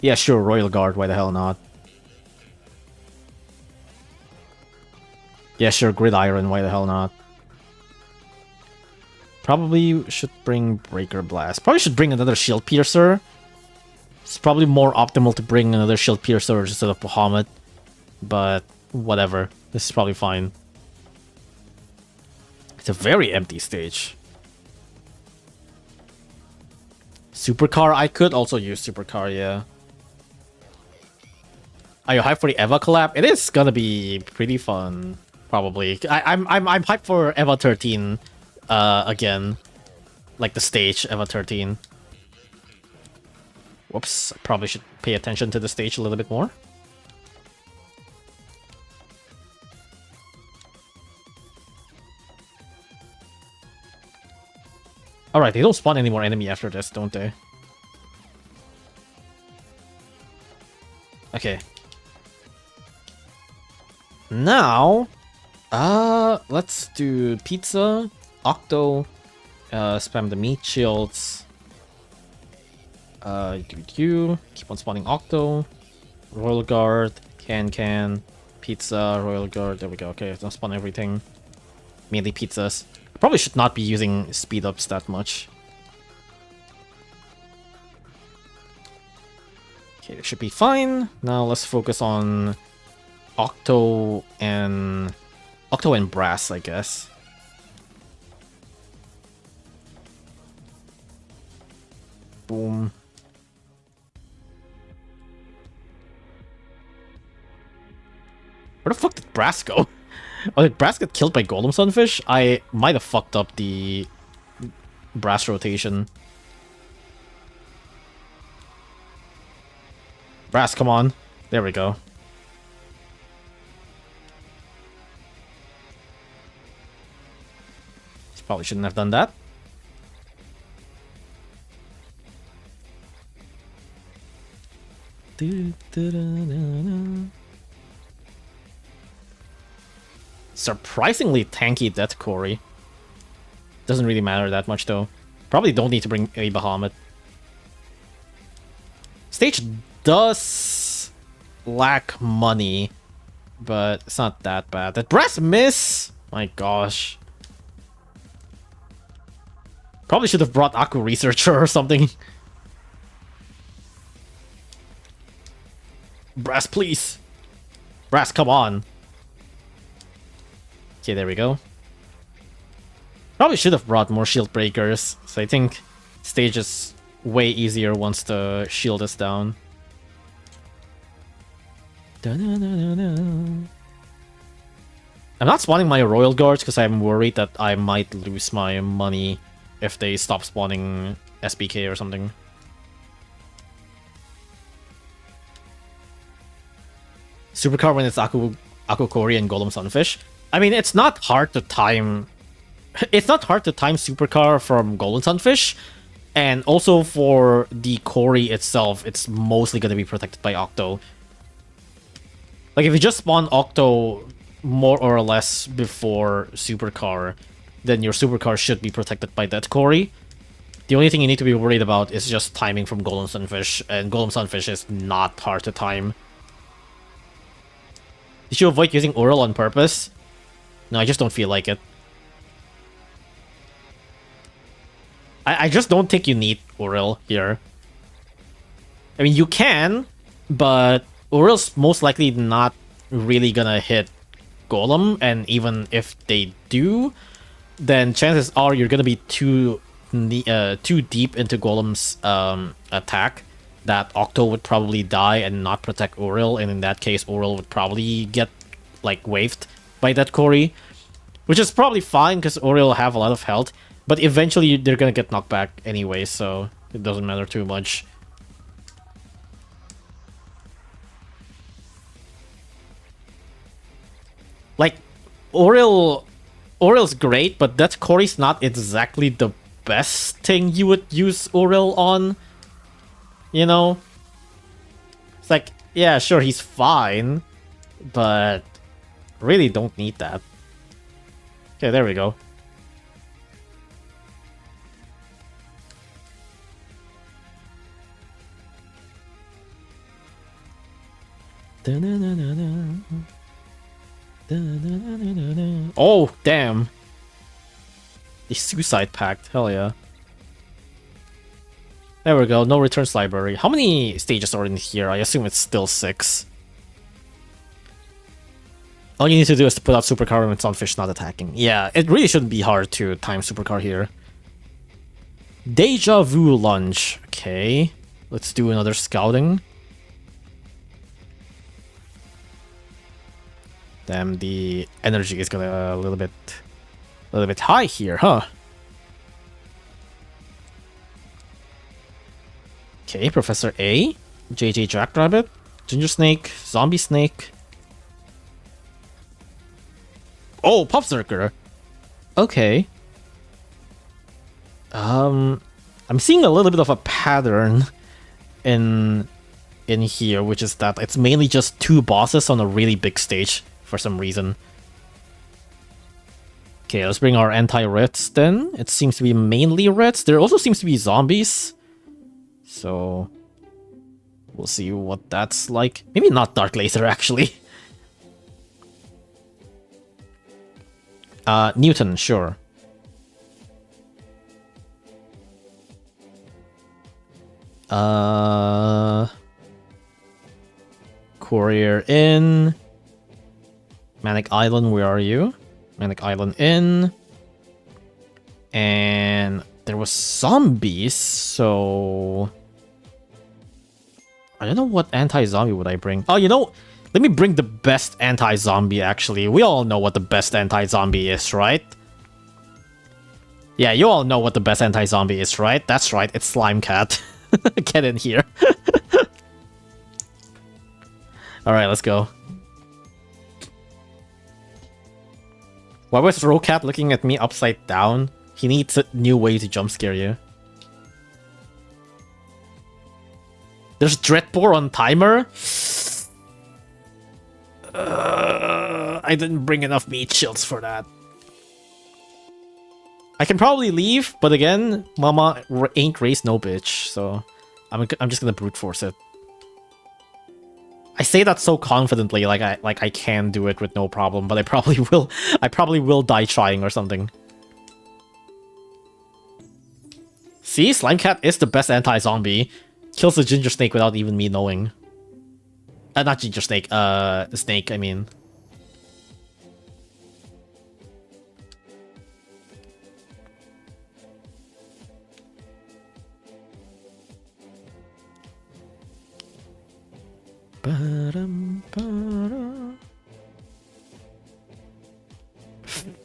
Yeah, sure, Royal Guard, why the hell not? Yeah, sure, Gridiron, why the hell not? Probably should bring Breaker Blast. Probably should bring another Shield Piercer. It's probably more optimal to bring another Shield Piercer instead of Bahamut. But whatever. This is probably fine. It's a very empty stage. Supercar, I could also use Supercar, yeah. Are you hyped for the Eva collab? It is gonna be pretty fun, probably. I'm hyped for Eva 13 again. Like the stage, Eva 13. Whoops, I probably should pay attention to the stage a little bit more. Alright, they don't spawn any more enemy after this, don't they? Okay. Now, let's do Pizza, Octo, spam the meat shields. Keep on spawning Octo, Royal Guard, Can, Pizza, Royal Guard. There we go. Okay, don't spawn everything. Mainly pizzas. Probably should not be using speed ups that much. Okay, this should be fine. Now let's focus on Octo and Brass, I guess. Boom. Where the fuck did Brass go? Oh, did Brass get killed by Golem Sunfish? I might have fucked up the Brass rotation. Brass, come on. There we go. Probably shouldn't have done that. Surprisingly tanky Death Quarry. Doesn't really matter that much though. Probably don't need to bring a Bahamut. Stage does lack money, but it's not that bad. Did Brass miss? My gosh. Probably should have brought Aku Researcher or something. Brass, please. Brass, come on. Okay, there we go. Probably should have brought more shield breakers. So I think stage is way easier once the shield is down. I'm not spawning my Royal Guards because I'm worried that I might lose my money if they stop spawning SBK or something. Supercar when it's Aku Kori and Golem Sunfish. I mean, it's not hard to time. It's not hard to time Supercar from Golem Sunfish, and also for the Kori itself, it's mostly going to be protected by Octo. Like if you just spawn Octo more or less before Supercar, then your Supercar should be protected by that Kori. The only thing you need to be worried about is just timing from Golem Sunfish, and Golem Sunfish is not hard to time. Did you avoid using Oral on purpose? No, I just don't feel like it. I just don't think you need Oral here. I mean, you can, but Oral's most likely not really gonna hit Golem, and even if they do, then chances are you're gonna be too deep into Golem's attack that Octo would probably die and not protect Oral, and in that case, Oral would probably get like waved by that Cory, which is probably fine because Oral will have a lot of health, but eventually they're gonna get knocked back anyway, so it doesn't matter too much. Like, Oral's great, but that Cory's not exactly the best thing you would use Oral on. You know? It's like, yeah, sure, he's fine, but really don't need that. Okay, there we go. Oh, damn. The Suicide Pact, hell yeah. There we go, no returns library. How many stages are in here? I assume it's still 6. All you need to do is to put out Supercar when Sunfish not attacking. Yeah, it really shouldn't be hard to time Supercar here. Deja Vu Lunge. Okay, let's do another scouting. Damn, the energy is gonna a little bit high here, huh? Okay, Professor A, JJ Jackrabbit, Ginger Snake, Zombie Snake. Oh, Popzerker. Okay. I'm seeing a little bit of a pattern in here, which is that it's mainly just 2 bosses on a really big stage for some reason. Okay, let's bring our anti-reds then. It seems to be mainly reds. There also seems to be zombies. So we'll see what that's like. Maybe not Dark Laser, actually. Newton, sure. Courier in. Manic Island, where are you? Manic Island in. And there was zombies, so I don't know what anti-zombie would I bring. Oh, you know, let me bring the best anti-zombie, actually. We all know what the best anti-zombie is, right? Yeah, you all know what the best anti-zombie is, right? That's right, it's Slime Cat. Get in here. Alright, let's go. Why was Rocat looking at me upside down? He needs a new way to jump scare you. There's Dreadbore on timer? I didn't bring enough meat shields for that. I can probably leave, but again, Mama ain't raised no bitch, so I'm just gonna brute force it. I say that so confidently, like I can do it with no problem, but I probably will die trying or something. See, Slime Cat is the best anti-zombie. Kills the Ginger Snake without even me knowing. Not Ginger Snake, Snake, I mean.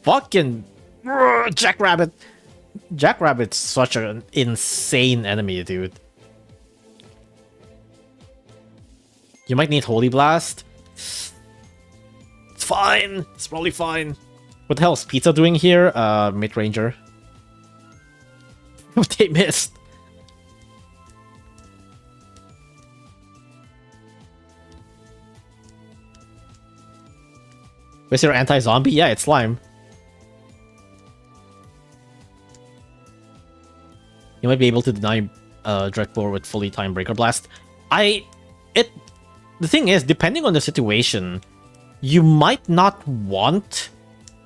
Fucking Jackrabbit. Jackrabbit's such an insane enemy, dude. You might need Holy Blast. It's fine. It's probably fine. What the hell is Pizza doing here? Mid-ranger. They missed. Where's your anti-zombie? Yeah, it's Slime. You might be able to deny Dreadbore with fully timed Breaker Blast. The thing is, depending on the situation, you might not want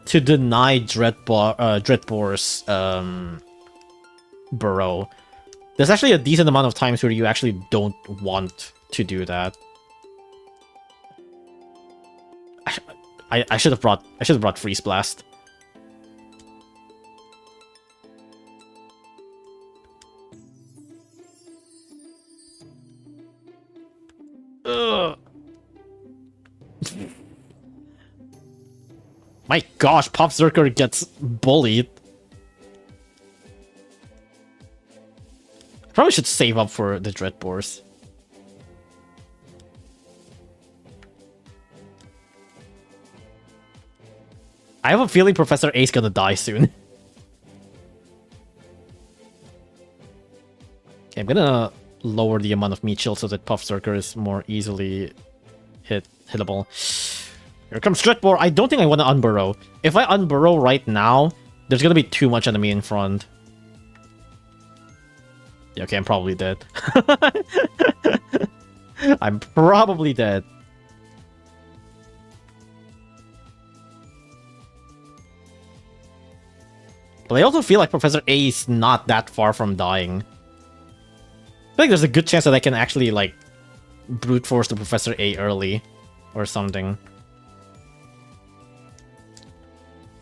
to deny Dreadbore's burrow. There's actually a decent amount of times where you actually don't want to do that. I should have brought Freeze Blast. Ugh. My gosh, Pop Zerker gets bullied. Probably should save up for the Dreadbores. I have a feeling Professor A's gonna die soon. Okay, I'm gonna lower the amount of meat shield so that Puff Zerker is more easily hittable. Here comes Dreadbore. I don't think I want to unburrow. If I unburrow right now, there's gonna be too much enemy in front. Yeah, okay, I'm probably dead. I'm probably dead. But I also feel like Professor A is not that far from dying. I think there's a good chance that I can actually, like, brute force the Professor A early. Or something.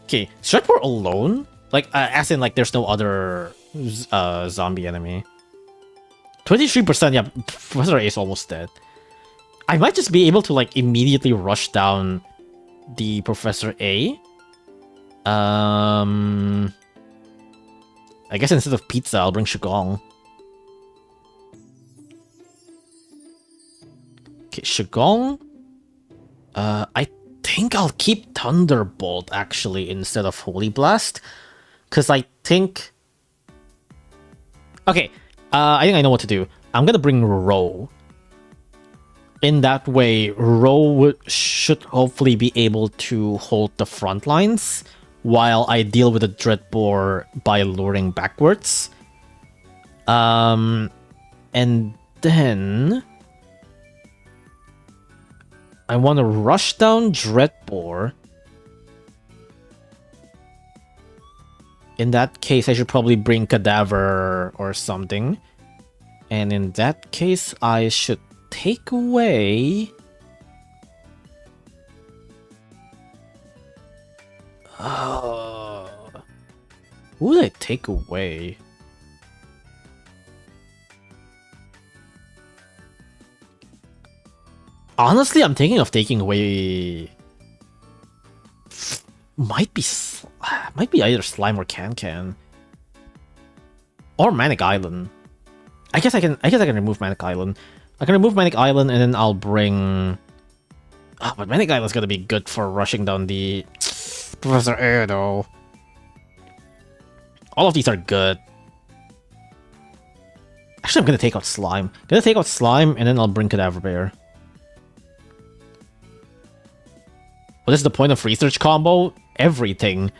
Okay, Dreadbore alone? Like, as in, like, there's no other zombie enemy. 23%, yeah, Professor A is almost dead. I might just be able to, like, immediately rush down the Professor A. I guess instead of pizza, I'll bring Shigong. Okay, Shigong. I think I'll keep Thunderbolt, actually, instead of Holy Blast. Because I think... Okay, I think I know what to do. I'm gonna bring Ro. In that way, Ro should hopefully be able to hold the front lines while I deal with the Dreadbore by luring backwards. And then... I want to rush down Dreadbore. In that case, I should probably bring Cadaver or something. And in that case, I should take away... who would I take away? Honestly, I'm thinking of taking away... Might be either Slime or Can. Or Manic Island. I guess I can remove Manic Island. I can remove Manic Island and then I'll bring... Oh, but Manic Island's gonna be good for rushing down the... Professor A, though. All of these are good. Actually, I'm gonna take out Slime. And then I'll bring Cadaver Bear. What is the point of research combo? Everything.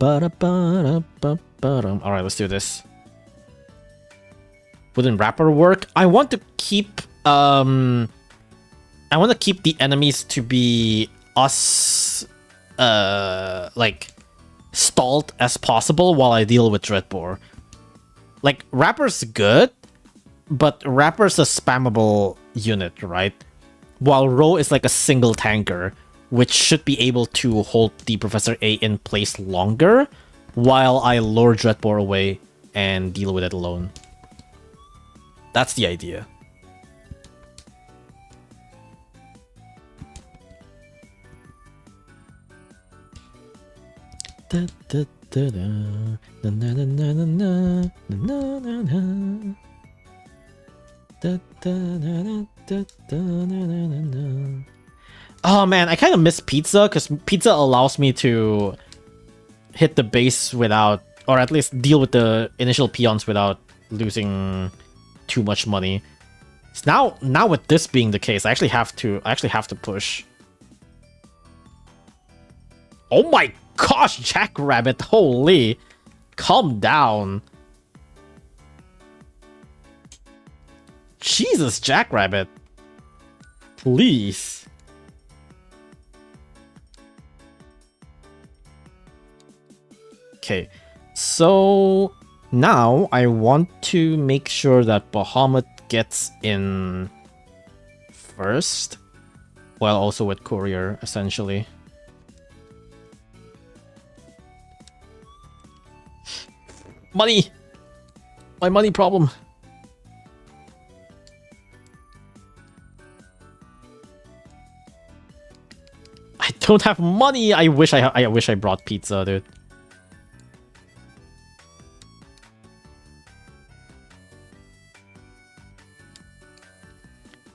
Alright, let's do this. Wouldn't Wrapper work? I want to keep the enemies to be us like stalled as possible while I deal with Dreadbore. Like, Wrapper's good, but Wrapper's a spammable unit, right? While Ro is like a single tanker, which should be able to hold the Professor A in place longer while I lure Dreadbore away and deal with it alone. That's the idea. Oh man, I kind of miss Pizza, because Pizza allows me to hit the base without, or at least deal with the initial peons without losing too much money. So now with this being the case, I actually have to push. Oh my gosh, Jackrabbit, holy. Calm down. Jesus, Jackrabbit. Please. Okay, so now I want to make sure that Bahamut gets in first, while also with Courier, essentially. Money! My money problem. I don't have money! I wish I brought pizza, dude.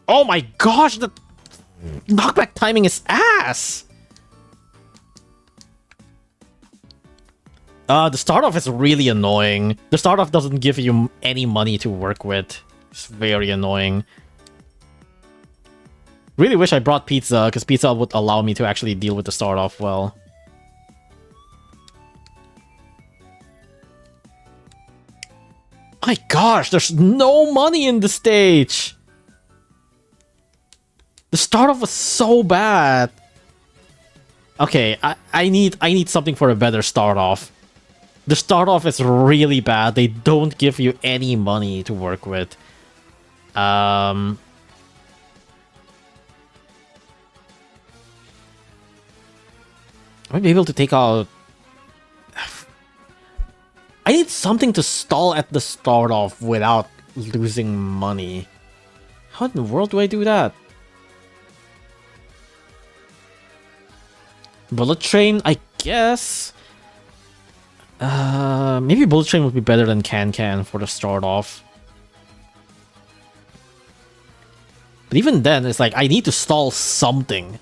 Oh my gosh, the knockback timing is ass! The start off is really annoying. The start off doesn't give you any money to work with. It's very annoying. Really wish I brought pizza, because pizza would allow me to actually deal with the start off well. My gosh, there's no money in the stage! The start off was so bad. Okay, I need something for a better start off. The start off is really bad. They don't give you any money to work with. I might be able to take out... I need something to stall at the start off without losing money. How in the world do I do that? Bullet Train, I guess. Maybe Bullet Train would be better than Can for the start off. But even then, it's like, I need to stall something.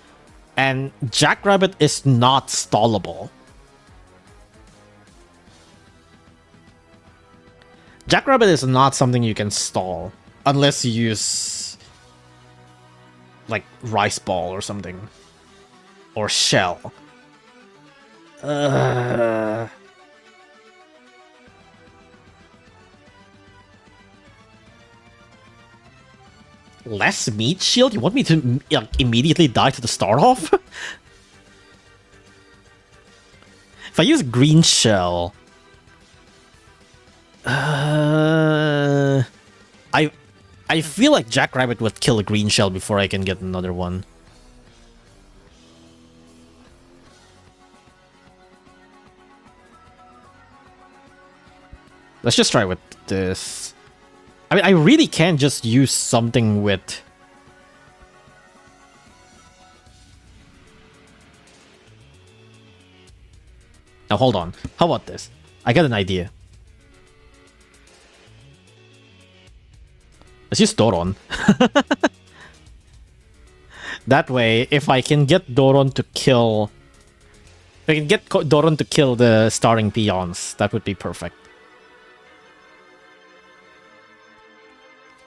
And Jackrabbit is not stallable. Jackrabbit is not something you can stall. Unless you use... like, Rice Ball or something. Or Shell. Less meat shield? You want me to immediately die to the start off? If I use green shell... I feel like Jackrabbit would kill a green shell before I can get another one. Let's just try with this. I mean, I really can't just use something with... Now, hold on. How about this? I got an idea. Let's use Doron. That way, if I can get Doron to kill... If I can get Doron to kill the starting peons, that would be perfect.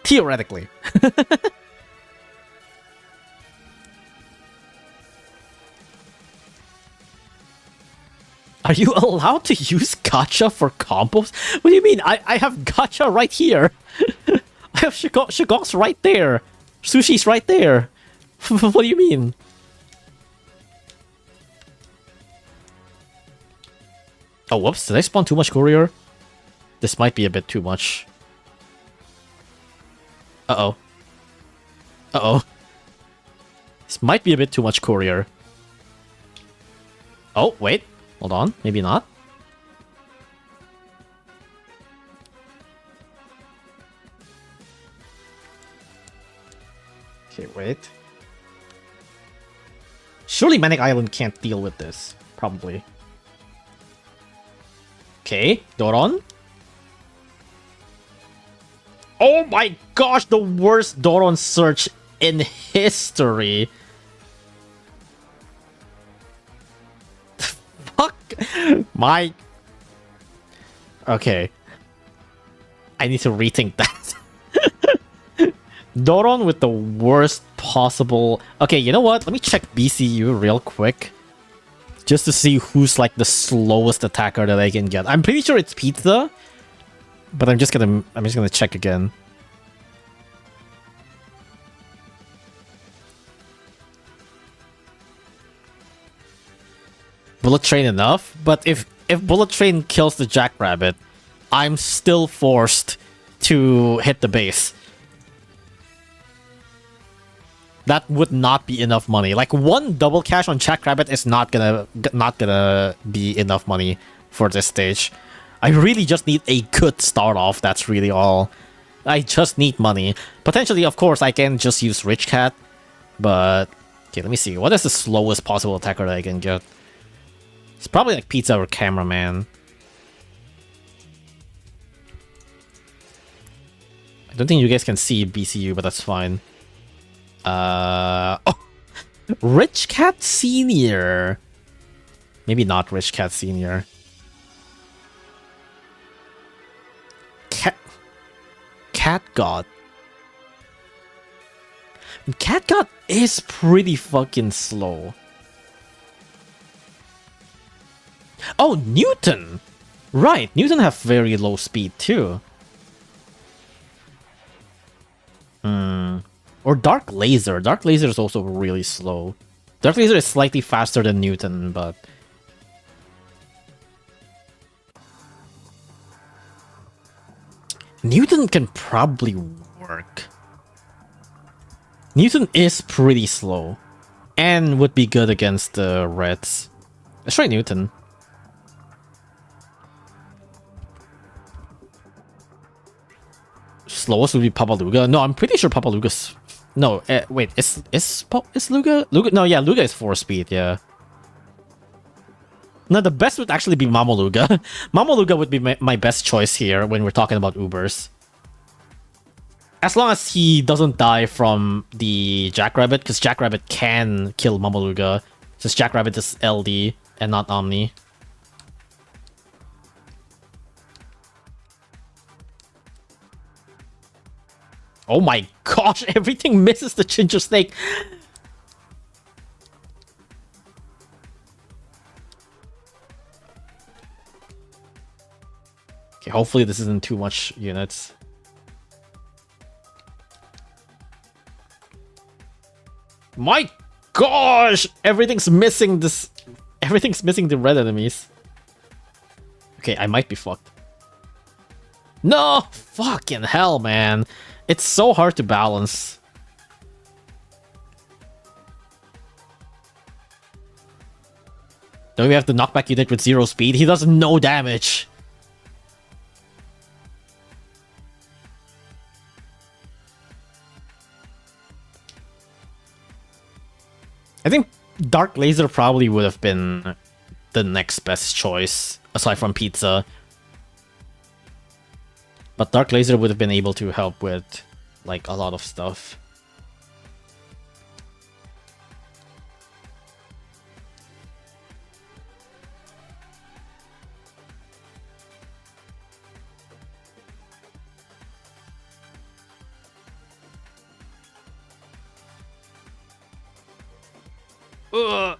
Theoretically. Are you allowed to use gacha for combos? What do you mean? I have gacha right here. I have Shigong's right there. Sushi's right there. What do you mean? Oh, whoops. Did I spawn too much courier? This might be a bit too much. Uh-oh. Uh-oh. This might be a bit too much courier. Oh, wait. Hold on. Maybe not. Okay, wait. Surely Manic Island can't deal with this. Probably. Okay, Doron. Oh my gosh, the worst Doron search in history. Fuck my... Okay. I need to rethink that. Doron with the worst possible... Okay, you know what? Let me check BCU real quick. just to see who's like the slowest attacker that I can get. I'm pretty sure it's Pizza, but I'm just gonna check again. Bullet Train enough, but if Bullet Train kills the Jackrabbit, I'm still forced to hit the base. That would not be enough money. Like, one double cash on Jackrabbit is not gonna be enough money for this stage. I really just need a good start off. That's really all. I just need money. Potentially, of course, I can just use Rich Cat, but okay, let me see. What is the slowest possible attacker that I can get? It's probably like Pizza or Cameraman. I don't think you guys can see BCU, but that's fine. Oh, Rich Cat Senior. Maybe not Rich Cat Senior. Cat God. Cat God is pretty fucking slow. Oh, Newton! Right, Newton have very low speed too. Or Dark Laser. Dark Laser is also really slow. Dark Laser is slightly faster than Newton, but... Newton can probably work. Newton is pretty slow. And would be good against the Reds. Let's try Newton. Slowest would be Papaluga. No, I'm pretty sure Papaluga's... No, wait, is Luga? Luga? No, yeah, Luga is 4 speed, yeah. No, the best would actually be Mamaluga. Mamaluga would be my best choice here when we're talking about Ubers. As long as he doesn't die from the Jackrabbit, because Jackrabbit can kill Mamaluga, since Jackrabbit is LD and not Omni. Oh my gosh, everything misses the Ginger Snake. Okay, hopefully this isn't too much units. My gosh, everything's missing this. Everything's missing the red enemies. Okay, I might be fucked. No, fucking hell, man. It's so hard to balance. Don't we have the knockback unit with 0 speed? He does no damage. I think Dark Laser probably would have been the next best choice, aside from Pizza. But Dark Laser would have been able to help with, like, a lot of stuff. Ugh.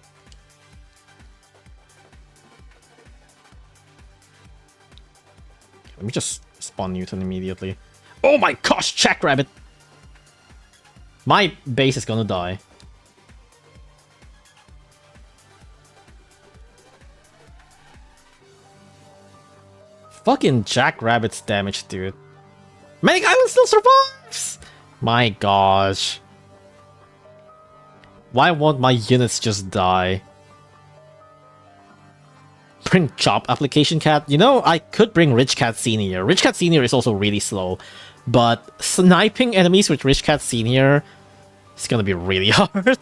Let me just spawn Newton immediately. Oh my gosh, Jackrabbit! My base is gonna die. Fucking Jackrabbit's damage, dude. Manic Island still survives! My gosh. Why won't my units just die? Bring Chop Application Cat. You know, I could bring Rich Cat Senior. Rich Cat Senior is also really slow, but sniping enemies with Rich Cat Senior is gonna be really hard.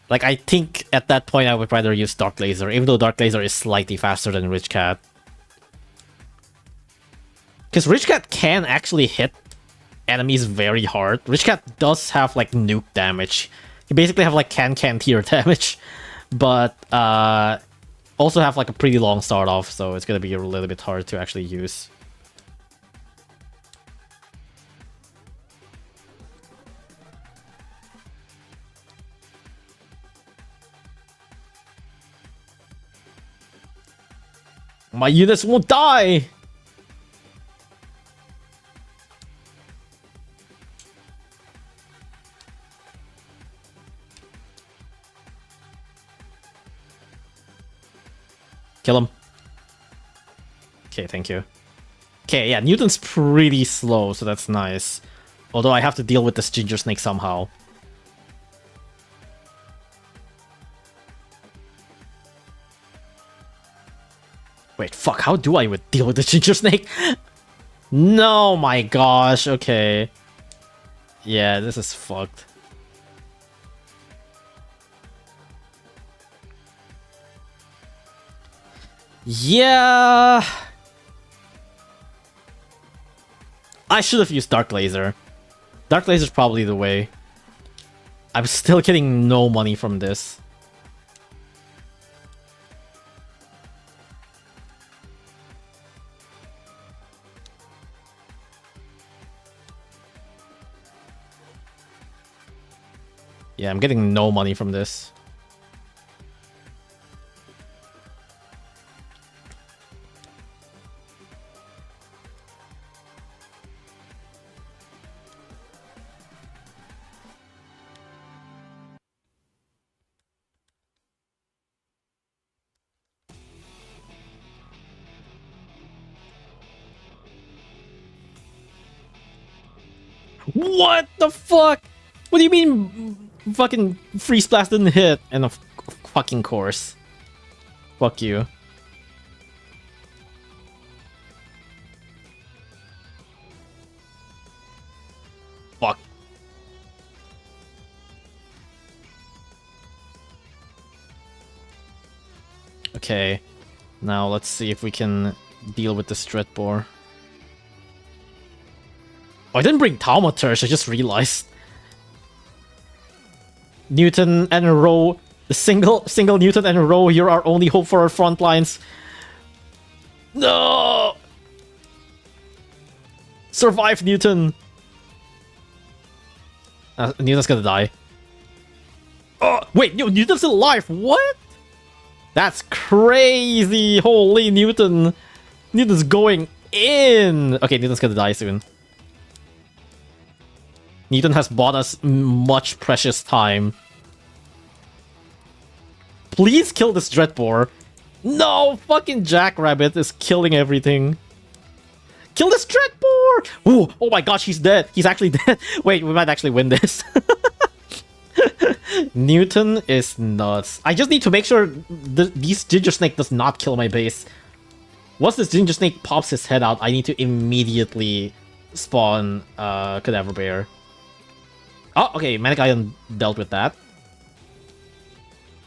Like, I think at that point I would rather use Dark Laser, even though Dark Laser is slightly faster than Rich Cat. Because Rich Cat can actually hit enemies very hard. Rich Cat does have, like, nuke damage. You basically have, like, can tier damage. But, also have, like, a pretty long start off, so it's gonna be a little bit hard to actually use. My units won't die! Kill him. Okay, thank you. Okay, yeah, Newton's pretty slow, so that's nice. Although I have to deal with this ginger snake somehow. Wait, fuck, how do I deal with the ginger snake? No, my gosh, okay. Yeah, this is fucked. Yeah... I should have used Dark Laser. Dark Laser's probably the way. I'm still getting no money from this. Yeah, I'm getting no money from this. What the fuck? What do you mean fucking Freeze Blast didn't hit? And of fucking course. Fuck you. Fuck. Okay. Now let's see if we can deal with this Dreadbore. Oh, I didn't bring Thaumaturge, I just realized. Newton and a row. The single Newton and a row, you're our only hope for our front lines. No! Survive, Newton! Newton's gonna die. Oh, wait, no, Newton's alive! What? That's crazy! Holy Newton! Newton's going in! Okay, Newton's gonna die soon. Newton has bought us much precious time. Please kill this Dreadbore. No! Fucking Jackrabbit is killing everything. Kill this Dreadbore! Ooh, oh my gosh, he's dead. He's actually dead. Wait, we might actually win this. Newton is nuts. I just need to make sure this Ginger Snake does not kill my base. Once this Ginger Snake pops his head out, I need to immediately spawn Cadaver Bear. Oh, okay, Manic Iron dealt with that.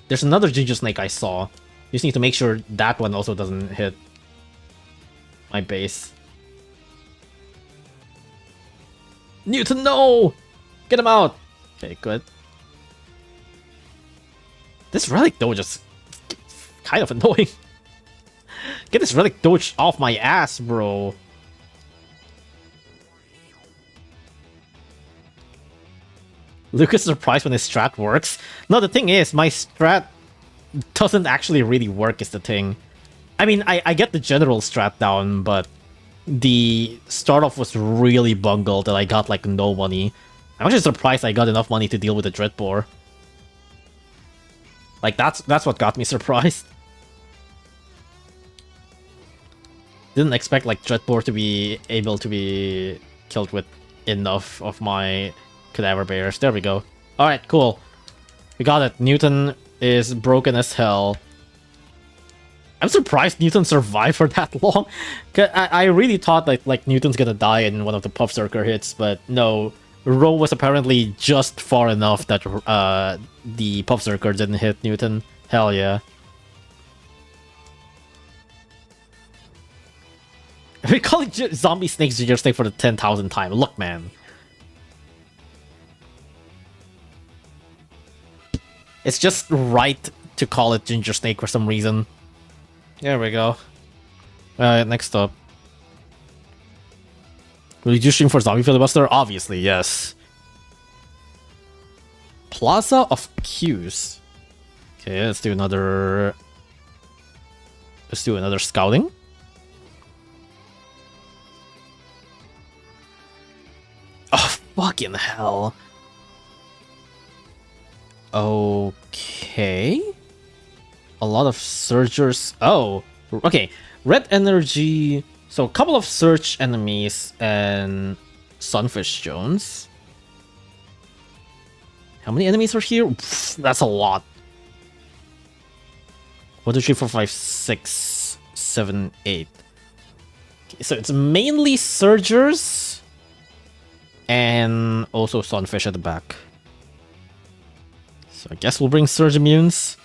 There's another Ginger Snake I saw. You just need to make sure that one also doesn't hit my base. Newton, no! Get him out! Okay, good. This Relic Doge is kind of annoying. Get this Relic Doge off my ass, bro. Lucas is surprised when his strat works. No, the thing is, my strat doesn't actually really work is the thing. I mean, I get the general strat down, but the start off was really bungled and I got like no money. I'm actually surprised I got enough money to deal with the Dreadbore. Like that's what got me surprised. Didn't expect like Dreadbore to be able to be killed with enough of my Cadaver Bears. There we go. Alright, cool. We got it. Newton is broken as hell. I'm surprised Newton survived for that long. I really thought like Newton's gonna die in one of the Puff Circle hits, but no. Row was apparently just far enough that the Puff Circle didn't hit Newton. Hell yeah. We call it Zombie Snakes Ginger Snake for the 10,000th time. Look, man. It's just right to call it Ginger Snake for some reason. There we go. Alright, next up. Will you stream for Zombie Filibuster? Obviously, yes. Plaza of Qs. Okay, let's do another Let's do another scouting. Oh, fucking hell. Okay. A lot of Surgers. Oh, okay. Red energy. So a couple of Surge enemies and Sunfish Jones. How many enemies are here? Pff, that's a lot. 1, 2, 3, 4, 5, 6, 7, 8. Okay, so it's mainly Surgers and also Sunfish at the back. So I guess we'll bring Surge Immunes.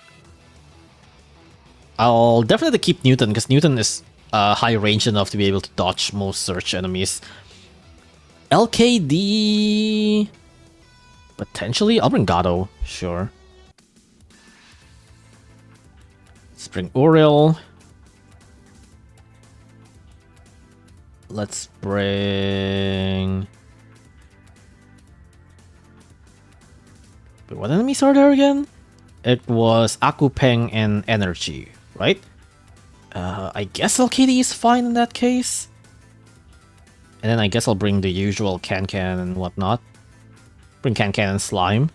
I'll definitely keep Newton, because Newton is high range enough to be able to dodge most Surge enemies. LKD... potentially? I'll bring Gato, sure. Let's bring Uriel. Let's bring... Wait, what enemies are there again? It was Akupeng and Energy, right? I guess LKD is fine in that case. And then I guess I'll bring the usual Can-Can and whatnot. Bring Can-Can and Slime.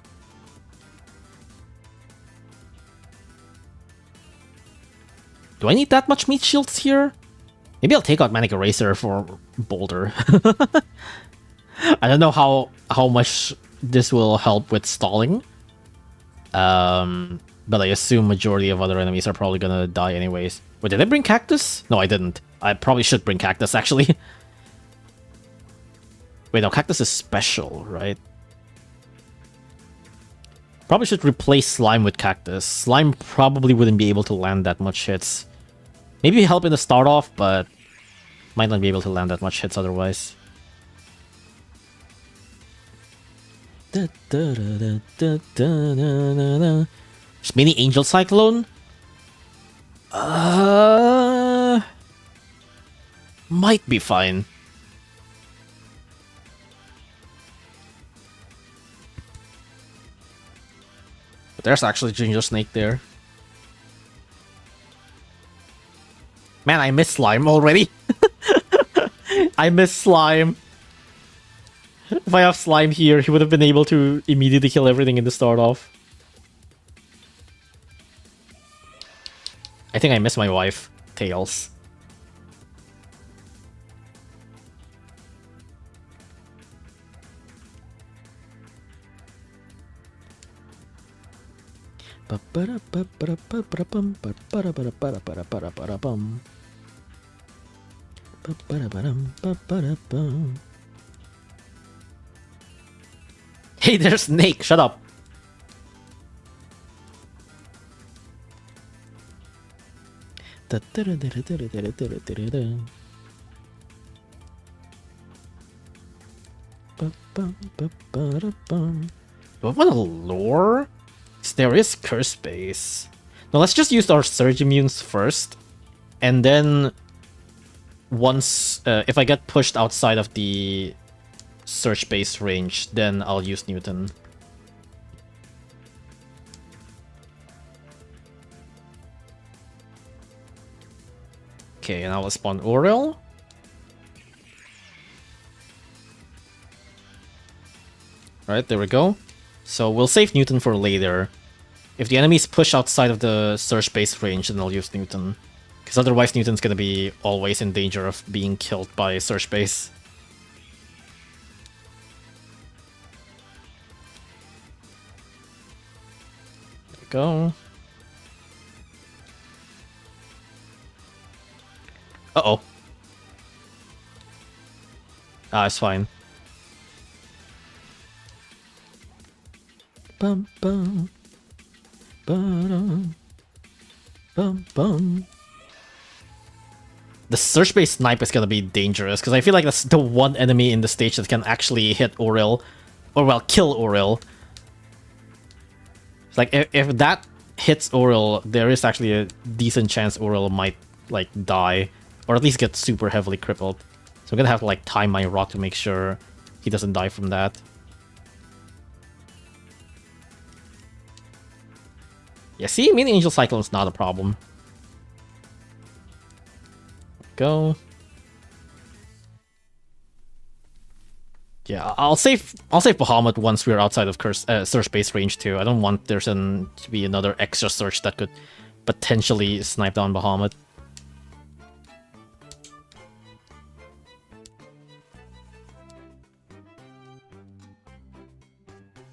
Do I need that much meat shields here? Maybe I'll take out Manic Eraser for Boulder. I don't know how much this will help with stalling. But I assume majority of other enemies are probably gonna die anyways. Wait, did I bring Cactus? No, I didn't. I probably should bring Cactus, actually. Wait, no, Cactus is special, right? Probably should replace Slime with Cactus. Slime probably wouldn't be able to land that much hits. Maybe help in the start off, but might not be able to land that much hits otherwise. Mini Angel Cyclone? Might be fine. But there's actually Ginger Snake there. Man, I miss Slime already. I miss Slime. If I have Slime here, he would have been able to immediately kill everything in the start off. I think I miss my wife, Tails. Hey, there's Snake. Shut up. Do I want to lure? There is Curse Base. Now let's just use our Surge Immunes first. And then once, if I get pushed outside of the Surge Base range, then I'll use Newton. Okay, and I'll spawn Aurel. Alright, there we go. So we'll save Newton for later. If the enemies push outside of the Surge Base range, then I'll use Newton. Because otherwise Newton's gonna be always in danger of being killed by Surge Base. There we go. Uh-oh. Ah, it's fine. Bum bum. Ba-dum. Bum bum. The Surge Base Snipe is gonna be dangerous, because I feel like that's the one enemy in the stage that can actually hit Aurel. Or, well, kill Aurel. It's like, if that hits Aurel, there is actually a decent chance Aurel might, like, die. Or at least get super heavily crippled. So I'm gonna have to, like, time my rock to make sure he doesn't die from that. Yeah, see? Mini Angel Cyclone's not a problem. go. Yeah, I'll save Bahamut once we're outside of search base range too. I don't want there to be another extra search that could potentially snipe down Bahamut.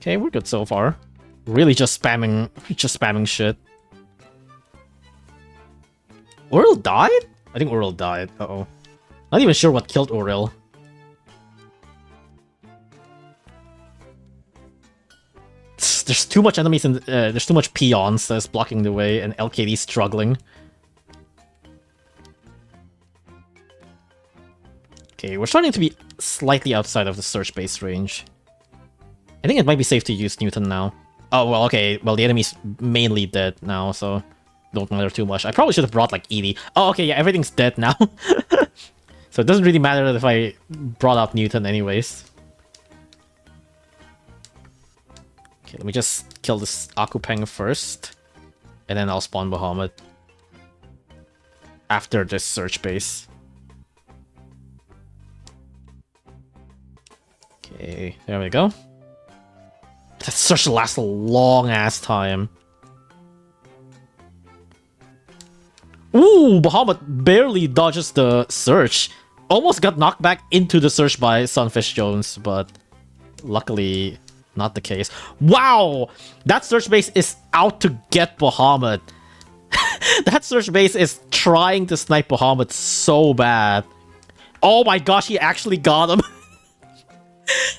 Okay, we're good so far. Really just spamming shit. Uril died? I think Uril died. Uh-oh. Not even sure what killed Uril. There's too much enemies and there's too much peons that's blocking the way, and LKD's struggling. Okay, we're starting to be slightly outside of the search base range. I think it might be safe to use Newton now. Oh, well, okay. Well, the enemy's mainly dead now, so don't matter too much. I probably should have brought, like, Edie. Oh, okay, yeah, everything's dead now. So it doesn't really matter if I brought out Newton anyways. Okay, let me just kill this Akupeng first, and then I'll spawn Bahamut after this search base. Okay, there we go. That search lasts a long-ass time. Ooh, Bahamut barely dodges the search. Almost got knocked back into the search by Sunfish Jones, but luckily not the case. Wow! That search base is out to get Bahamut. That search base is trying to snipe Bahamut so bad. Oh my gosh, he actually got him.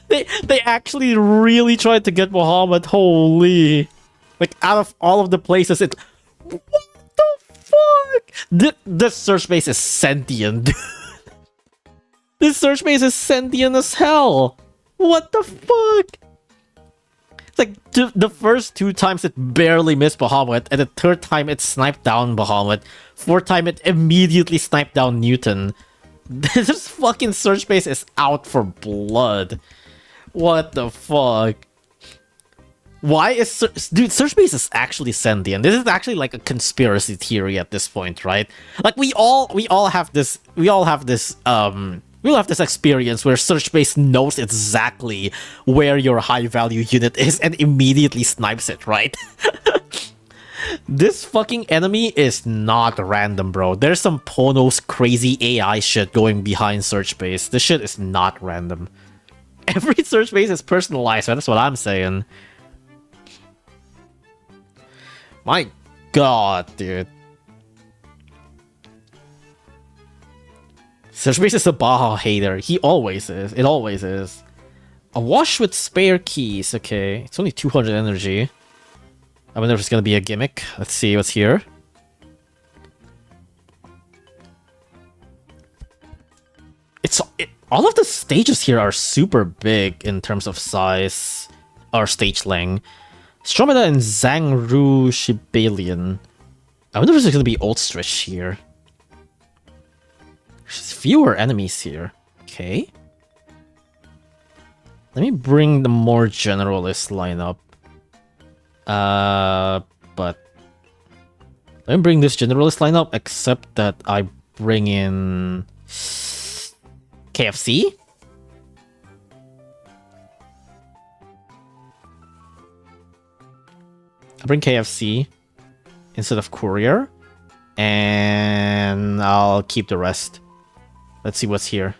They actually really tried to get Bahamut. Holy. Like, out of all of the places, it... What the fuck? This search base is sentient. This search base is sentient as hell. What the fuck? It's like, the first 2 times it barely missed Bahamut, and the 3rd time it sniped down Bahamut. 4th time it immediately sniped down Newton. This fucking search base is out for blood. What the fuck? Why is dude, search base is actually sentient. This is actually like a conspiracy theory at this point, right? Like we all have this experience where search base knows exactly where your high value unit is and immediately snipes it, right? This fucking enemy is not random, bro. There's some Pono's crazy AI shit going behind search base. This shit is not random. Every search base is personalized, right? That's what I'm saying. My god, dude. Search base is a Baja hater. He always is. It always is. A wash with spare keys. Okay. It's only 200 energy. I wonder if it's gonna be a gimmick. Let's see what's here. All of the stages here are super big in terms of size or stage length. Stromeda and Zangru Shibalian. I wonder if there's gonna be Oldstrich here. There's fewer enemies here. Okay. Let me bring the more generalist lineup. But let me bring this generalist lineup, except that I bring in KFC. I bring KFC instead of Courier, and I'll keep the rest. Let's see what's here.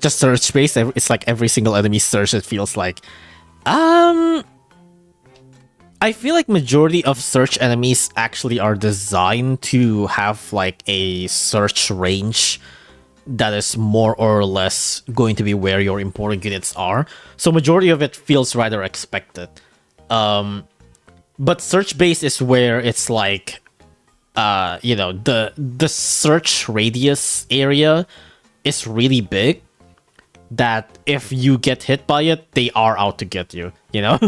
Just search space. It's like every single enemy search, it feels like. I feel like majority of search enemies actually are designed to have like a search range that is more or less going to be where your important units are. So majority of it feels rather expected. But search base is where it's like, you know, the search radius area is really big. That if you get hit by it, they are out to get you, you know?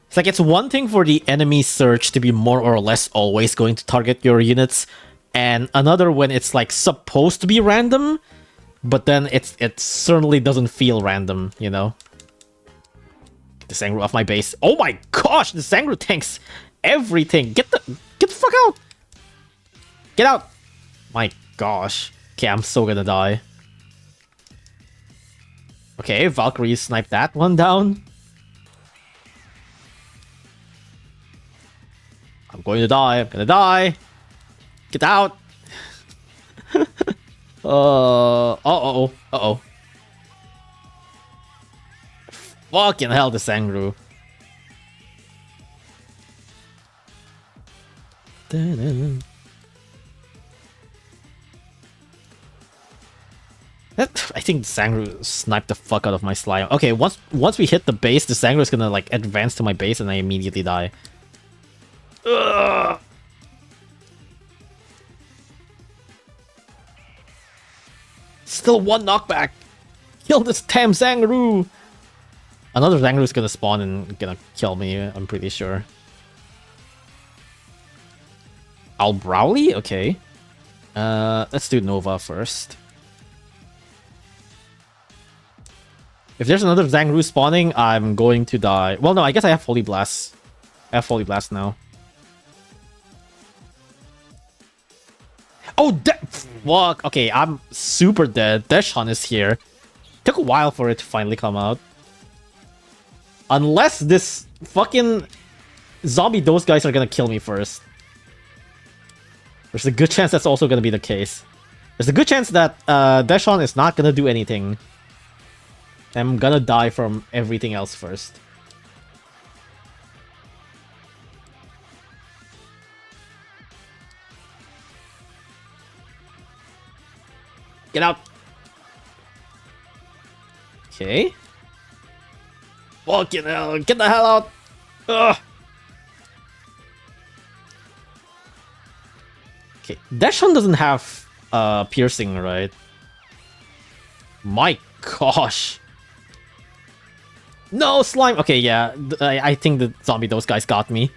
It's like, it's one thing for the enemy search to be more or less always going to target your units, and another when it's like supposed to be random, but then it certainly doesn't feel random, you know? the Sangru off my base. Oh my gosh, the Sangru tanks everything. Get the fuck out. Get out. My gosh. Okay, I'm so gonna die. Okay, Valkyrie sniped that one down. I'm going to die. I'm gonna die. Get out. Uh-oh. Fucking hell, the Sangru. I think the Sangru sniped the fuck out of my slime. Okay, once we hit the base, the Sangru is gonna like advance to my base and I immediately die. Ugh. Still one knockback. Kill this damn Sangru. Another Sangru is gonna spawn and gonna kill me, I'm pretty sure. Albrowley? Okay. Let's do Nova first. If there's another Sangru spawning, I'm going to die. Well, no, I guess I have Holy Blast. I have Holy Blast now. Oh, fuck. Okay, I'm super dead. Deadhun is here. Took a while for it to finally come out. Unless this fucking zombie, those guys are gonna kill me first. There's a good chance that's also gonna be the case. There's a good chance that Deadhun is not gonna do anything. I'm gonna die from everything else first. Get out. Okay. Fucking hell. Get the hell out. Ugh. Okay. Deadhun doesn't have piercing, right? My gosh. No, slime. Okay, yeah. I think the zombie, those guys got me.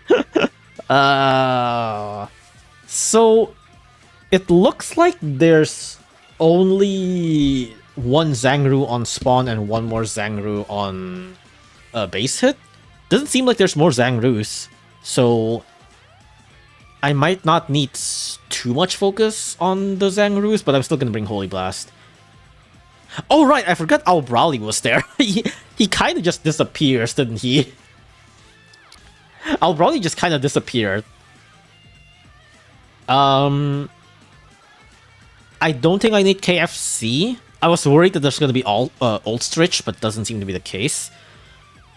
So it looks like there's only one Sangru on spawn and one more Sangru on base hit. Doesn't seem like there's more Zangrus, so I might not need too much focus on the Zangrus, but I'm still gonna bring Holy Blast. Oh right, I forgot Albrowley was there. he kind of just disappears, didn't he? Albrowley just kind of disappeared. I don't think I need KFC. I was worried that there's gonna be Oldstrich, but doesn't seem to be the case.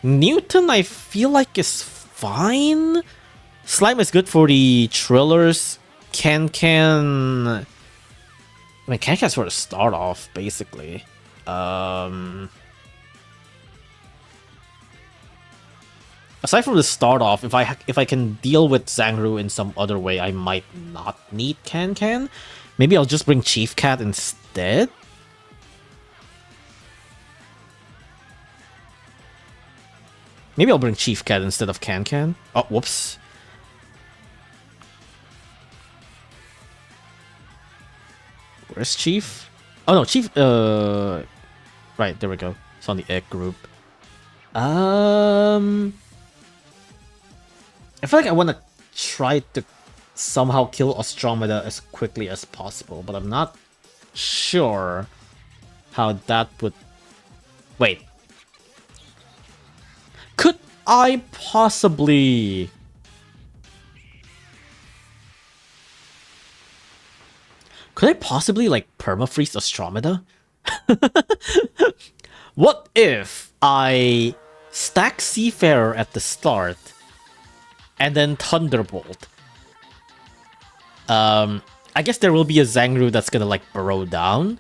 Newton, I feel like is fine. Slime is good for the Trillers. Can. I mean, Can sort of start off basically. Aside from the start off, if I can deal with Sangru in some other way, I might not need Can. Maybe I'll just bring Chief Cat instead. Maybe I'll bring Chief Cat instead of Can. Oh, whoops. Where's Chief? Oh no, Chief. Right, there we go. It's on the egg group. I feel like I want to try to somehow kill Ostromeda as quickly as possible, but I'm not sure how that would... Wait. Could I possibly... Could I possibly, like, permafreeze Ostromeda? What if I stack Seafarer at the start and then Thunderbolt? I guess there will be a Sangru that's gonna like burrow down,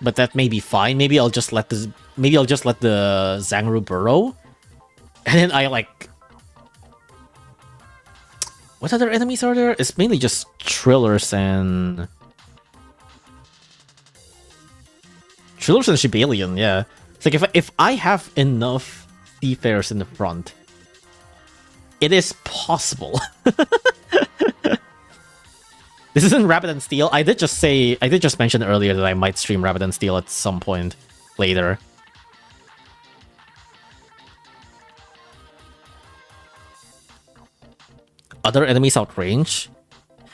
but that may be fine. Maybe I'll just let the Sangru burrow, and then I like... What other enemies are there? It's mainly just Trillers and Shibalion, yeah. It's like if I have enough Seafarers in the front, it is possible. This isn't Rapid and Steel. I did just mention earlier that I might stream Rapid and Steel at some point later. other enemies outrange?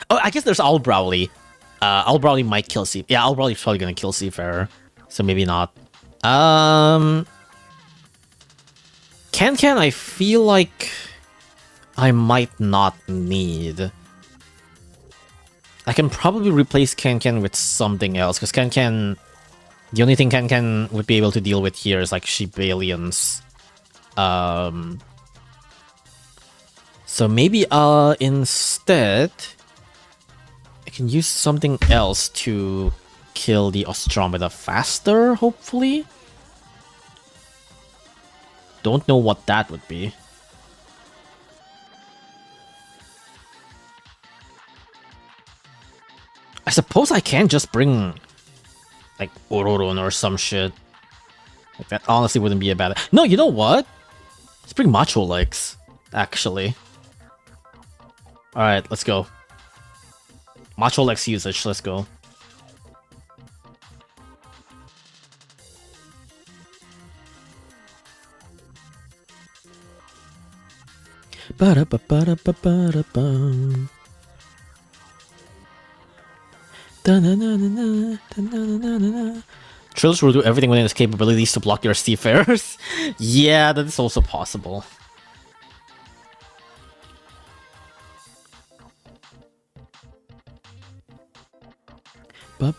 Oh, I guess there's Owl Browly. Owl Browly might kill Sea. Yeah, Owl Browly's probably gonna kill Seafarer, so maybe not. Can I feel like I might not need. I can probably replace Can with something else, because Can, the only thing Can would be able to deal with here is like sheep aliens. So maybe instead I can use something else to kill the Ostromeda faster, hopefully. Don't know what that would be. I suppose I can just bring like Ororun or some shit. Like that honestly wouldn't be a bad. No, you know what? Let's bring Macho Legs, actually. Alright, let's go. Macho Legs usage, let's go. Ba-da-ba-ba-da-ba-ba-da-bum. Trillage will do everything within its capabilities to block your seafarers. Yeah, that is also possible. Oh,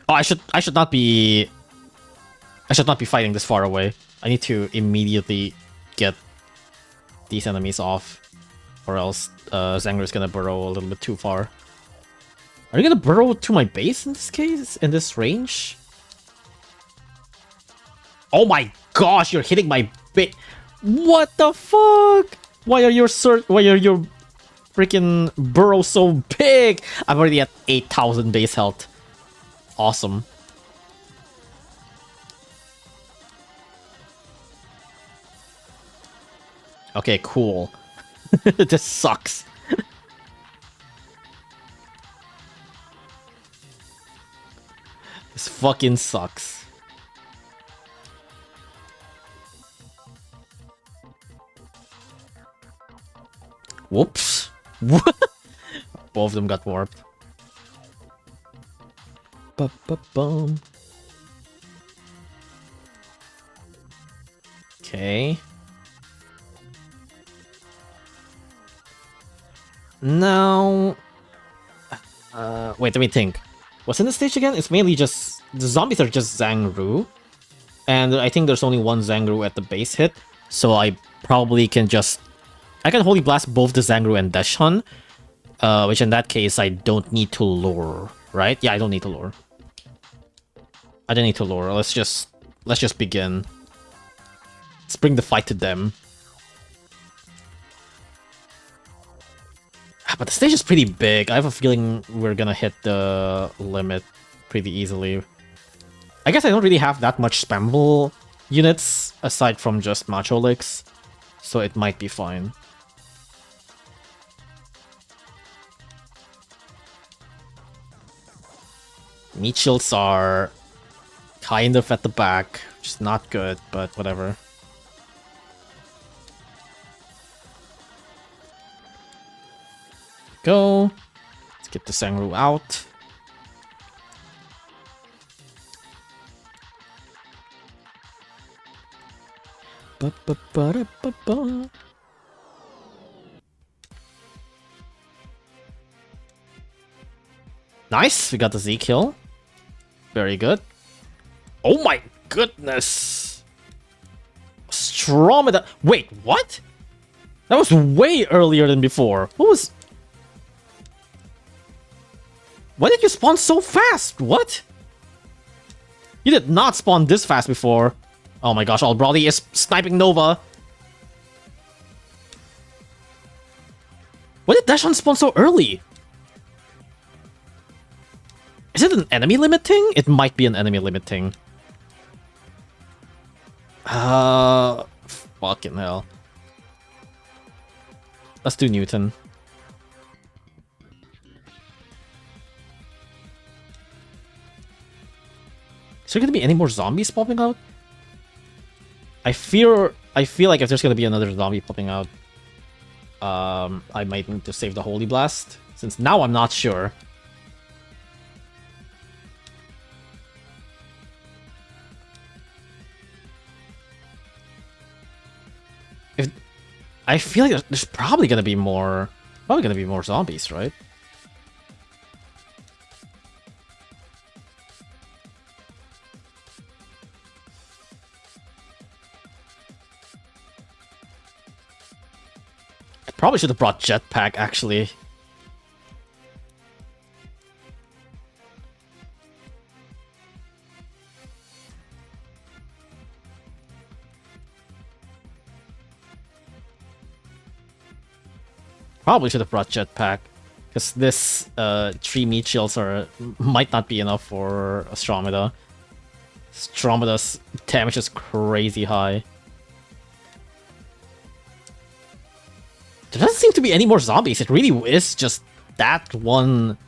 I should not be fighting this far away. I need to immediately get these enemies off, or else Zangru is gonna burrow a little bit too far. Are you gonna burrow to my base in this case? In this range? Oh my gosh, you're hitting my base. What the fuck? Why are your freaking burrow so big? I'm already at 8,000 base health. Awesome. Okay, cool. This sucks. This fucking sucks. Whoops. Both of them got warped. Ba-ba-bum. Okay. Now... wait, let me think. What's in the stage again? It's mainly just... The zombies are just Zangru. And I think there's only one Zangru at the base hit. So I probably can just... I can Holy Blast both the Zangru and deadhun. Which in that case, I don't need to lure. Right? Yeah, I don't need to lure. I don't need to lure. Let's just begin. Let's bring the fight to them. But the stage is pretty big. I have a feeling we're gonna hit the limit pretty easily. I guess I don't really have that much spammable units aside from just Macho Legs, so it might be fine. Meat shields are kind of at the back, which is not good, but whatever. Go. Let's get the Sangru out. Ba-ba-ba-da-ba-ba. Nice, we got the Z kill. Very good. Oh my goodness. Stromeda. Wait, what? That was way earlier than before. What was... Why did you spawn so fast? What? You did not spawn this fast before. Oh my gosh, Owl Browly is sniping Nova. Why did deadhun spawn so early? Is it an enemy limit thing? It might be an enemy limit thing. Fucking hell. Let's do Newton. Is there gonna be any more zombies popping out? I fear I feel like if there's gonna be another zombie popping out, I might need to save the Holy Blast, since now I'm not sure. If I feel like there's probably gonna be more zombies, right? I probably should have brought Jetpack, actually. Probably should have brought Jetpack, because this 3 meat shields might not be enough for Astromeda. Astromeda's damage is crazy high. There doesn't seem to be any more zombies. It really is just that one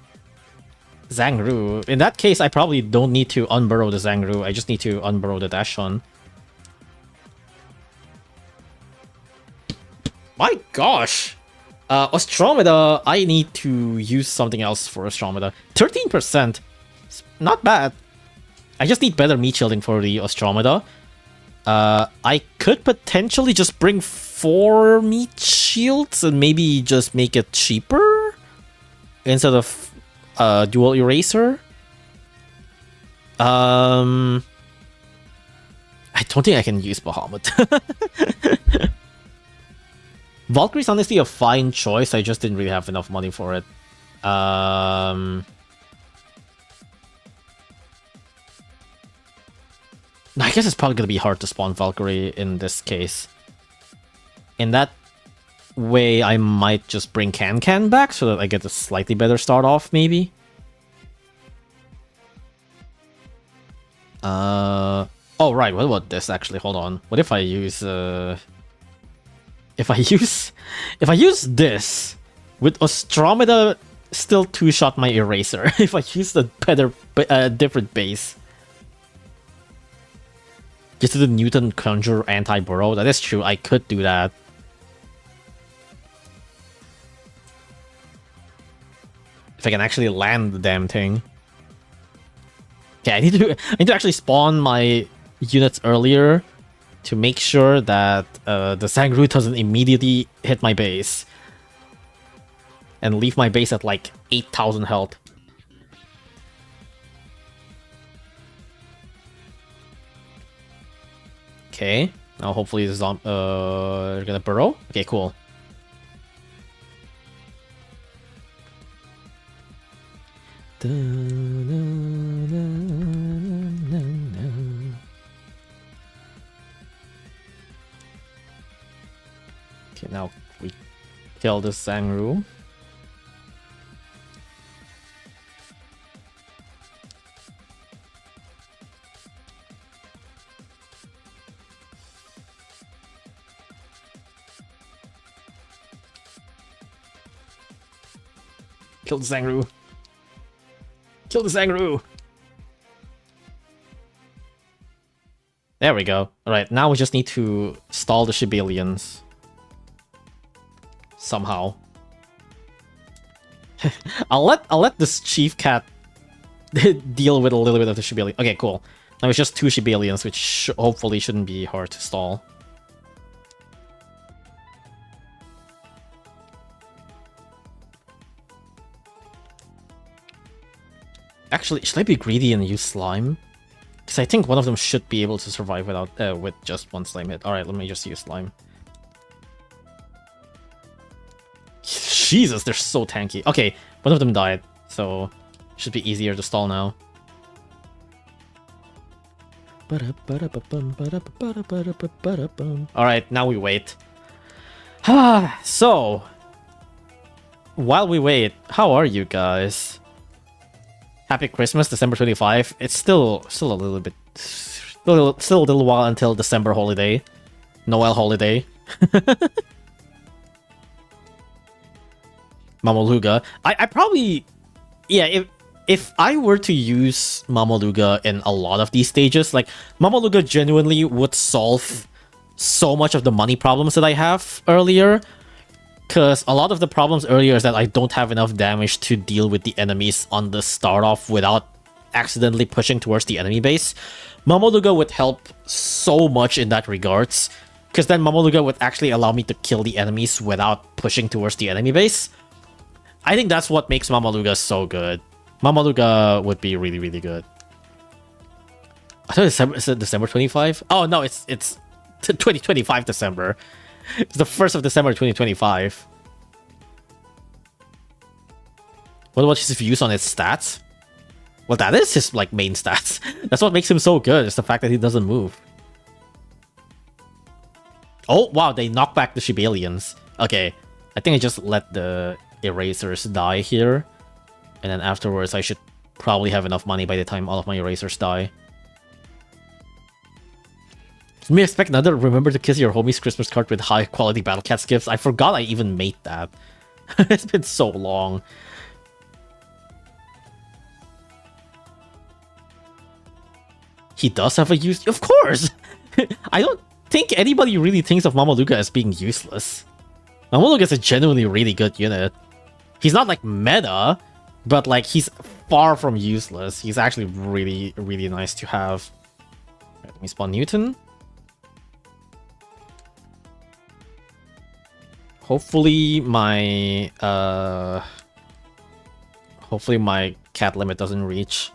Zangru. In that case, I probably don't need to unburrow the Zangru. I just need to unburrow the Dashun. My gosh! Astromeda, I need to use something else for Astromeda. 13%. Not bad. I just need better meat shielding for the Astromeda. I could potentially just bring 4 meat shields and maybe just make it cheaper instead of dual eraser. I don't think I can use Bahamut. Valkyrie's honestly a fine choice. I just didn't really have enough money for it. No, I guess it's probably gonna be hard to spawn Valkyrie in this case. In that way, I might just bring Can back so that I get a slightly better start off, maybe. Oh right, what about this actually? Hold on. What if I use if I use this with Astromeda still 2-shot my eraser? If I use the better different base. Just to the Newton Conjure anti-burrow. That is true, I could do that. If I can actually land the damn thing. Okay, I need to actually spawn my units earlier to make sure that the Zangru doesn't immediately hit my base. And leave my base at like 8,000 health. Okay, now hopefully the they're gonna burrow. Okay, cool. Okay, now we kill the Zangru. Kill the Zangru. Kill the Zangru. There we go. Alright, now we just need to stall the Shibalians. Somehow. I'll let this Chief Cat deal with a little bit of the Shibalian. Okay, cool. Now it's just 2 Shibalians, which hopefully shouldn't be hard to stall. Actually, should I be greedy and use Slime? Because I think one of them should be able to survive without with just 1 Slime hit. Alright, let me just use Slime. Jesus, they're so tanky. Okay, one of them died, so should be easier to stall now. Alright, now we wait. So, while we wait, how are you guys? Happy Christmas, December 25. It's still a little bit, still a little while until December holiday, Noel holiday. Mamaluga. I probably, yeah. If I were to use Mamaluga in a lot of these stages, like Mamaluga genuinely would solve so much of the money problems that I have earlier. Because a lot of the problems earlier is that I don't have enough damage to deal with the enemies on the start off without accidentally pushing towards the enemy base. Mamaluga would help so much in that regards. Because then Mamaluga would actually allow me to kill the enemies without pushing towards the enemy base. I think that's what makes Mamaluga so good. Mamaluga would be really, really good. I thought is it December 25? Oh no, it's 2025 December. It's the 1st of December 2025. What about his views on his stats? Well, that is his like main stats. That's what makes him so good, is the fact that he doesn't move. Oh wow, they knock back the Shibalians. Okay, I think I just let the erasers die here. And then afterwards I should probably have enough money by the time all of my erasers die. Did we expect another remember to kiss your homies Christmas card with high quality battle cat gifts? I forgot I even made that. It's been so long. He does have a use, of course. I don't think anybody really thinks of Mamaluga as being useless. Mamaluga is a genuinely really good unit. He's not like meta, but like he's far from useless. He's actually really, really nice to have. Right, let me spawn Newton. Hopefully my cat limit doesn't reach.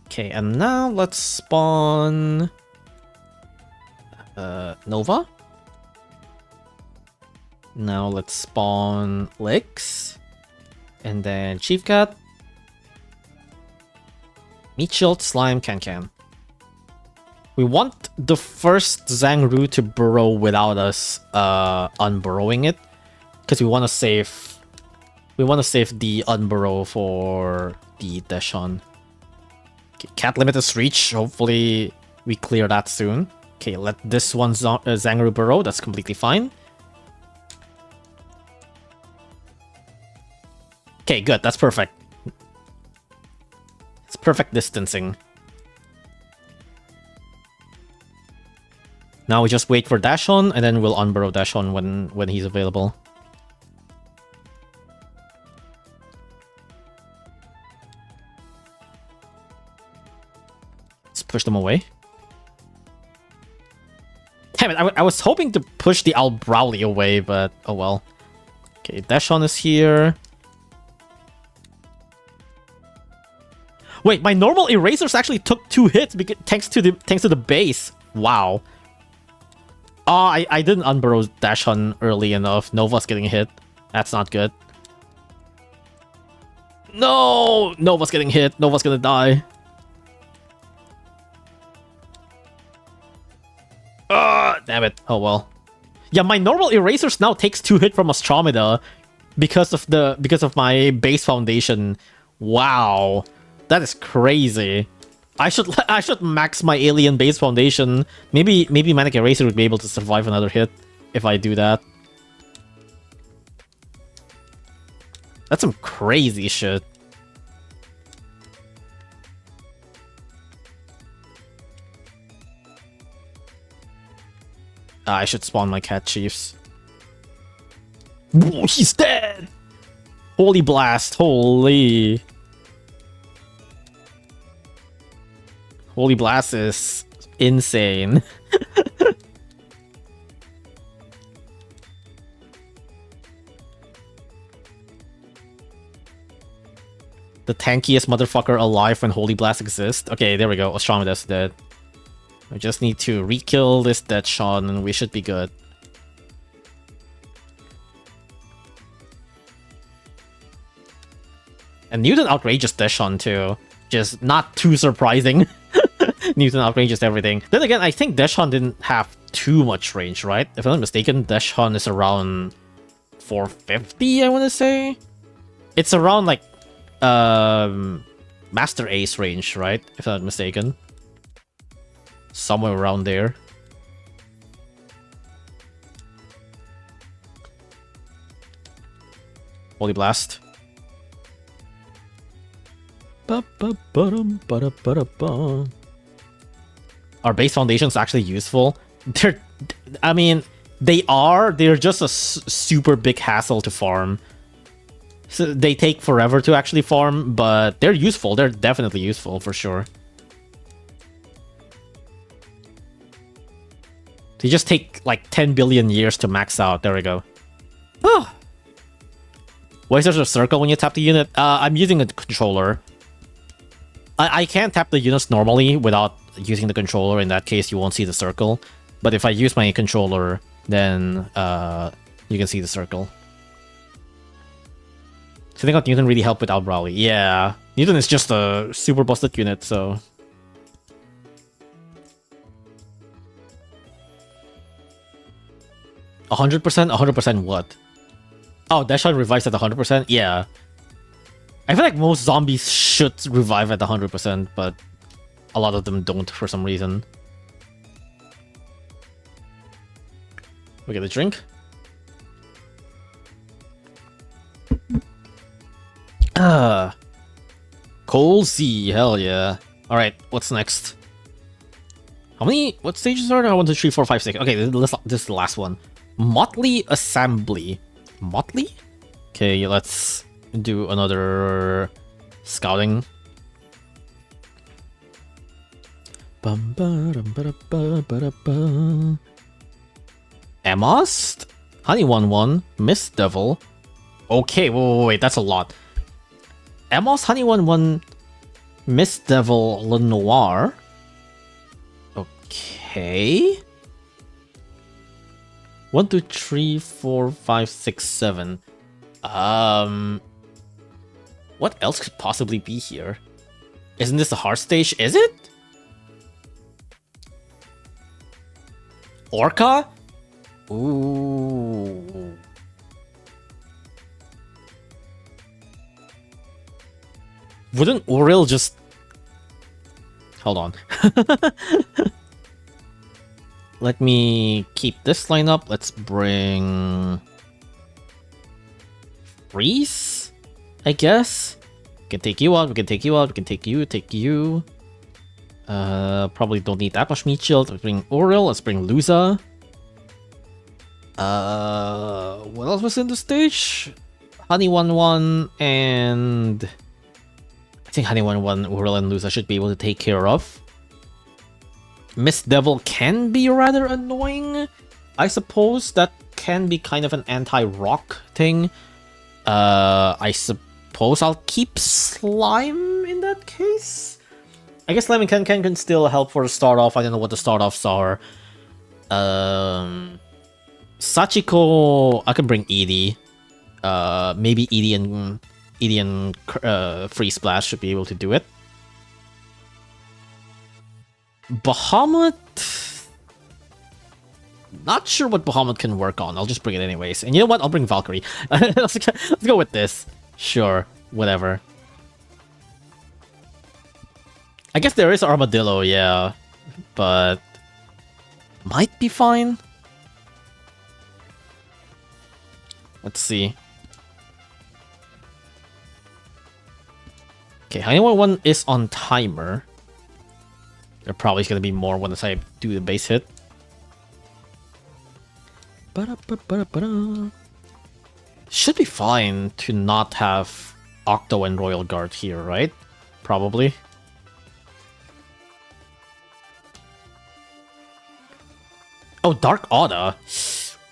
Okay, and now let's spawn Nova. Now let's spawn Lix. And then Chief Cat. Meat Shield, Slime, Can. We want the first Zangru to burrow without us unburrowing it. Because we want to save the unburrow for the Deshon. Okay, cat limit is reached. Hopefully we clear that soon. Okay, let this one Zangru burrow. That's completely fine. Okay, good. That's perfect. It's perfect distancing. Now we just wait for Dashon, and then we'll unburrow Dashon when he's available. Let's push them away. Damn it, I was hoping to push the Albrowli away, but oh well. Okay, Dashon is here. Wait, my normal erasers actually took 2 hits because thanks to the base. Wow. Oh, I didn't unburrow Dashon early enough. Nova's getting hit. That's not good. No! Nova's getting hit. Nova's gonna die. Damn it. Oh well. Yeah, my normal erasers now takes 2 hits from Astromeda because of my base foundation. Wow. That is crazy. I should max my alien base foundation. Maybe Manic Eraser would be able to survive another hit if I do that. That's some crazy shit. I should spawn my cat chiefs. Whoa, he's dead! Holy blast, holy. Holy blast is insane. The tankiest motherfucker alive when Holy Blast exists. Okay, there we go. Ostromeda's dead. We just need to re-kill this dead Sean and we should be good. And Newton outrageous Deshon too. Just not too surprising. Newton outrageous everything. Then again, I think Deshon didn't have too much range, right? If I'm not mistaken, Deshon is around 450, I want to say. It's around like Master Ace range, right? If I'm not mistaken. Somewhere around there. Holy Blast. Our base foundation is actually useful. I mean, they're just a super big hassle to farm. So they take forever to actually farm, but they're useful. They're definitely useful for sure. They just take like 10 billion years to max out. There we go. Oh. Why is there a circle when you tap the unit? I'm using a controller. I can't tap the units normally without using the controller. In that case, you won't see the circle. But if I use my controller, then you can see the circle. So I think Newton really helped without Brawley. Yeah, Newton is just a super busted unit, so... 100%? 100% what? Oh, Deadhun revives at 100%? Yeah. I feel like most zombies should revive at 100%, but a lot of them don't for some reason. We get a drink. Cozy, hell yeah. Alright, what's next? How many? What stages are there? 1, 2, 3, 4, 5, 6. Okay, this is the last one. Motley Assembly. Motley? Okay, let's do another scouting. Amos? Honey 1-1, Miss Devil. Okay, wait, that's a lot. Amos, Honey 1-1, Miss Devil, Lenoir. Okay. 1, 2, 3, 4, 5, 6, 7. What else could possibly be here? Isn't this a hard stage? Is it? Orca? Ooh. Wouldn't Uriel just... Hold on. Let me keep this lineup. Let's bring... Freeze? I guess? We can take you out, we can take you out, we can take you. Probably don't need that much meat shield. Let's bring Uriel, let's bring Luza. What else was in the stage? Honey 1-1 and... I think Honey 1-1, Uriel and Luza should be able to take care of. Miss Devil can be rather annoying. I suppose that can be kind of an anti-rock thing. I suppose I'll keep Slime in that case. I guess Slime and can still help for the start off. I don't know what the start offs are. Sachiko, I can bring Edie. Maybe Edie and Free Splash should be able to do it. Bahamut... Not sure what Bahamut can work on. I'll just bring it anyways. And you know what? I'll bring Valkyrie. let's go with this. Sure. Whatever. I guess there is Armadillo, yeah. But... might be fine. Let's see. Okay, Honey 1-1 is on timer. There probably is going to be more once I do the base hit. Should be fine to not have Octo and Royal Guard here, right? Probably. Oh, Dark Oda.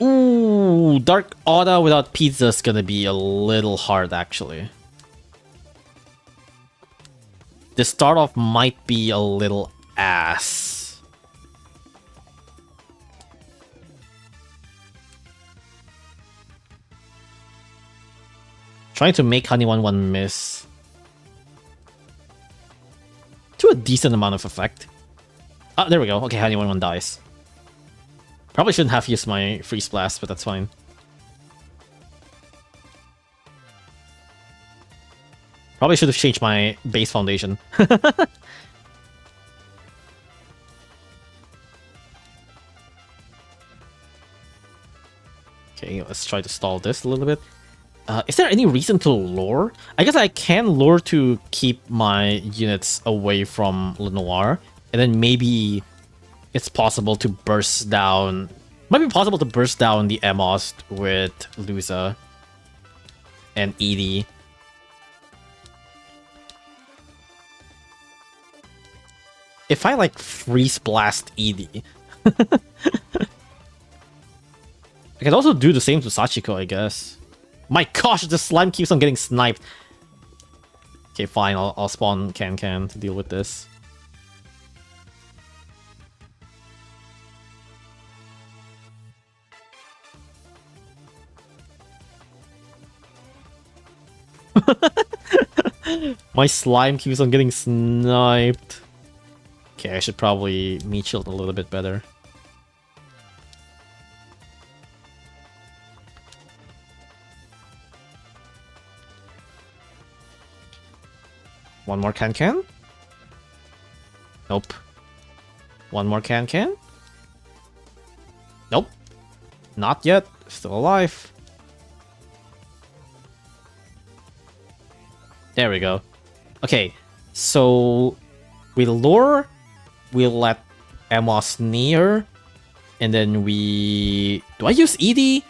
Ooh, Dark Oda without pizza is gonna be a little hard, actually. The start off might be a little ass. Trying to make Honey 1-1 miss. To a decent amount of effect. Ah, there we go. Okay, Honey 1-1 dies. Probably shouldn't have used my free splash, but that's fine. Probably should have changed my base foundation. Okay, let's try to stall this a little bit. Is there any reason to lure? I guess I can lure to keep my units away from Lenoir, and then maybe it's possible to burst down... Might be possible to burst down the Emos with Luza and Edie. If I, like, freeze blast Edie... I can also do the same to Sachiko, I guess. My gosh, the slime keeps on getting sniped. Okay, fine, I'll spawn Can to deal with this. My slime keeps on getting sniped. Okay, I should probably meat shield a little bit better. One more Can? Nope. One more Can? Nope. Not yet. Still alive. There we go. Okay, so we lure, we let Amos near, and then we... Do I use Edie?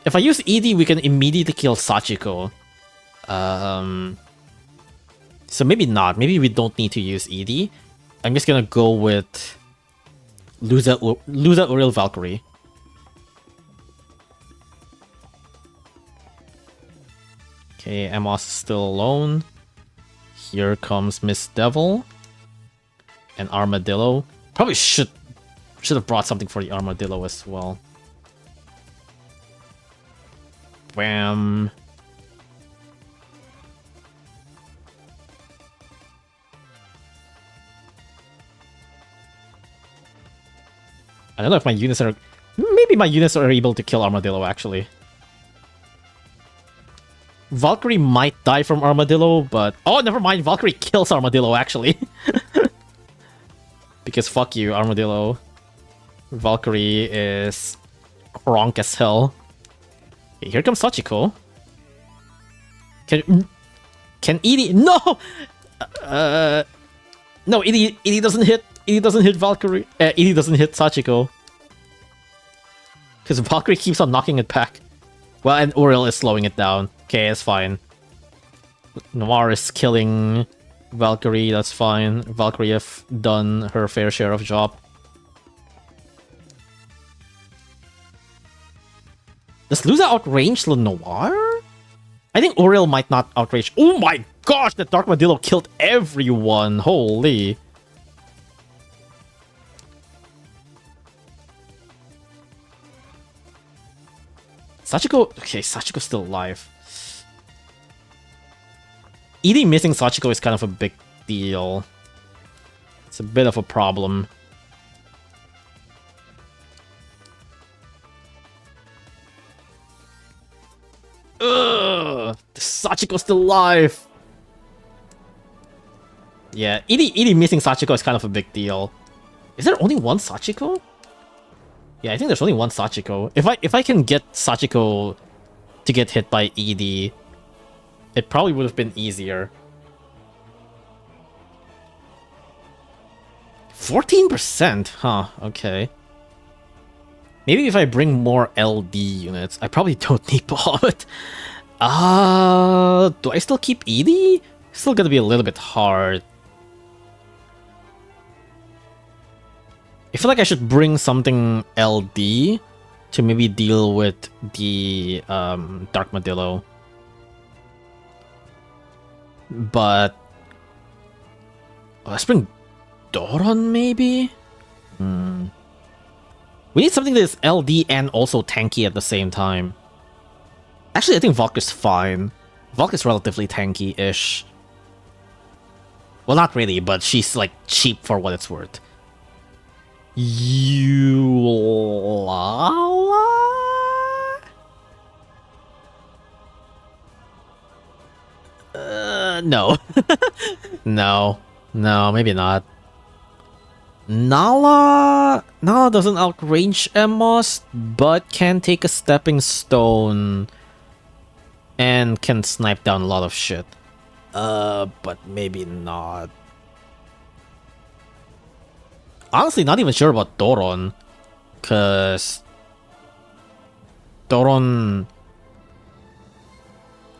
If I use Edie, we can immediately kill Sachiko. So maybe not. Maybe we don't need to use Edie. I'm just gonna go with Luza Uriel Valkyrie. Okay, Amos is still alone. Here comes Miss Devil and Armadillo. Probably should have brought something for the Armadillo as well. Wham. I don't know if my units are... Maybe my units are able to kill Armadillo, actually. Valkyrie might die from Armadillo, but... Oh, never mind. Valkyrie kills Armadillo, actually. Because fuck you, Armadillo. Valkyrie is... Kronk as hell. Okay, here comes Sachiko. Can Edie... No! No, Edie doesn't hit... Edie doesn't hit Valkyrie. Edie doesn't hit Sachiko. Because Valkyrie keeps on knocking it back. Well, and Uriel is slowing it down. Okay, it's fine. Noir is killing Valkyrie, that's fine. Valkyrie have done her fair share of job. Does Luza outrange Lenoir? I think Uriel might not outrange... Oh my gosh, that Dark Armadillo killed everyone! Holy... Sachiko... Okay, Sachiko's still alive. Edie missing Sachiko is kind of a big deal. It's a bit of a problem. Ugh! Sachiko's still alive! Yeah, Edie missing Sachiko is kind of a big deal. Is there only one Sachiko? Yeah, I think there's only one Sachiko. If I can get Sachiko to get hit by Edie, it probably would have been easier. 14%? Huh, okay. Maybe if I bring more LD units, I probably don't need Bahamut. Do I still keep Edie? It's still gonna be a little bit hard. I feel like I should bring something LD to maybe deal with the Dark Armadillo. But let's bring Doron maybe? We need something that is LD and also tanky at the same time. Actually, I think Valk is fine. Valk is relatively tanky-ish. Well, not really, but she's like cheap for what it's worth. Eulala? No. No, maybe not. Nala doesn't outrange Emos, but can take a stepping stone and can snipe down a lot of shit. But maybe not. honestly not even sure about Doron, because Doron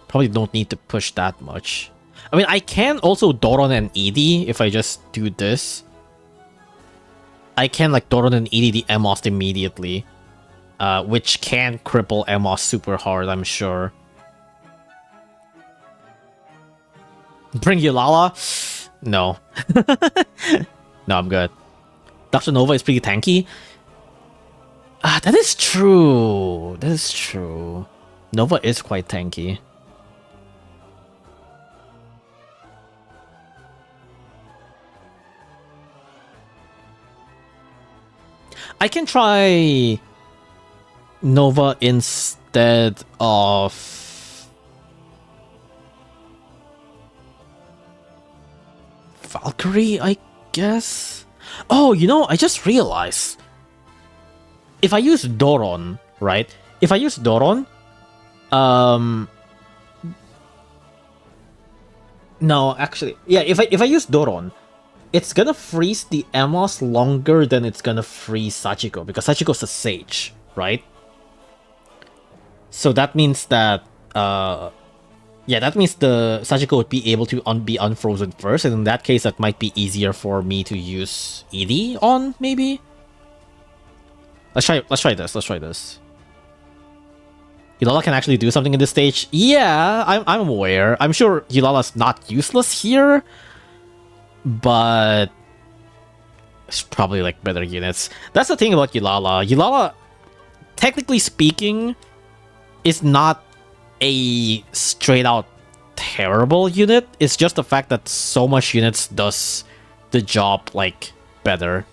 probably don't need to push that much. I mean, I can also Doron and ED if I just do this. I can like Doron and ED the Emos immediately, which can cripple Emos super hard, I'm sure. Bring Yulala? No. No, I'm good. Dr. Nova is pretty tanky. That is true. That is true. Nova is quite tanky. I can try Nova instead of Valkyrie, I guess. Oh, you know, I just realized. If I use Doron, right? If I use Doron, no, actually, yeah. If I use Doron, it's gonna freeze the Emos longer than it's gonna freeze Sachiko, because Sachiko's a Sage, right? So that means that, yeah, that means the Sachiko would be able to be unfrozen first, and in that case, that might be easier for me to use ED on, maybe? Let's try this. Yulala can actually do something in this stage. Yeah, I'm aware. I'm sure Yulala's not useless here, but it's probably like better units. That's the thing about Yulala. Yulala, technically speaking, is not a straight out terrible unit. It's just the fact that so much units does the job like better.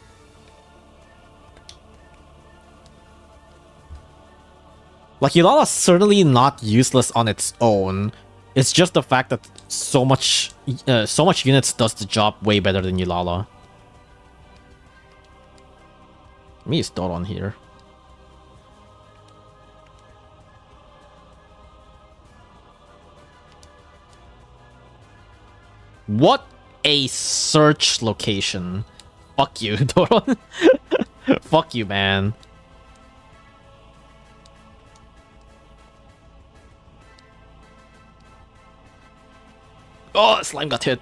Like, Yulala's certainly not useless on its own. It's just the fact that so much units does the job way better than Yulala. Let me use Doron here. What a search location. Fuck you, Doron. Fuck you, man. Oh, slime got hit.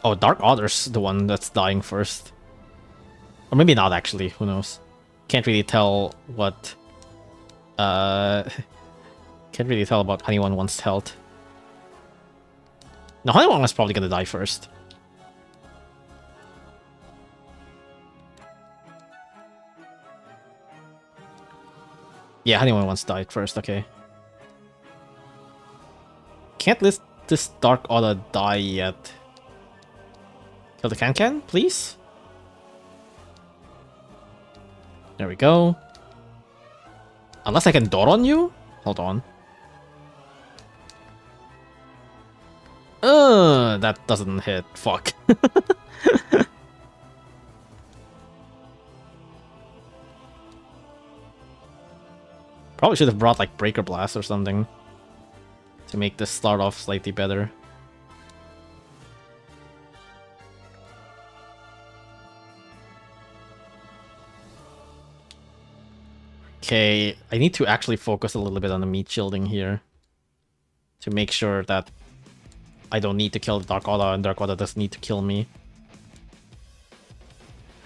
Oh, Dark Otter's the one that's dying first. Or maybe not, actually. Who knows? Can't really tell what... Can't really tell about Honeyone One's health. No, Honeyone One's probably gonna die first. Yeah, Honeyone One's died first, okay. Can't let this Dark Otter die yet. Kill the Can-Can, please? There we go. Unless I can Doron you? Hold on. That doesn't hit. Fuck. Probably should have brought like Breaker Blast or something to make this start off slightly better. Okay, I need to actually focus a little bit on the meat shielding here to make sure that I don't need to kill Dark Oda and Dark Oda doesn't need to kill me.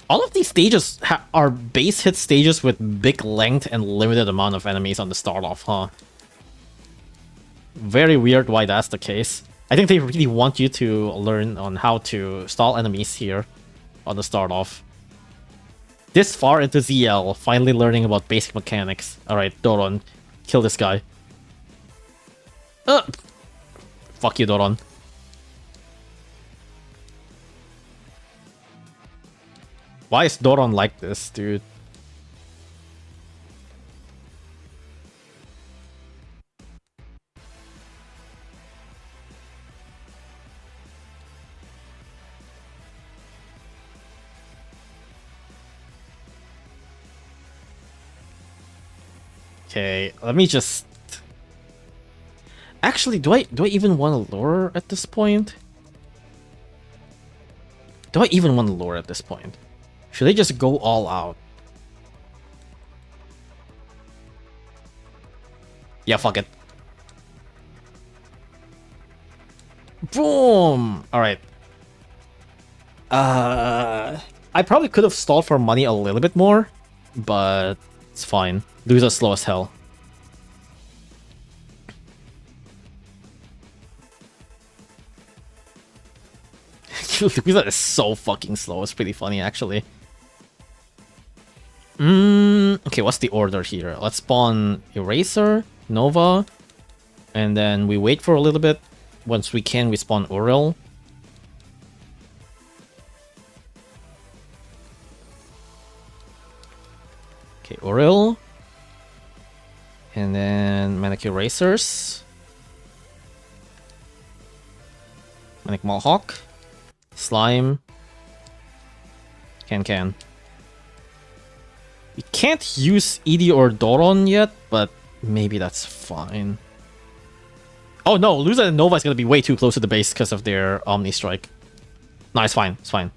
All of these stages are base hit stages with big length and limited amount of enemies on the start off, huh? Very weird why that's the case. I think they really want you to learn on how to stall enemies here on the start off. This far into ZL, finally learning about basic mechanics. Alright, Doron, kill this guy. Fuck you, Doron. Why is Doron like this, dude? Okay, let me just... Actually, do I even want to lure at this point? Do I even want to lure at this point? Should I just go all out? Yeah, fuck it. Boom! Alright. I probably could have stalled for money a little bit more, but it's fine. These are slow as hell. That is so fucking slow. It's pretty funny, actually. Okay, what's the order here? Let's spawn Eraser, Nova, and then we wait for a little bit. Once we can, we spawn Uriel. Okay, Uriel. And then Manic Erasers. Manic Mohawk. Slime. Can. We can't use Edie or Doron yet, but maybe that's fine. Oh no, Luza and Nova is gonna be way too close to the base because of their Omni Strike. No, it's fine. It's fine.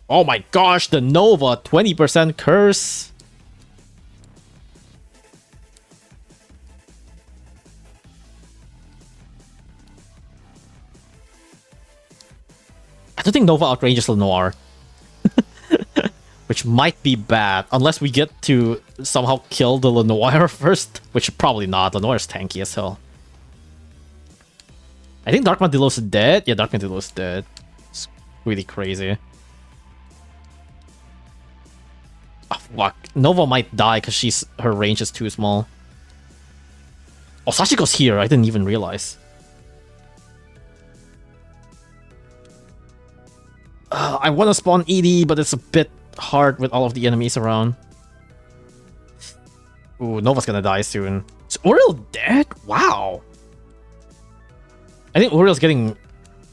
Oh my gosh, the Nova 20% curse. I don't think Nova outranges Lenoir. Which might be bad, unless we get to somehow kill the Lenoir first, which probably not. Lenoir's tanky as hell. I think Dark Mandillo's dead. Yeah, Dark Mandillo's dead. It's really crazy. Oh, fuck. Nova might die because her range is too small. Oh, Sachiko's here. I didn't even realize. I want to spawn Edie, but it's a bit hard with all of the enemies around. Ooh, Nova's gonna die soon. Is Uriel dead? Wow. I think Uriel's getting...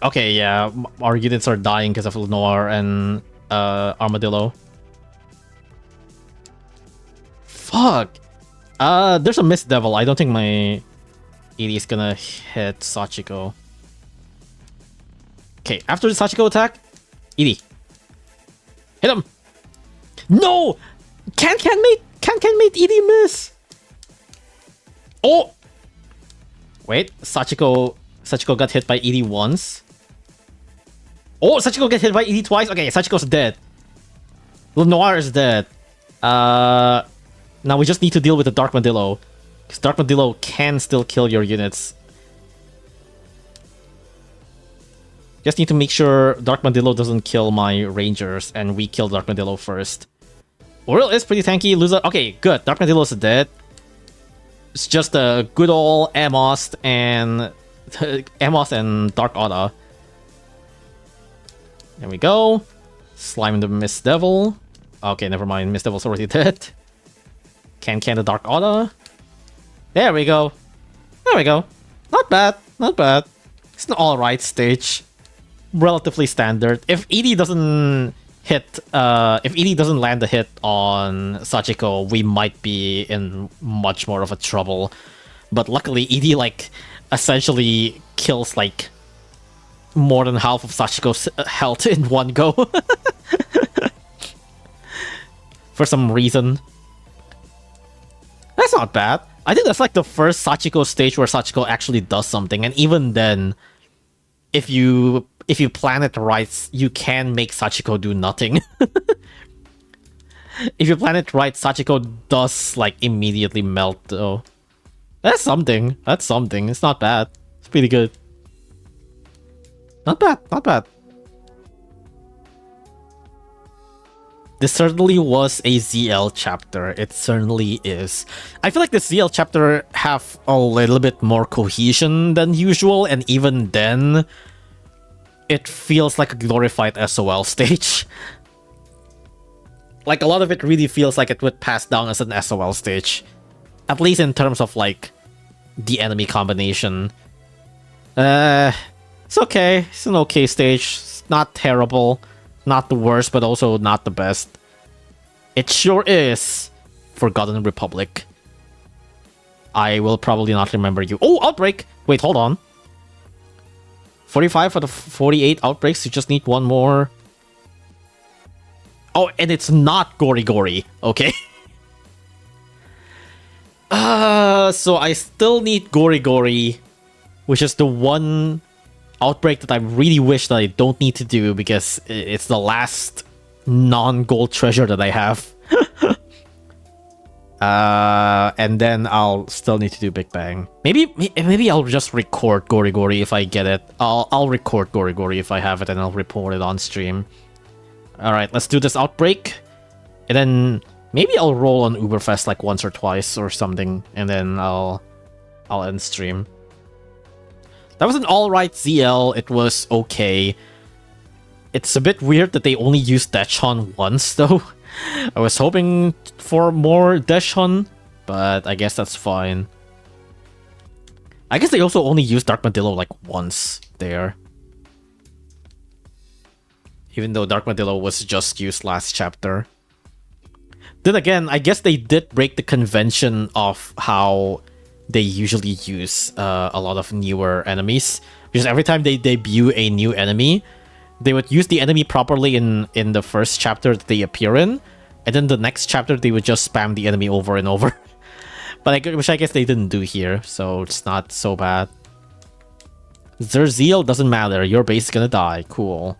Okay, yeah. Our units are dying because of Lenoir and Armadillo. Fuck. There's a Mist Devil. I don't think my Edie is gonna hit Sachiko. Okay, after the Sachiko attack, Edie. Hit him! No! Can mate Edie miss? Oh! Wait, Sachiko got hit by Edie once. Oh, Sachiko got hit by Edie twice? Okay, Sachiko's dead. Lenoir is dead. Now we just need to deal with the Dark Mandillo. Because Dark Mandillo can still kill your units. Just need to make sure Dark Mandillo doesn't kill my Rangers, and we kill Dark Mandillo first. Uriel is pretty tanky. Loser. Okay, good. Dark Mandillo's dead. It's just a good old Amos and Dark Oda. There we go. Slime the Mist Devil. Okay, never mind. Mist Devil's already dead. Can the Dark Oda. There we go. There we go. Not bad. Not bad. It's an alright stage. Relatively standard. If Edie doesn't hit, if Edie doesn't land a hit on Sachiko, we might be in much more of a trouble. But luckily, Edie like essentially kills like more than half of Sachiko's health in one go. For some reason. That's not bad. I think that's like the first Sachiko stage where Sachiko actually does something, and even then, if you plan it right, you can make Sachiko do nothing. If you plan it right, Sachiko does like immediately melt though. That's something. That's something. It's not bad. It's pretty good. Not bad. Not bad. This certainly was a ZL chapter. It certainly is. I feel like the ZL chapter have a little bit more cohesion than usual, and even then, it feels like a glorified SOL stage. Like, a lot of it really feels like it would pass down as an SOL stage. At least in terms of, like, the enemy combination. It's okay. It's an okay stage. It's not terrible. Not the worst, but also not the best. It sure is. Forgotten Republic. I will probably not remember you. Oh, Outbreak! Wait, hold on. 45 out of 48 outbreaks. You just need one more. Oh, and it's not Gory Gory. Okay. So I still need Gory Gory, which is the one outbreak that I really wish that I don't need to do because it's the last non-gold treasure that I have. And then I'll still need to do Big Bang. Maybe I'll just record Gory Gory if I get it. I'll record Gory Gory if I have it, and I'll report it on stream. All right, let's do this outbreak, and then maybe I'll roll on Uberfest like once or twice or something, and then I'll end stream. That was an alright ZL. It was okay. It's a bit weird that they only used Dechon once, though. I was hoping for more Dechon, but I guess that's fine. I guess they also only used Dark Madillo like once there. Even though Dark Madillo was just used last chapter. Then again, I guess they did break the convention of how they usually use a lot of newer enemies. Because every time they debut a new enemy, they would use the enemy properly in the first chapter that they appear in, and then the next chapter they would just spam the enemy over and over. But which I guess they didn't do here, so it's not so bad. Zerziel doesn't matter. Your base is gonna die. Cool.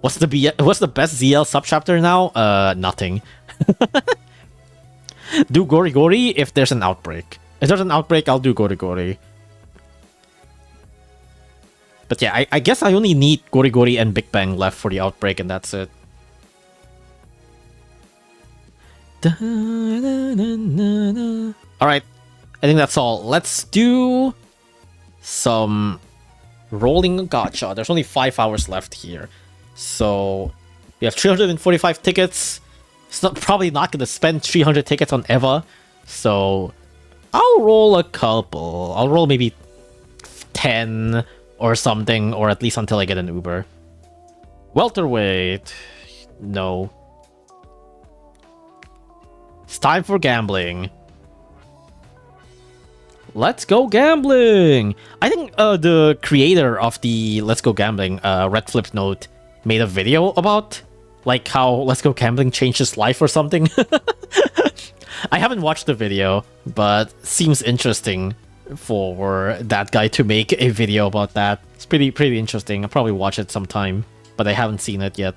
What's the best ZL subchapter now? Nothing. Do Gory Gory if there's an outbreak. If there's an outbreak, I'll do Gory Gory. But yeah, I guess I only need Gory Gory and Big Bang left for the outbreak, and that's it. Alright, I think that's all. Let's do some rolling gacha. There's only 5 hours left here. So we have 345 tickets. It's probably not going to spend 300 tickets on Eva. So I'll roll a couple. I'll roll maybe 10 or something, or at least until I get an Uber. Welterweight. No. It's time for gambling. Let's go gambling! I think the creator of the Let's Go Gambling, Red Flip Note, made a video about like how Let's Go Gambling changed his life or something. I haven't watched the video, but seems interesting for that guy to make a video about that. It's pretty interesting. I'll probably watch it sometime, but I haven't seen it yet.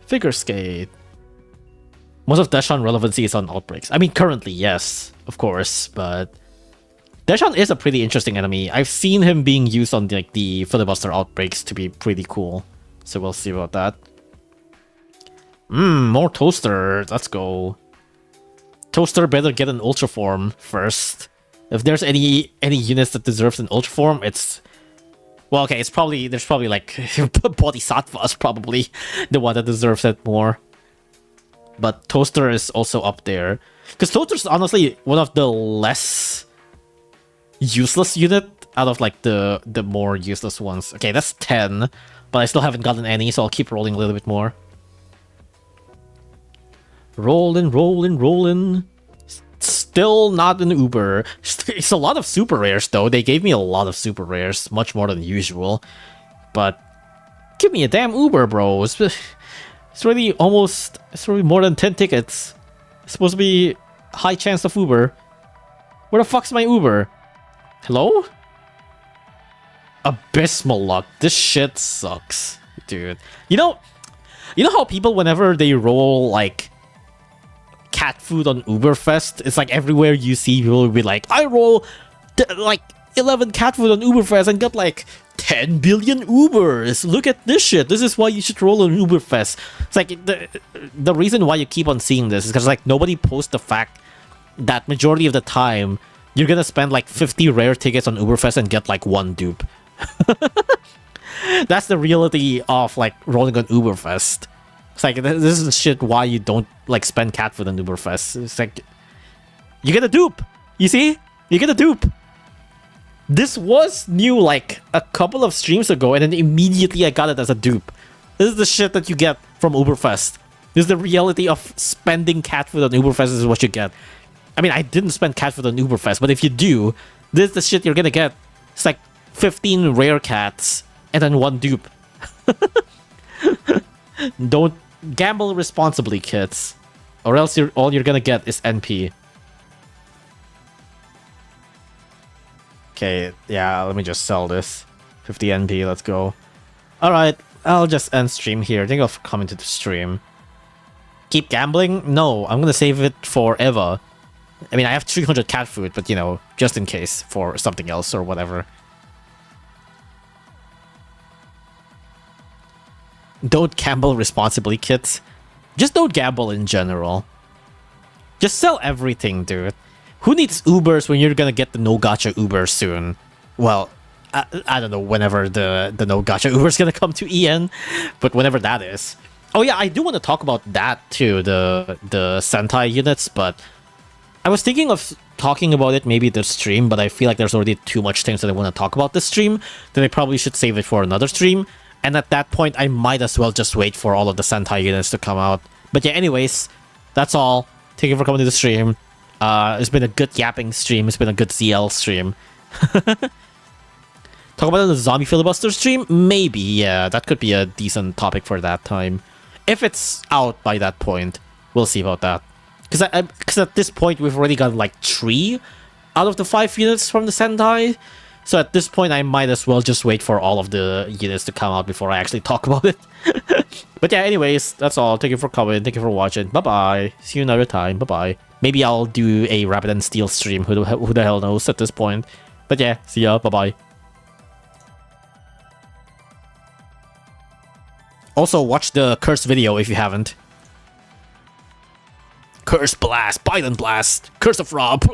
Figure skate. Most of Dechon relevancy is on outbreaks. I mean, currently, yes, of course, but Dechon is a pretty interesting enemy. I've seen him being used on like the filibuster outbreaks to be pretty cool. So we'll see about that. More Toaster. Let's go. Toaster better get an Ultra Form first. If there's any units that deserves an Ultra Form, it's... Well, okay, there's probably like Bodhisattva is probably the one that deserves it more. But Toaster is also up there. Because Toaster is honestly one of the less useless unit out of like the more useless ones. Okay, that's 10, but I still haven't gotten any, so I'll keep rolling a little bit more. Rolling. Still not an Uber. It's a lot of super rares though. They gave me a lot of super rares, much more than usual. But give me a damn Uber, bro. It's really more than 10 tickets. It's supposed to be high chance of Uber. Where the fuck's my Uber? Hello? Abysmal luck. This shit sucks, dude. You know how people, whenever they roll like cat food on Uberfest, it's like everywhere you see people will be like, I roll like 11 cat food on Uberfest and got like 10 billion Ubers. Look at this shit. This is why you should roll on Uberfest. It's like the reason why you keep on seeing this is because like nobody posts the fact that majority of the time you're gonna spend like 50 rare tickets on Uberfest and get like one dupe. That's the reality of like rolling on Uberfest. It's like this is the shit why you don't like spend cat food on Uberfest. It's like you get a dupe. You see? You get a dupe. This was new like a couple of streams ago, and then immediately I got it as a dupe. This is the shit that you get from Uberfest. This is the reality of spending cat food on Uberfest. This is what you get. I mean, I didn't spend cat food on Uberfest, but if you do, this is the shit you're gonna get. It's like 15 rare cats and then 1 dupe. Don't gamble responsibly, kids, or else all you're gonna get is NP. Okay, yeah, let me just sell this. 50 NP, let's go. Alright, I'll just end stream here. I think I'll come into the stream. Keep gambling? No, I'm gonna save it forever. I mean, I have 300 cat food, but you know, just in case for something else or whatever. Don't gamble responsibly, kids. Just don't gamble in general. Just sell everything, dude. Who needs Ubers when you're gonna get the no gacha Uber soon? Well, I don't know whenever the no gacha Uber's gonna come to EN, but whenever that is. Oh yeah, I do want to talk about that too, the Sentai units, but I was thinking of talking about it maybe this stream, but I feel like there's already too much things that I want to talk about this stream, then I probably should save it for another stream, and at that point I might as well just wait for all of the Sentai units to come out. But yeah, anyways, that's all. Thank you for coming to the stream. It's been a good yapping stream, it's been a good CL stream. Talk about the zombie filibuster stream? Maybe, yeah, that could be a decent topic for that time. If it's out by that point, we'll see about that. Because at this point, we've already got like 3 out of the 5 units from the Sentai. So at this point, I might as well just wait for all of the units to come out before I actually talk about it. But yeah, anyways, that's all. Thank you for coming. Thank you for watching. Bye-bye. See you another time. Bye-bye. Maybe I'll do a Rapid and Steel stream. Who the hell knows at this point. But yeah, see ya. Bye-bye. Also, watch the Curse video if you haven't. Curse Blast, Biden Blast, Curse of Rob.